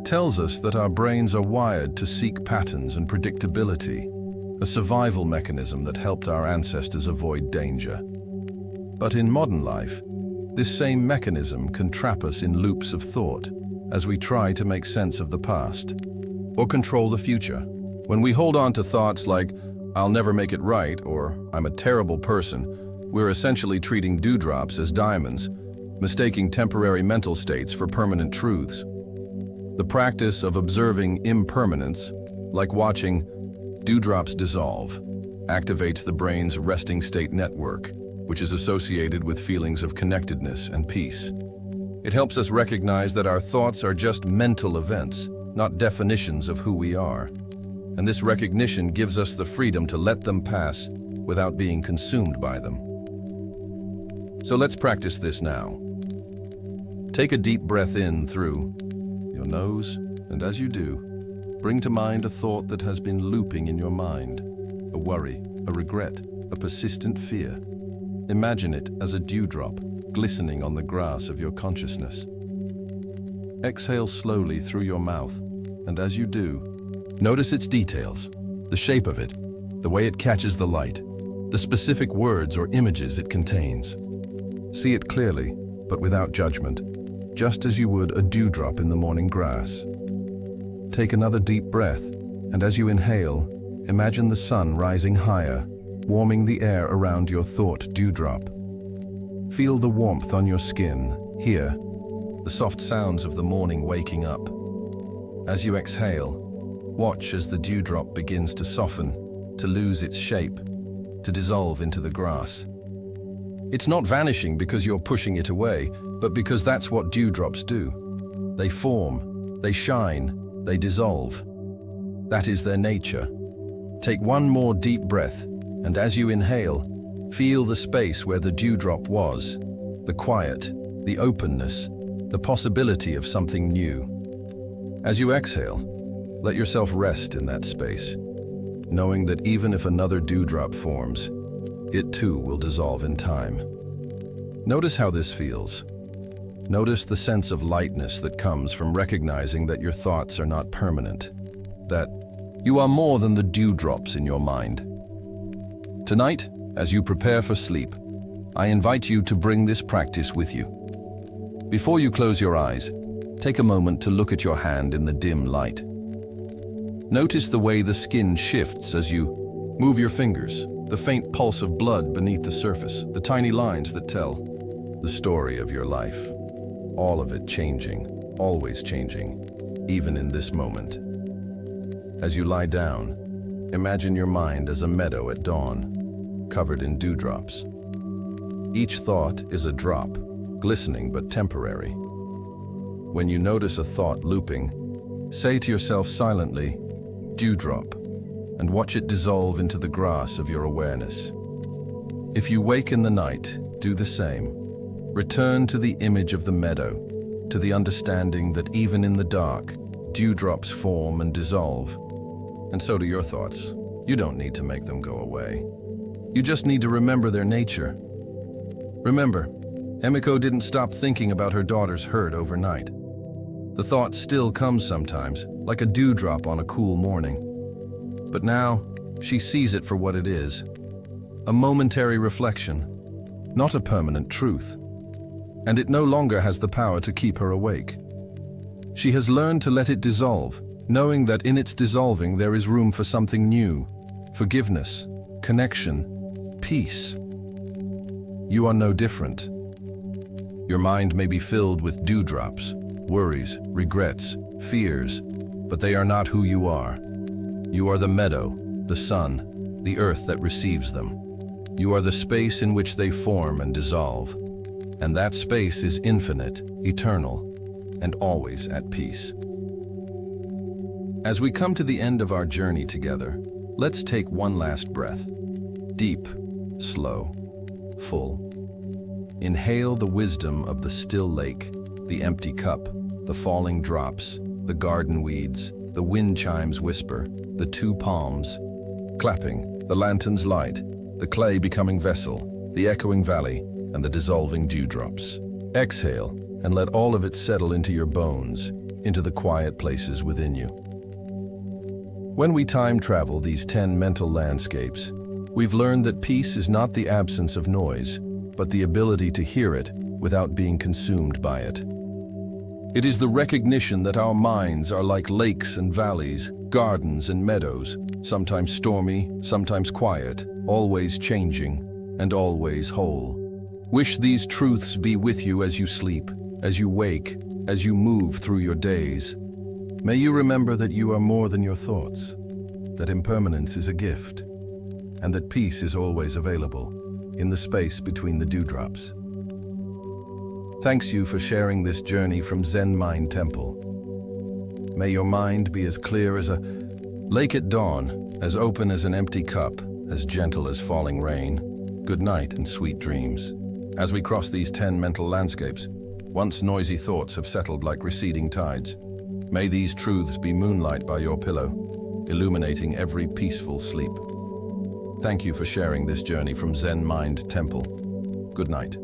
tells us that our brains are wired to seek patterns and predictability, a survival mechanism that helped our ancestors avoid danger. But in modern life, this same mechanism can trap us in loops of thought as we try to make sense of the past or control the future. When we hold on to thoughts like, "I'll never make it right," or "I'm a terrible person," we're essentially treating dewdrops as diamonds, mistaking temporary mental states for permanent truths. The practice of observing impermanence, like watching dewdrops dissolve, activates the brain's resting state network, which is associated with feelings of connectedness and peace. It helps us recognize that our thoughts are just mental events, not definitions of who we are. And this recognition gives us the freedom to let them pass without being consumed by them. So let's practice this now. Take a deep breath in through your nose, and as you do, bring to mind a thought that has been looping in your mind, a worry, a regret, a persistent fear. Imagine it as a dewdrop glistening on the grass of your consciousness. Exhale slowly through your mouth, and as you do, notice its details, the shape of it, the way it catches the light, the specific words or images it contains. See it clearly, but without judgment, just as you would a dewdrop in the morning grass. Take another deep breath, and as you inhale, imagine the sun rising higher, warming the air around your thought dewdrop. Feel the warmth on your skin, hear the soft sounds of the morning waking up. As you exhale, watch as the dewdrop begins to soften, to lose its shape, to dissolve into the grass. It's not vanishing because you're pushing it away, but because that's what dewdrops do. They form, they shine, they dissolve. That is their nature. Take one more deep breath, and as you inhale, feel the space where the dewdrop was, the quiet, the openness, the possibility of something new. As you exhale, let yourself rest in that space, knowing that even if another dewdrop forms, it too will dissolve in time. Notice how this feels. Notice the sense of lightness that comes from recognizing that your thoughts are not permanent, that you are more than the dewdrops in your mind. Tonight, as you prepare for sleep, I invite you to bring this practice with you. Before you close your eyes, take a moment to look at your hand in the dim light. Notice the way the skin shifts as you move your fingers, the faint pulse of blood beneath the surface, the tiny lines that tell the story of your life. All of it changing, always changing, even in this moment. As you lie down, imagine your mind as a meadow at dawn, covered in dewdrops. Each thought is a drop, glistening but temporary. When you notice a thought looping, say to yourself silently, "Dewdrop," and watch it dissolve into the grass of your awareness. If you wake in the night, do the same. Return to the image of the meadow, to the understanding that even in the dark, dewdrops form and dissolve. And so do your thoughts. You don't need to make them go away. You just need to remember their nature. Remember, Emiko didn't stop thinking about her daughter's hurt overnight. The thought still comes sometimes, like a dewdrop on a cool morning. But now, she sees it for what it is. A momentary reflection, not a permanent truth. And it no longer has the power to keep her awake. She has learned to let it dissolve, knowing that in its dissolving there is room for something new, forgiveness, connection, peace. You are no different. Your mind may be filled with dewdrops, worries, regrets, fears, but they are not who you are. You are the meadow, the sun, the earth that receives them. You are the space in which they form and dissolve. And that space is infinite, eternal, and always at peace. As we come to the end of our journey together, let's take one last breath. Deep, slow, full. Inhale the wisdom of the still lake, the empty cup, the falling drops, the garden weeds, the wind chimes whisper, the two palms clapping, the lantern's light, the clay becoming vessel, the echoing valley, and the dissolving dewdrops. Exhale and let all of it settle into your bones, into the quiet places within you. When we time travel these 10 mental landscapes, we've learned that peace is not the absence of noise, but the ability to hear it without being consumed by it. It is the recognition that our minds are like lakes and valleys, gardens and meadows, sometimes stormy, sometimes quiet, always changing, and always whole. Wish these truths be with you as you sleep, as you wake, as you move through your days. May you remember that you are more than your thoughts, that impermanence is a gift, and that peace is always available in the space between the dewdrops. Thanks you for sharing this journey from Zen Mind Temple. May your mind be as clear as a lake at dawn, as open as an empty cup, as gentle as falling rain. Good night and sweet dreams. As we cross these 10 mental landscapes, once noisy thoughts have settled like receding tides. May these truths be moonlight by your pillow, illuminating every peaceful sleep. Thank you for sharing this journey from Zen Mind Temple. Good night.